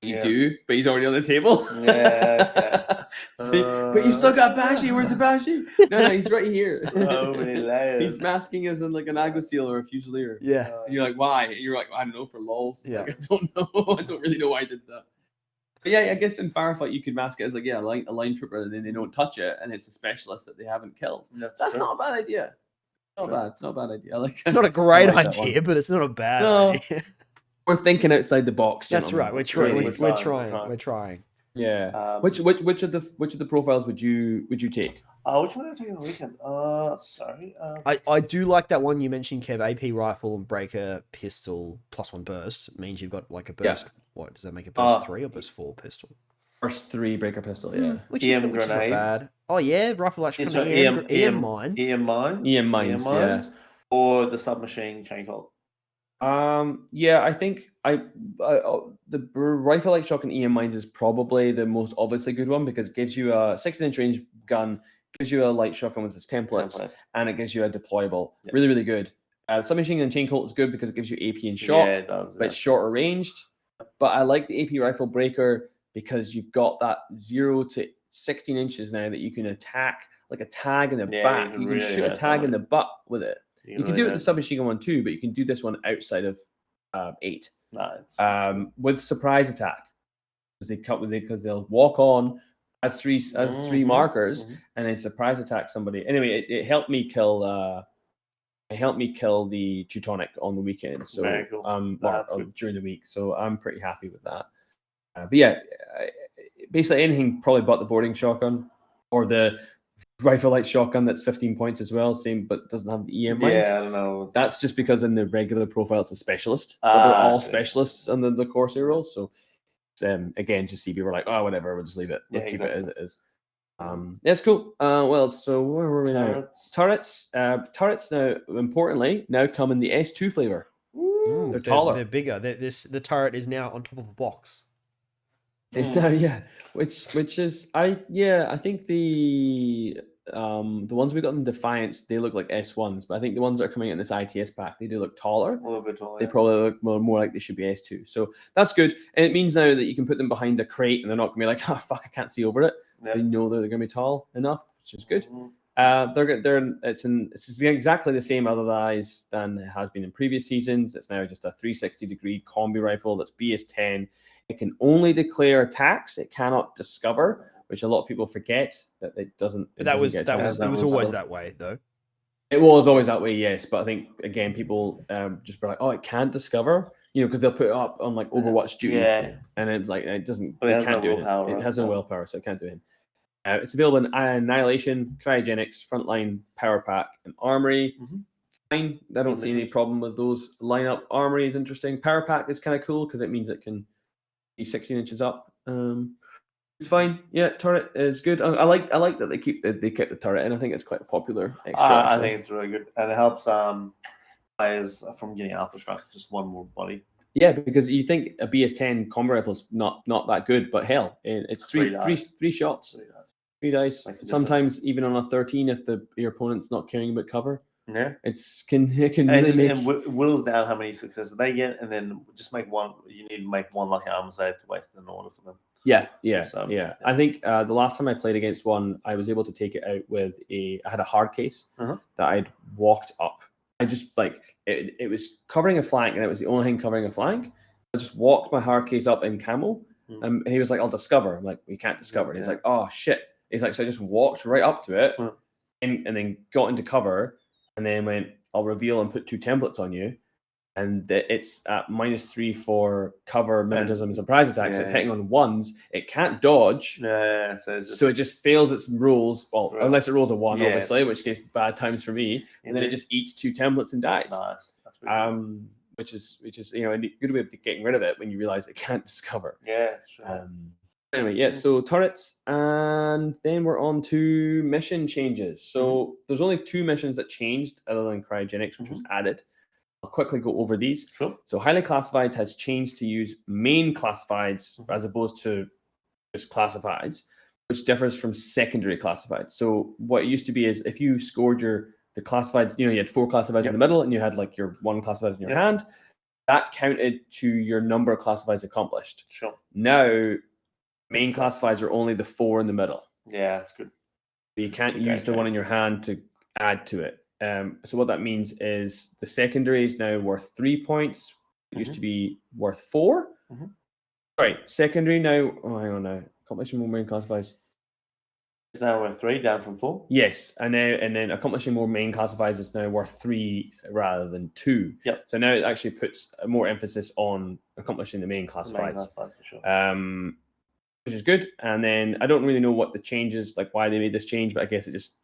You do, but he's already on the table. But you still got Bashi. Where's the Bashi? No, he's right here. So many layers. He's masking as in like an Agosil or a Fusilier. Yeah. And you're like, why? And you're like, I don't know, for lols. Yeah. Like, I don't know. I don't really know why I did that. But I guess in firefight you could mask it as a line trooper, and then they don't touch it, and it's a specialist that they haven't killed. That's not a bad idea. Not a bad idea. I like. It's not a great idea, but it's not a bad idea. We're thinking outside the box. That's right. We're trying. Yeah. Which of the profiles would you take? Which one did I take on the weekend? Sorry. I do like that one you mentioned, Kev. AP rifle and breaker pistol +1 burst. It means you've got like a burst. What does that make a burst 3 or burst 4 pistol? Burst 3 breaker pistol, yeah. Which is not bad. Oh yeah, rifle like so EM mines. EM mines. EM mines, yeah. Or the submachine chain colt. Yeah, I think the rifle light shotgun EM mines is probably the most obviously good one because it gives you a 16-inch range gun, gives you a light shotgun with its templates, and it gives you a deployable. Yep. Really, really good. Submachine gun chain colt is good because it gives you AP and shot, yeah, it does, but it's shorter ranged. But I like the AP rifle breaker because you've got that 0 to 16 inches now that you can attack like a tag in the back. You can shoot a tag in the butt with it. You can do it with the submachine gun one too, but you can do this one outside of 8. With surprise attack because they'll walk on as three markers and then surprise attack somebody. Anyway, it helped me kill. It helped me kill the Teutonic on the weekend, so during the week. So I'm pretty happy with that. But yeah, basically anything probably but the boarding shotgun or the rifle light shotgun that's 15 points as well, same but doesn't have the EM mines. Yeah, I don't know. That's just because in the regular profile it's a specialist. But they're all specialists on the Corsair rolls. So again, just see people like, oh whatever, we'll just leave it. We'll keep it as it is. That's cool. Well, so where were we now? Turrets. Turrets now, importantly, now come in the S2 flavor. They're taller. They're bigger. The turret is now on top of a box. It's which is I think the ones we got in Defiance, they look like S1s, but I think the ones that are coming in this ITS pack, they do look taller. A little bit taller. They probably look more like they should be S2. So that's good. And it means now that you can put them behind a crate and they're not gonna be like, oh fuck, I can't see over it. Yep. They know that they're gonna be tall enough, which is good. It's exactly the same otherwise than it has been in previous seasons. It's now just a 360-degree combi rifle that's BS10. It can only declare attacks. It cannot discover, which a lot of people forget that it doesn't. But it was always that way, though. It was always that way, yes. But I think again, people just be like, "Oh, it can't discover," because they'll put it up on like Overwatch duty, and it's like it doesn't. It can't do it. It has no willpower, so it can't do it. It's available in Annihilation, Cryogenics, Frontline, Power Pack, and Armory. Fine. I don't see any problem with those. Lineup Armory is interesting. Power Pack is kind of cool because it means it can 16 inches up. It's fine. Yeah, turret is good. I like that they kept the turret, and I think it's quite a popular extra. I think it's really good, and it helps players from getting alpha strike. Just one more body. Yeah, because you think a BS10 combo rifle is not that good, but hell, it's three shots, 3 dice. Sometimes even on a 13, if your opponent's not caring about cover. Yeah, it can really make and whittles down how many successes they get, and then just make one. You need to make one lucky armor save to waste an order for them. Yeah. I think the last time I played against one, I was able to take it out with I had a hard case that I'd walked up. I just it was covering a flank, and it was the only thing covering a flank. I just walked my hard case up in camo, and he was like, "I'll discover." I'm like, "We can't discover." And he's like, "Oh shit." He's like, so I just walked right up to it, and then got into cover. And then went, I'll reveal and put 2 templates on you. And it's at -3 for cover, mimetism, and surprise attacks. So it's hitting on 1s. It can't dodge. So it just fails its rules. Well, unless it rolls a 1, obviously, which gets bad times for me. And then it just eats 2 templates and dies. Nice. That's really which is a good way of getting rid of it when you realize it can't discover. Yeah, that's true. Anyway, so turrets, and then we're on to mission changes. So there's only 2 missions that changed other than Cryogenics, which was added. I'll quickly go over these. Sure. So highly classifieds has changed to use main classifieds as opposed to just classifieds, which differs from secondary classifieds. So what it used to be is if you scored the classifieds, you had 4 classifieds in the middle, and you had like your 1 classified in your hand, that counted to your number of classifieds accomplished. Sure. Now, main classifieds are only the 4 in the middle. Yeah, that's good. So you can't use the 1 in your hand to add to it. So what that means is the secondary is now worth 3 points. It used to be worth 4. Sorry, secondary now. Oh, hang on now. Accomplishing more main classifieds. It's now worth 3, down from 4. Yes, and then accomplishing more main classifieds is now worth 3 rather than 2. Yep. So now it actually puts more emphasis on accomplishing the main classifieds. Main classifieds for sure. which is good. And then I don't really know what the changes, like why they made this change, but I guess it just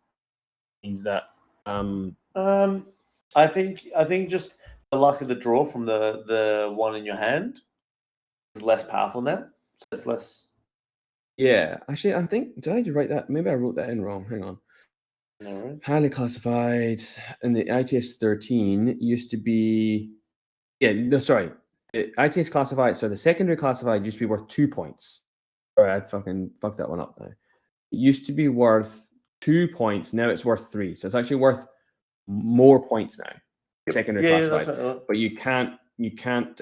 means that. I think just the luck of the draw from the one in your hand is less powerful now. So it's less. Yeah, actually, I think did I write that? Maybe I wrote that in wrong. Hang on. No. Highly classified, and the ITS 13 used to be. Yeah, no, sorry. The ITS classified. So the secondary classified used to be worth 2 points. Sorry, I fucking fucked that one up now. It used to be worth 2 points. Now it's worth 3. So it's actually worth more points now. Secondary classified, that's right. but you can't.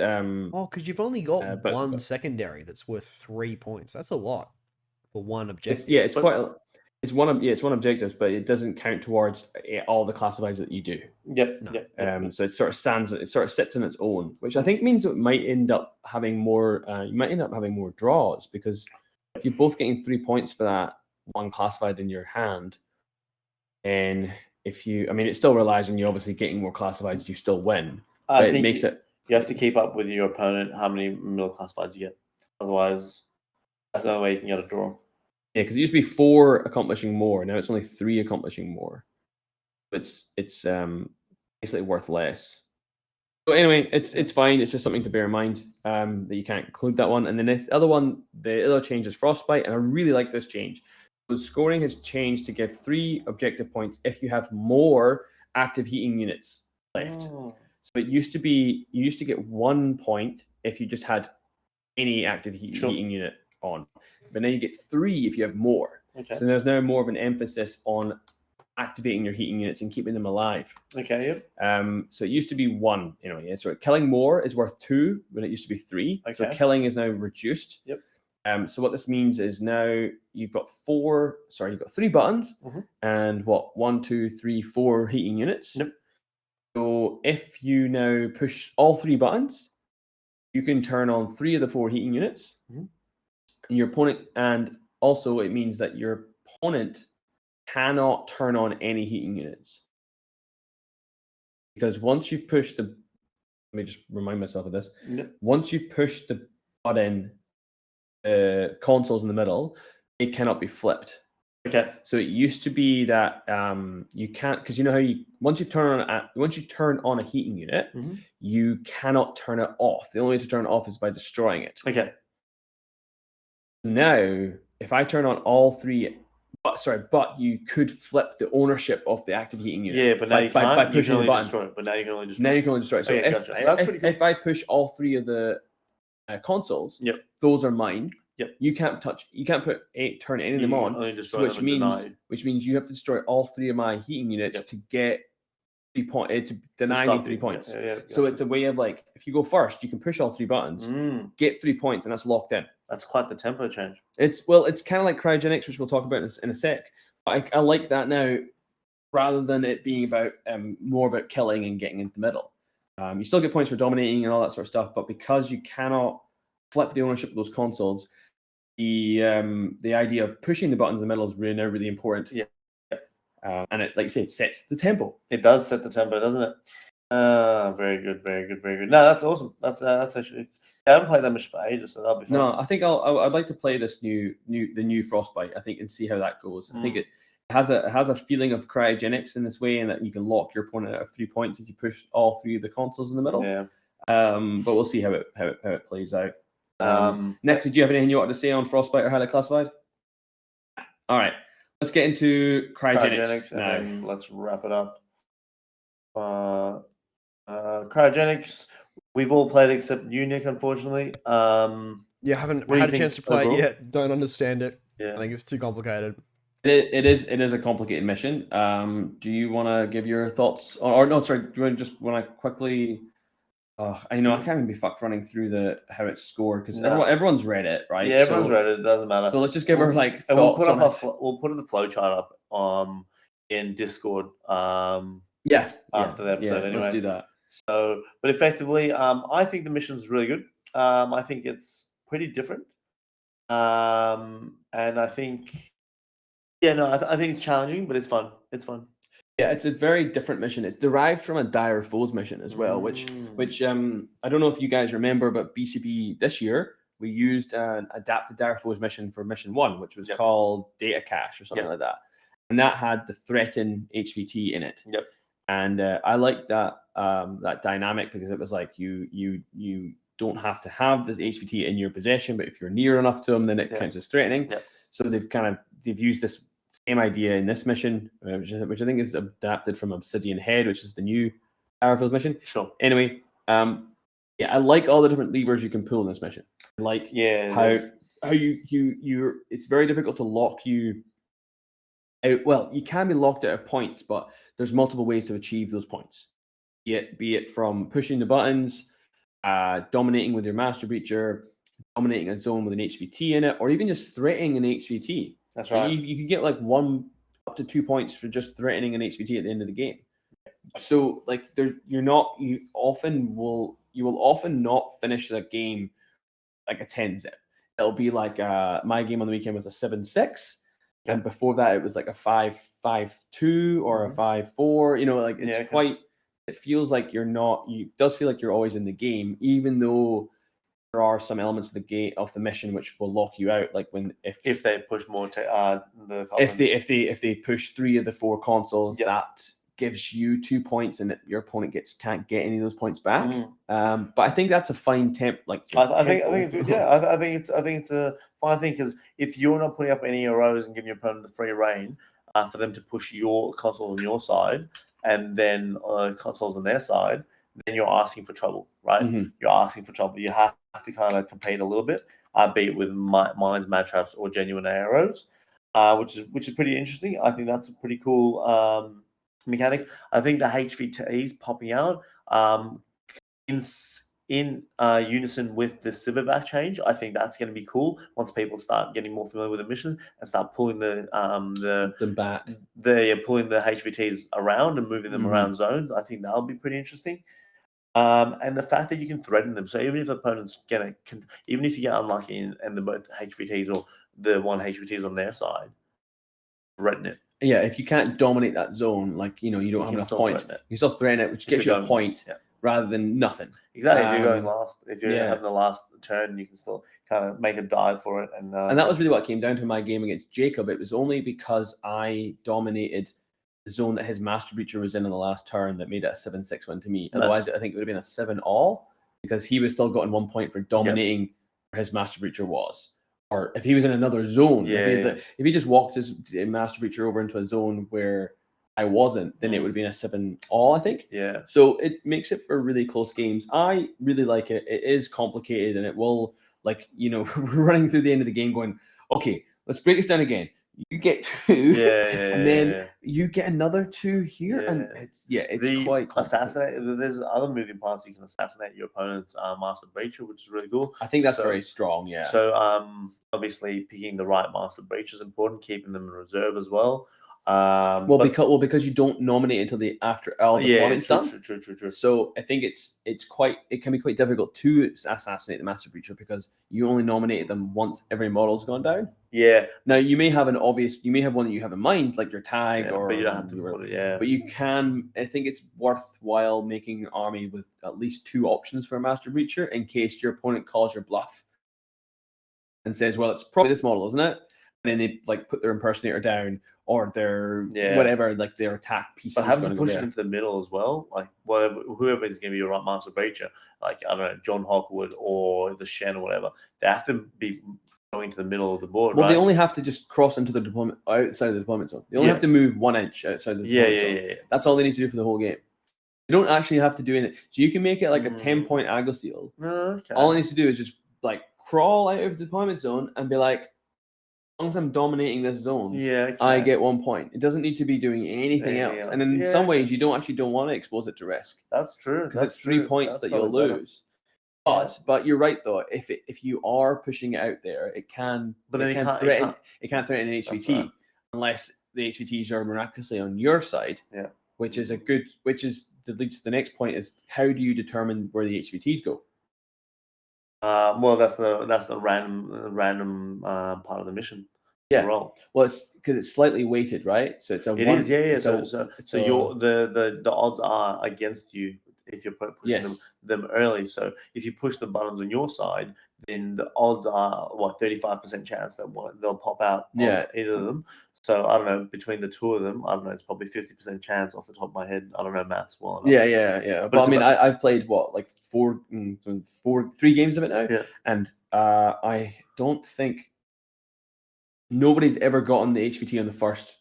Oh, because you've only got but- one secondary that's worth 3 points. That's a lot for one objective. It's quite. It's one objective, but it doesn't count towards all the classifieds that you do. Yep. No. Yep. So it sort of sits on its own, which I think means it might end up having more. You might end up having more draws because if you're both getting 3 points for that one classified in your hand, and if you, I mean, it still relies on you obviously getting more classifieds. You still win, but it makes it. You have to keep up with your opponent. How many middle classifieds you get? Otherwise, that's the only way you can get a draw. Yeah, because it used to be 4 accomplishing more. Now it's only 3 accomplishing more. It's basically worth less. So anyway, it's fine. It's just something to bear in mind that you can't include that one. And then the other change is frostbite, and I really like this change. So scoring has changed to give 3 objective points if you have more active heating units left. Oh. So it used to be you used to get 1 point if you just had any active heating unit on. But now you get 3 if you have more. Okay. So there's now more of an emphasis on activating your heating units and keeping them alive. Okay. Yep. So it used to be 1 anyway. Yeah. So killing more is worth 2 when it used to be 3. Okay. So killing is now reduced. Yep. So what this means is now you've got 3 buttons and 1, 2, 3, 4 heating units. Yep. So if you now push all 3 buttons, you can turn on 3 of the 4 heating units. Your opponent, and also it means that your opponent cannot turn on any heating units. Because once you've pushed let me just remind myself of this. Yep. Once you've pushed the button, consoles in the middle, it cannot be flipped. Okay. So it used to be that you can't, because you know how once you turn on a heating unit, you cannot turn it off. The only way to turn it off is by destroying it. Okay. Now, if I turn on all 3, but you could flip the ownership of the active heating unit. Yeah, but now by pushing the button. Destroy it. But now you can only destroy. Now you can only destroy it. So Okay, gotcha. That's pretty cool. if I push all 3 of the consoles, those are mine. Yep. You can't turn any of them on. Only destroy which means you have to destroy all 3 of my heating units to get 3 points, to deny me 3 points. Yeah, so it's a way of like, if you go first, you can push all 3 buttons, get 3 points, and that's locked in. That's quite the tempo change. It's kind of like cryogenics, which we'll talk about in a sec. But I like that now, rather than it being about more about killing and getting into the middle. You still get points for dominating and all that sort of stuff, but because you cannot flip the ownership of those consoles, the idea of pushing the buttons in the middle is really now really important. Yeah. And it, like I say, it sets the tempo. It does set the tempo, doesn't it? Very good, very good, very good. No, that's awesome. That's actually. I haven't played that much for ages, so that'll be fun. No, I think I'd like to play this the new Frostbite. I think, and see how that goes. I think it has a feeling of cryogenics in this way, and that you can lock your opponent out of 3 points if you push all 3 of the consoles in the middle. Yeah. But we'll see how it plays out. Nick, did you have anything you wanted to say on Frostbite or highly classified? All right, let's get into cryogenics and now. then let's wrap it up. Cryogenics, we've all played except you, Nick, unfortunately. Yeah, haven't had a chance to play it yet. Don't understand it. Yeah. I think it's too complicated. It is a complicated mission. Do you want to give your thoughts? Or no, sorry. Do you want to quickly? I know I can't even be fucked running through how it's scored because everyone's read it, right? Yeah, everyone's read it. It doesn't matter. So let's just give her like thoughts. And we'll put the flow chart up in Discord. After the episode, anyway. Let's do that. So, but effectively, I think the mission's really good. I think it's pretty different. And I think, I think it's challenging, but it's fun. It's fun. Yeah, it's a very different mission. It's derived from a Dire Foes mission as well, which I don't know if you guys remember, but BCB this year we used an adapted Dire Foes mission for mission 1, which was called Data Cache or something like that. And that had the threaten HVT in it. Yep. And I liked that that dynamic because it was like you don't have to have this HVT in your possession, but if you're near enough to them, then it counts as threatening. Yep. So they've used this same idea in this mission, which I think is adapted from Obsidian Head, which is the new Dire Foes mission. Sure. Anyway, I like all the different levers you can pull in this mission. I like how you it's very difficult to lock you out. Well, you can be locked out of points, but there's multiple ways to achieve those points. Be it from pushing the buttons, dominating with your Master Breacher, dominating a zone with an HVT in it, or even just threatening an HVT. That's right. You can get like 1 up to 2 points for just threatening an HVT at the end of the game. So like you will often not finish the game like a 10-zip. It'll be like my game on the weekend was a 7-6. And before that, it was like a 5-5-2 or a 5-4. You know, like it's quite. It feels like you're not. It does feel like you're always in the game, even though there are some elements of the game of the mission which will lock you out. Like if they push more if they push 3 of the 4 consoles, that gives you 2 points, and your opponent can't get any of those points back. But I think that's a fine temp. Like I think it's a fine thing because if you're not putting up any arrows and giving your opponent the free reign for them to push your consoles on your side and then consoles on their side, then you're asking for trouble, right? You're asking for trouble. You have to kind of compete a little bit, be it with mines, mad traps, or genuine arrows, which is pretty interesting. I think that's a pretty cool mechanic. I think the HVTs popping out in unison with the Silverback change. I think that's going to be cool once people start getting more familiar with the mission and start pulling pulling the HVTs around and moving them around zones. I think that'll be pretty interesting. And the fact that you can threaten them. So even if opponents even if you get unlucky and the both HVTs or the one HVT is on their side, threaten it. Yeah, if you can't dominate that zone, like you don't have enough points, you still threaten it, which gets you a point rather than nothing. Exactly. If you're going last, if you're having the last turn, you can still kind of make a dive for it. And that was really what came down to my game against Jacob. It was only because I dominated the zone that his Master Breacher was in the last turn that made it a 7-6 win to me. Otherwise, I think it would have been a 7-all because he was still getting 1 point for dominating where his Master Breacher was. Or if he was in another zone, if he just walked his Master Breacher over into a zone where I wasn't, then it would have been a 7-all, I think. Yeah. So it makes it for really close games. I really like it. It is complicated, and it will, we're running through the end of the game going, okay, let's break this down again. You get 2, and then you get another 2 here, and it's quite assassinate. There's other moving parts. You can assassinate your opponent's Master Breacher, which is really cool. I think that's very strong. Yeah. So obviously picking the right Master Breacher is important. Keeping them in reserve as well. Because you don't nominate until after all the deployment's done. True. So I think it can be quite difficult to assassinate the Master Breacher because you only nominated them once every model's gone down. Yeah. Now you may have one that you have in mind, like your tag, but you don't have to put it. But you can. I think it's worthwhile making an army with at least 2 options for a Master Breacher in case your opponent calls your bluff and says, "Well, it's probably this model, isn't it?" And then they put their impersonator down. Or their whatever, like their attack piece. But having to push it into the middle as well, like whoever is going to be your right Master Breacher, like I don't know, John Hawkwood or the Shen or whatever, they have to be going to the middle of the board. Well, they only have to just cross into the deployment outside of the deployment zone. They only have to move 1 inch outside the deployment zone. Yeah. That's all they need to do for the whole game. You don't actually have to do anything. So you can make it like a 10-point Agile seal. Okay. All it needs to do is just crawl out of the deployment zone and be like, as long as I'm dominating this zone, I get 1 point. It doesn't need to be doing anything else. And in some ways, you don't want to expose it to risk. That's true. Because it's 3 points that you'll lose. But you're right though. If you are pushing it out there, it can. But then it can't threaten an HVT unless the HVTs are miraculously on your side. Yeah. Which leads to the next point is how do you determine where the HVTs go? Well, that's the random part of the mission. Yeah. Well, it's because it's slightly weighted, right? So it's So the odds are against you if you're pushing Yes. them early. So if you push the buttons on your side, then the odds are 35% chance that they'll pop out on either of them. So I don't know, between the two of them, I don't know, it's probably 50% chance off the top of my head. I don't know maths well enough. Yeah. But I mean, I've played like 3 games of it now, and I don't think nobody's ever gotten the HVT on the first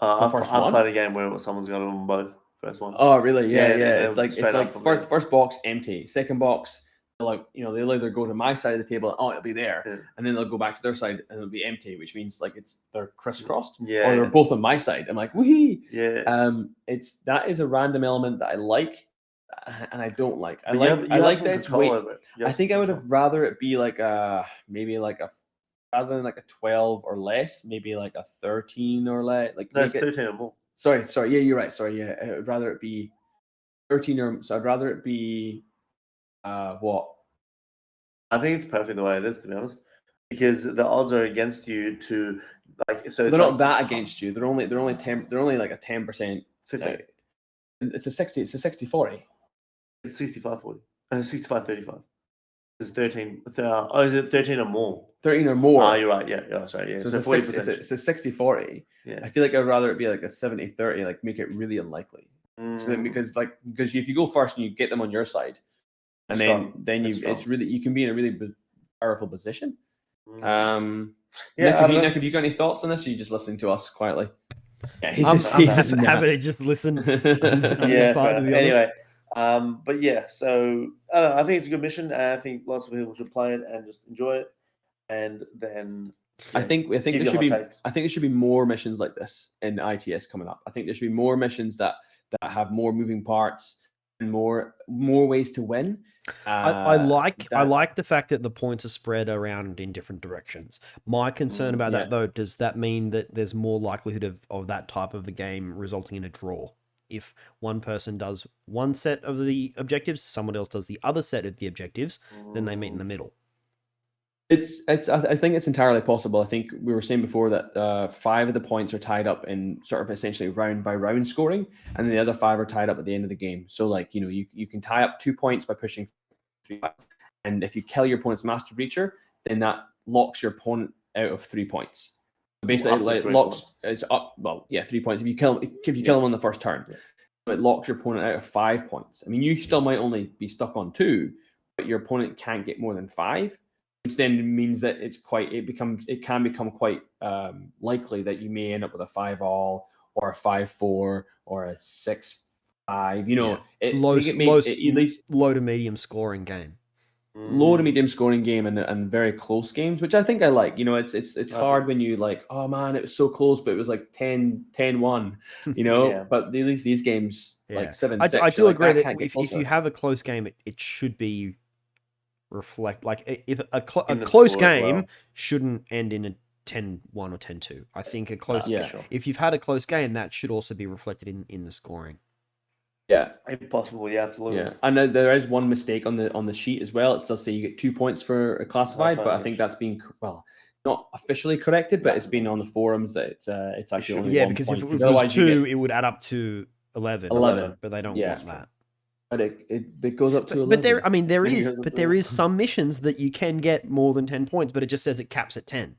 I've one. played a game where someone's got it on both. First one. Oh, really? Yeah. It's It's like first box empty, second box like they'll either go to my side of the table, it'll be there, and then they'll go back to their side and it'll be empty, which means like they're crisscrossed, or they're both on my side. I'm like, wee. That is a random element that I like, and I don't like. I like that it's weight. I think I would have rather it be like maybe like rather than like a 12 or less, maybe like a 13 or less. Like no, it's 13 or more. Sorry. Yeah, you're right. Sorry. Yeah, I'd rather it be 13 or so. I'd rather it be what? I think it's perfect the way it is, to be honest, because the odds are against you to like. So they're not that against you. They're only like a 10%. 15. It's a 60. It's a 60-40. It's 65-40. 65-35. It's 13. Is it 13 or more? 13 or more. You're right. Yeah. Sorry. Yeah. So 40%. It's a 60-40. Yeah. I feel like I'd rather it be like a 70-30. Like make it really unlikely. Because if you go first and you get them on your side, and then you can be in a really powerful position. Nick, have you got any thoughts on this? Or are you just listening to us quietly? Yeah, he's just happy to just listen. Anyway, but yeah, so I don't know, I think it's a good mission. And I think lots of people should play it and just enjoy it. And then I think there should be more missions like this in ITS coming up. I think there should be more missions that have more moving parts and more ways to win. I like the fact that the points are spread around in different directions. My concern about that, though, does that mean that there's more likelihood of that type of a game resulting in a draw? If one person does one set of the objectives, someone else does the other set of the objectives, then they meet in the middle. I think it's entirely possible. I think we were saying before that 5 of the points are tied up in sort of essentially round by round scoring, and the other 5 are tied up at the end of the game. So like you can tie up 2 points by pushing 3 points, and if you kill your opponent's master breacher, then that locks your opponent out of 3 points. So basically, it locks it's up. Well, 3 points if you kill him on the first turn. So it locks your opponent out of 5 points. I mean, you still might only be stuck on 2, but your opponent can't get more than 5. Which then means that it can become quite likely that you may end up with a 5-all or a 5-4 or a 6-5. Low to medium scoring game. Low to medium scoring game and very close games, which I think I like. It's hard when you like, oh man, it was so close, but it was like 10-1. But at least these games like 7-6. I do agree that if you have a close game, it should be reflect like if a close game shouldn't end in a 10-1 or 10-2. I think a close if you've had a close game, that should also be reflected in the scoring. Yeah, if possible. Yeah, absolutely. Yeah, and there is one mistake on the sheet as well. It does say you get 2 points for a classified, but I think that's been not officially corrected, but it's been on the forums that it's actually only 1 because point. if it was 2, it would add up to 11, but they don't want that. But it goes up to 11. But there is some missions that you can get more than 10 points, but it just says it caps at 10.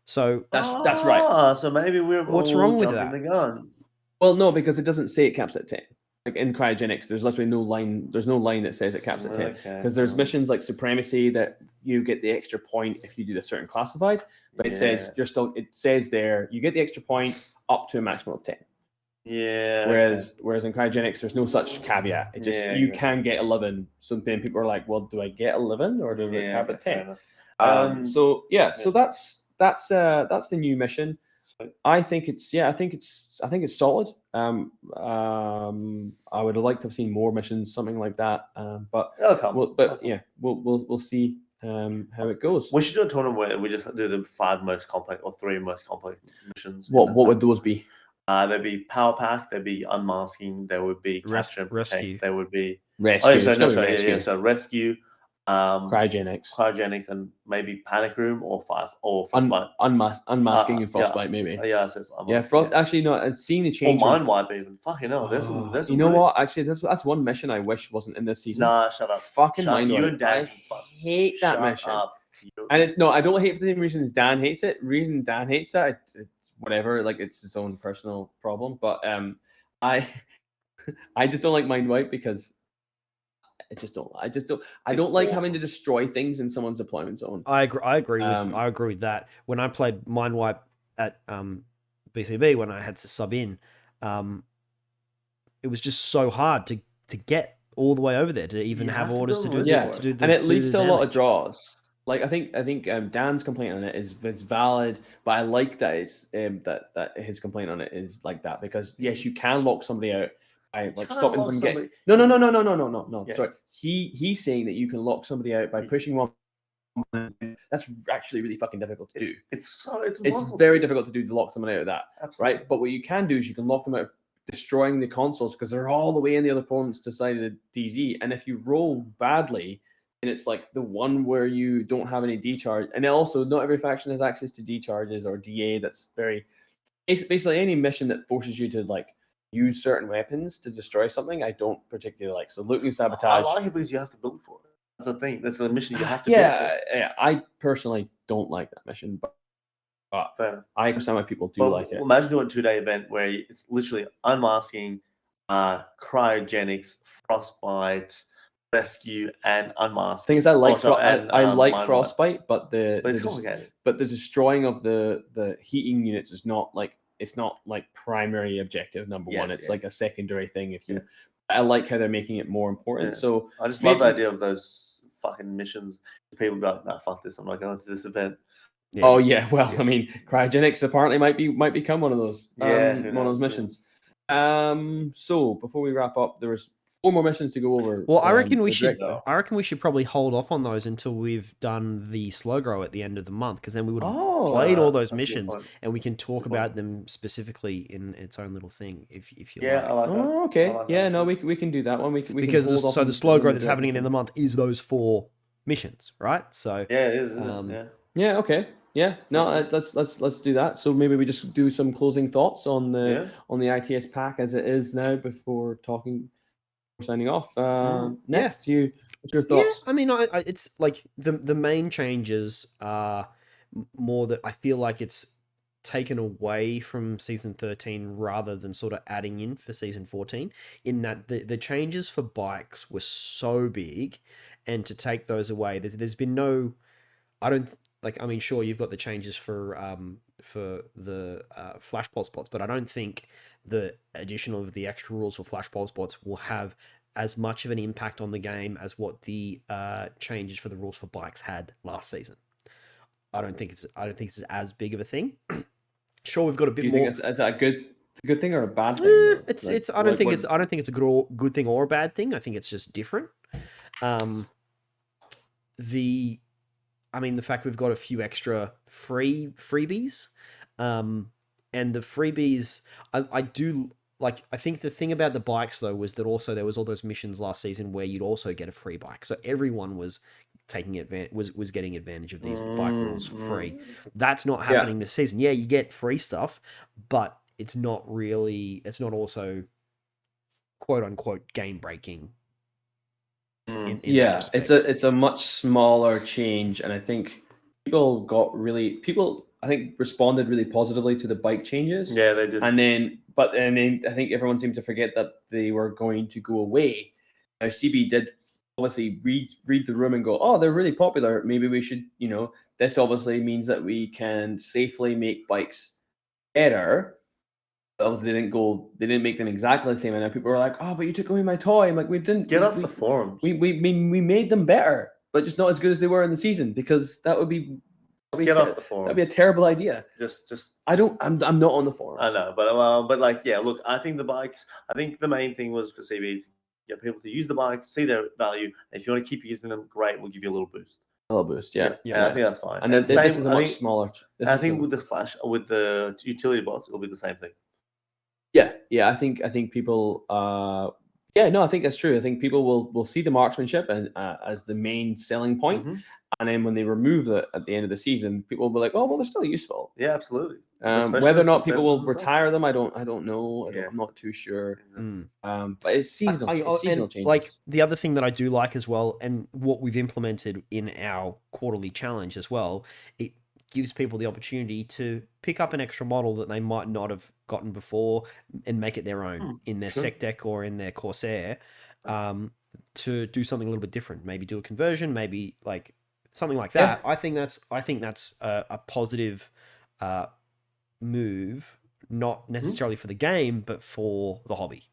So that's right. So maybe what's wrong with that? The gun. Well, no, because it doesn't say it caps at 10. Like in cryogenics, there's literally no line. There's no line that says it caps at 10. Because there's missions like supremacy that you get the extra point if you do a certain classified, but it says it says there you get the extra point up to a maximum of 10. Yeah. Whereas in cryogenics, there's no such caveat. It just you can get 11. So then people are like, well, do I get 11 or do I cap at 10? So that's the new mission. I think it's solid. I would have liked to have seen more missions, something like that. But we'll see how it goes. We should do a tournament where we just do the 5 most complex or 3 most complex missions. What would those be? There'd be power pack, there'd be unmasking, there would be capture and rescue. Protect, there would be rescue. So rescue, Cryogenics, and maybe Panic Room or Frostbite. unmasking and Frostbite, maybe. Yeah, I said Actually, no. And seeing the change. Or Mind Wipe even. Fucking hell, there's some. You know what? Actually, that's one mission I wish wasn't in this season. Nah, shut up. Fucking Shut up. Mind You Wipe. and Dan I hate that mission. Up. And it's no, I don't hate it for the same reason as Dan hates it. Reason Dan hates it, it's whatever. Like it's his own personal problem. But I just don't like Mind Wipe because I don't like having to destroy things in someone's deployment zone. I agree with that. When I played Mind Wipe at BCB, when I had to sub in, it was just so hard to get all the way over there to even have orders to do and it leads to a lot of draws. Like I think Dan's complaint on it is valid, but I like that it's that his complaint on it is like that because yes, you can lock somebody out by like stopping them from getting. No. Yeah. Sorry, he's saying that you can lock somebody out by pushing one. That's actually really fucking difficult to do. It's very difficult to do to lock someone out of that. Absolutely. Right? But what you can do is you can lock them out, destroying the consoles because they're all the way in the other opponent's side of the DZ. And if you roll badly, and it's like the one where you don't have any decharge, and also not every faction has access to decharges or DA. That's basically any mission that forces you to like use certain weapons to destroy something. I don't particularly like. So looting sabotage. I like it because you have to build for it. That's the thing. That's the mission you have to build for. Yeah. I personally don't like that mission, but I understand why people do like it. Imagine doing a 2-day event where it's literally unmasking, cryogenics, frostbite, rescue, and unmask. Thing is, I like frostbite, but it's complicated. But the destroying of the heating units is not like primary objective number one. It's like a secondary thing. If you, I like how they're making it more important. Yeah. So I just love the idea of those fucking missions. People be like, "Nah, fuck this. I'm not going to this event." Yeah. Oh yeah, well, I mean, cryogenics apparently might become one of those. One of those missions. So before we wrap up, there was 4 more missions to go over. Well, I reckon we should probably hold off on those until we've done the slow grow at the end of the month, because then we would have played all those missions and we can talk about them specifically in its own little thing. If you like. I like that. Oh, okay. We can do that one. Because the slow grow that's happening in the month is those 4 missions, right? So yeah, it is. Yeah. Okay. Yeah. No. Let's do that. So maybe we just do some closing thoughts on the ITS pack as it is now before signing off. What's your thoughts? Yeah, I mean, it's like the main changes are more that I feel like it's taken away from season 13 rather than sort of adding in for season 14, in that the changes for bikes were so big, and to take those away, there's been no, I don't like, I mean, sure, you've got the changes for the flash pulse spots, but I don't think the addition of the extra rules for flash pulse spots will have as much of an impact on the game as what the changes for the rules for bikes had last season. I don't think it's as big of a thing. Sure, we've got a bit more. Is that a good thing or a bad thing? I don't think it's a good thing or a bad thing. I think it's just different. The fact we've got a few extra freebies, and the freebies, I do like. I think the thing about the bikes though was that also there was all those missions last season where you'd also get a free bike, so everyone was taking was getting advantage of these bike rules for free. That's not happening this season. Yeah, you get free stuff, but it's not also quote unquote game breaking. It's a much smaller change, and I think people responded really positively to the bike changes. Yeah, they did. And then I think everyone seemed to forget that they were going to go away. Now CB did obviously read the room and go, oh, they're really popular. Maybe we should, this obviously means that we can safely make bikes better. Obviously, they didn't make them exactly the same. And now people were like, oh, but you took away my toy. I'm like, we didn't. Get off the forums. We made them better, but just not as good as they were in the season, because that would be. Get off the forums. That'd be a terrible idea. I'm not on the forums. I know, but look, I think the bikes. I think the main thing was for CB to get people to use the bikes, see their value. And if you want to keep using them, great. We'll give you a little boost. Yeah. I think that's fine. And then this is a much smaller. I think with the utility bots, it'll be the same thing. Yeah. I think people Yeah, no, I think that's true. I think people will see the marksmanship and as the main selling point, and then when they remove it at the end of the season, people will be like, "Oh, well, they're still useful." Yeah, absolutely. Whether or not people will retire them, I don't know. I'm not too sure. But it's seasonal. It's seasonal changes. Like the other thing that I do like as well, and what we've implemented in our quarterly challenge as well, it gives people the opportunity to pick up an extra model that they might not have gotten before and make it their own in their Sec deck or in their Corsair, to do something a little bit different. Maybe do a conversion, maybe like something like that. I think that's a positive move, not necessarily for the game, but for the hobby.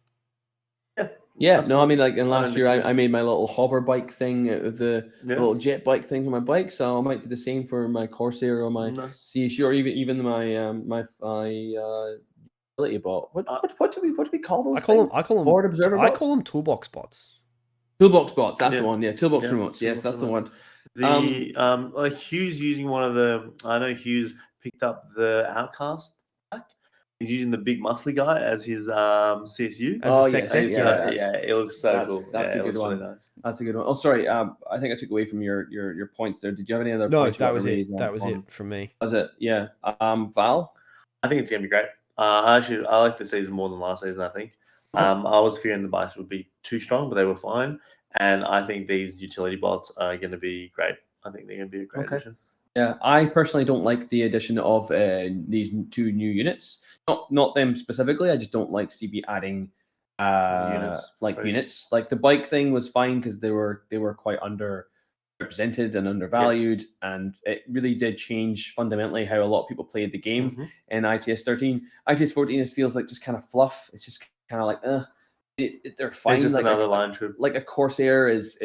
Yeah, no, I mean, like, in last year, I made my little hover bike thing out of the little jet bike thing for my bike, so I might do the same for my Corsair or my CSU, or even my utility bot. What do we call those? I call them toolbox bots. Toolbox bots, that's the one. Yeah, toolbox remotes. Yes, that's the one. Like Hughes using one of the. I know Hughes picked up the Outcast pack. He's using the big muscly guy as his CSU. As a sec deck. Yeah, it looks so cool. That's a good one. Really nice. That's a good one. Oh, sorry. I think I took away from your points there. Did you have any other points? No, that was it. That was it from me. Was it? Yeah. Val? I think it's gonna be great. I like the season more than last season, I think. I was fearing the Bashi would be too strong, but they were fine. And I think these utility bots are going to be great. I think they're going to be a great addition. Yeah, I personally don't like the addition of these 2 new units. Not them specifically. I just don't like CB adding units. Like the bike thing was fine because they were quite underrepresented and undervalued, and it really did change fundamentally how a lot of people played the game in ITS 13. ITS 14 feels like just kind of fluff. It's just kind of like they're fine. It's just like another line troop. Like a Corsair is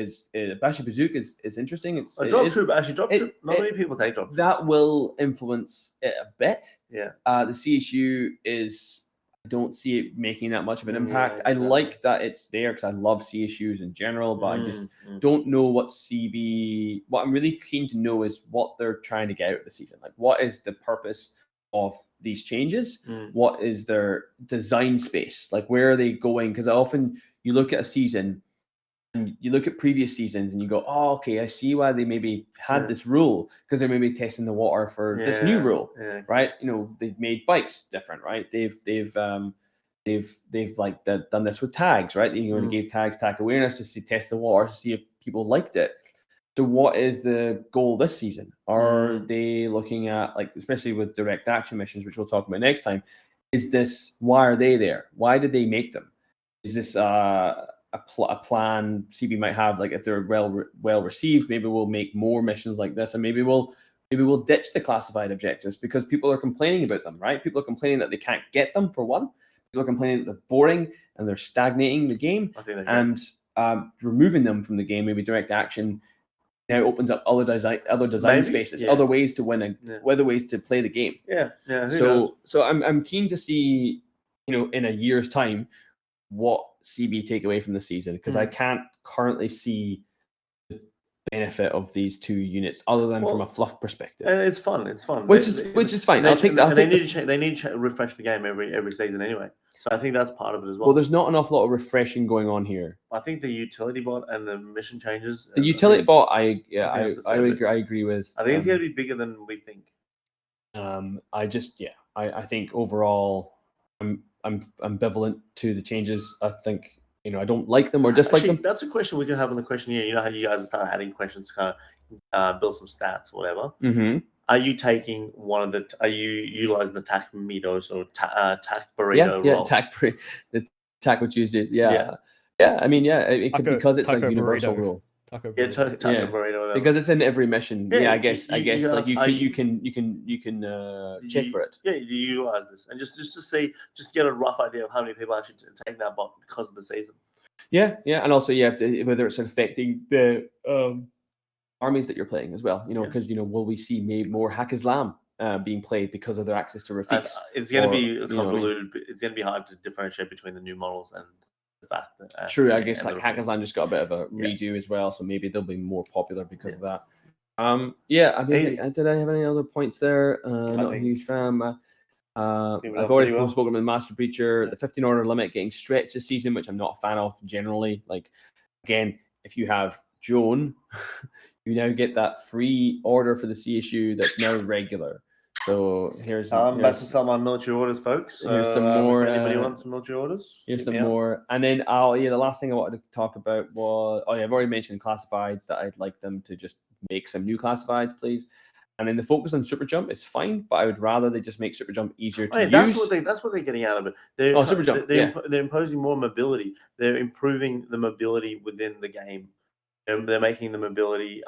Bashi Bazouk is interesting. It's a drop troop. Actually, drop troop. Not many people take drop troops. That will influence it a bit. Yeah. The CSU is. I don't see it making that much of an impact. I like that it's there because I love CSUs in general, but I just don't know what CB. What I'm really keen to know is what they're trying to get out of the season. Like, what is the purpose of these changes? What is their design space? Like, where are they going? Because often you look at a season and you look at previous seasons and you go, oh, okay, I see why they maybe had this rule, because they're maybe testing the water for this new rule, right? You know, they've made bikes different, right? They've like done this with tags, right? They gave tags tag awareness to test the water to see if people liked it. So what is the goal this season? Are they looking at, like, especially with direct action missions, which we'll talk about next time, why are they there? Why did they make them? Is this a plan CB might have, like, if they're well received, maybe we'll make more missions like this, and maybe we'll ditch the classified objectives because people are complaining about them, right? People are complaining that they can't get them, for one. People are complaining that they're boring and they're stagnating the game, and removing them from the game, maybe direct action, now opens up other design spaces, other ways to win, other ways to play the game. So I'm keen to see, in a year's time, what CB take away from the season, because I can't currently see the benefit of these 2 units other than from a fluff perspective. And it's fun. Which is fine. They need to refresh the game every season anyway. So I think that's part of it as well. Well, there's not an awful lot of refreshing going on here. I think the utility bot and the mission changes. The utility bot, I agree with. I think it's going to be bigger than we think. I think overall, I'm ambivalent to the changes. I think, I don't like them or dislike them. That's a question we can have in the questionnaire. You know how you guys start adding questions to kind of build some stats or whatever. Are you taking are you utilizing the TAC Mitos or TAC Burrito role? The Taco Tuesdays. Yeah. I mean, it could, because it's a universal rule. Taco Burrito. Because it's in every mission. I guess like you can check for it. Yeah, you utilize this and just to see, just get a rough idea of how many people actually take that bot because of the season. Yeah, and also you have to, whether it's affecting the armies that you're playing as well. Because will we see maybe more Hack Islam being played because of their access to Rafiqs? It's going to be convoluted. It's going to be hard to differentiate between the new models and the fact that true. I guess like Hack Islam just got a bit of a redo as well, so maybe they'll be more popular because of that. I mean, did I have any other points there? Not a huge fan. Keep it I've up already pretty well. spoken about the Master Breacher, the 15 order limit getting stretched this season, which I'm not a fan of generally. Like, again, if you have Joan, you now get that free order for the CSU that's now regular. So I'm about to sell my military orders, folks. So, here's some more. If anybody wants some military orders, Here's hit some me up. more. And then the last thing I wanted to talk about was I've already mentioned classifieds, that I'd like them to just make some new classifieds, please. And then the focus on super jump is fine, but I would rather they just make super jump easier to use. That's what they're getting out of it. They're super jump. They're imposing more mobility. They're improving the mobility within the game. They're making the mobility.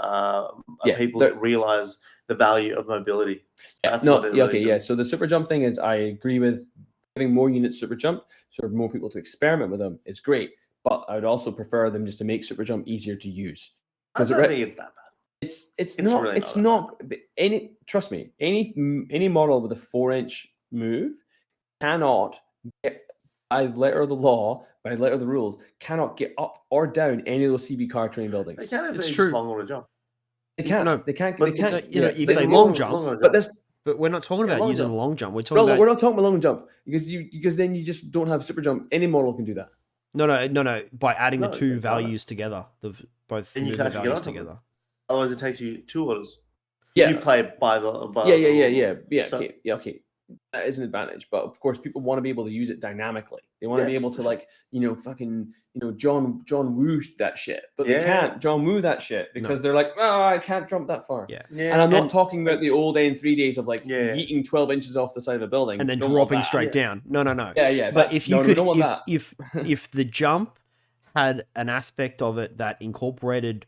People realize the value of mobility. So the super jump thing is, I agree with giving more units super jump, so more people to experiment with them is great. But I would also prefer them just to make super jump easier to use. I don't think it's that bad. It's not. Really it's not any. Trust me. Any model with a 4-inch move cannot get, by letter of the law, by letter of the rules, cannot get up or down any of those CB car train buildings. They can if it's they true. just long order jump. They can't. No, they can't. But they can't. if they long jump, but we're not talking about using jump. a long jump. We're talking about. We're not talking about long jump because then you just don't have super jump. Any model can do that. No. By adding the two values together, both and you can actually values get together. Otherwise, it takes you 2 orders. Yeah, you play by the yeah. Okay, that is an advantage, but of course, people want to be able to use it dynamically. They want to be able to John Woo that shit, but they can't John Woo that shit because they're like, oh, I can't jump that far. Yeah. And I'm not talking about the old N3 days of yeeting 12 inches off the side of a building and then dropping straight down. No. Yeah. But if you could, if the jump had an aspect of it that incorporated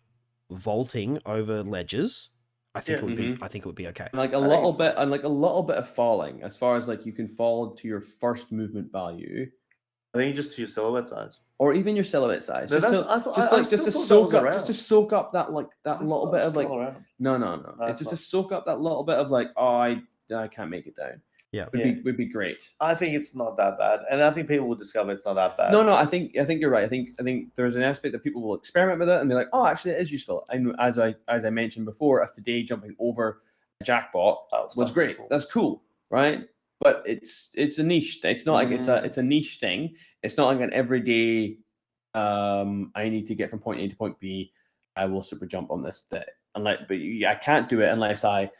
vaulting over ledges, I think it would be. I think it would be okay. And a little bit of falling, as far as you can fall to your first movement value. I think just to your silhouette size, or even your silhouette size. No, just to soak up that little bit of no. It's just to soak up that little bit of I can't make it down. Yeah, would be great. I think it's not that bad, and I think people will discover it's not that bad. No, I think you're right. I think there's an aspect that people will experiment with it and be like, oh, actually, it is useful. And as I mentioned before, a Fide jumping over a jackpot was great. Cool. That's cool, right? But it's a niche. It's not like it's a niche thing. It's not like an everyday. I need to get from point A to point B. I will super jump on this day, I can't do it unless I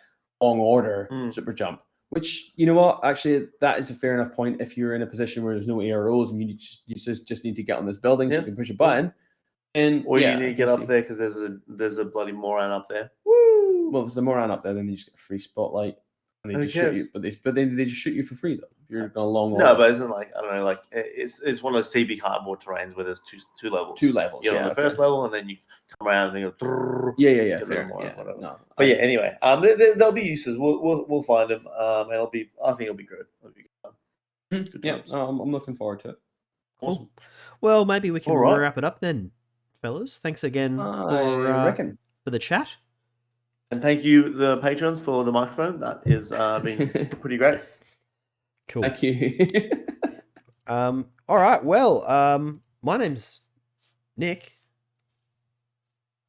long order super jump. Which, you know what, actually, that is a fair enough point. If you're in a position where there's no AROs and you just need to get on this building so you can push a button, you need to get up there because there's a bloody moron up there. Woo! Well, if there's a moron up there, then you just get a free spotlight and they just shoot you. But then they just shoot you for free though. If you're going a long No, but isn't I don't know, it's one of those CB cardboard terrains where there's two levels. Two levels. You're on the first level and then you come around and you go. Yeah. Fair. No. But anyway, there'll be uses. We'll find them. And I think it'll be good. It'll be good. Yeah, I'm looking forward to it. Awesome. Well, maybe we can wrap it up then, fellas. Thanks again for the chat. And thank you, the patrons, for the microphone. That is been pretty great. Cool. Thank you. All right. Well, my name's Nick.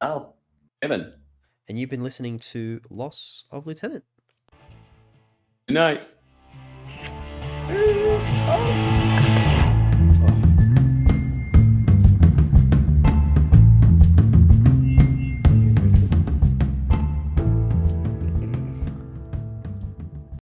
Al. Evan. And you've been listening to Loss of Lieutenant. Good night. Peace.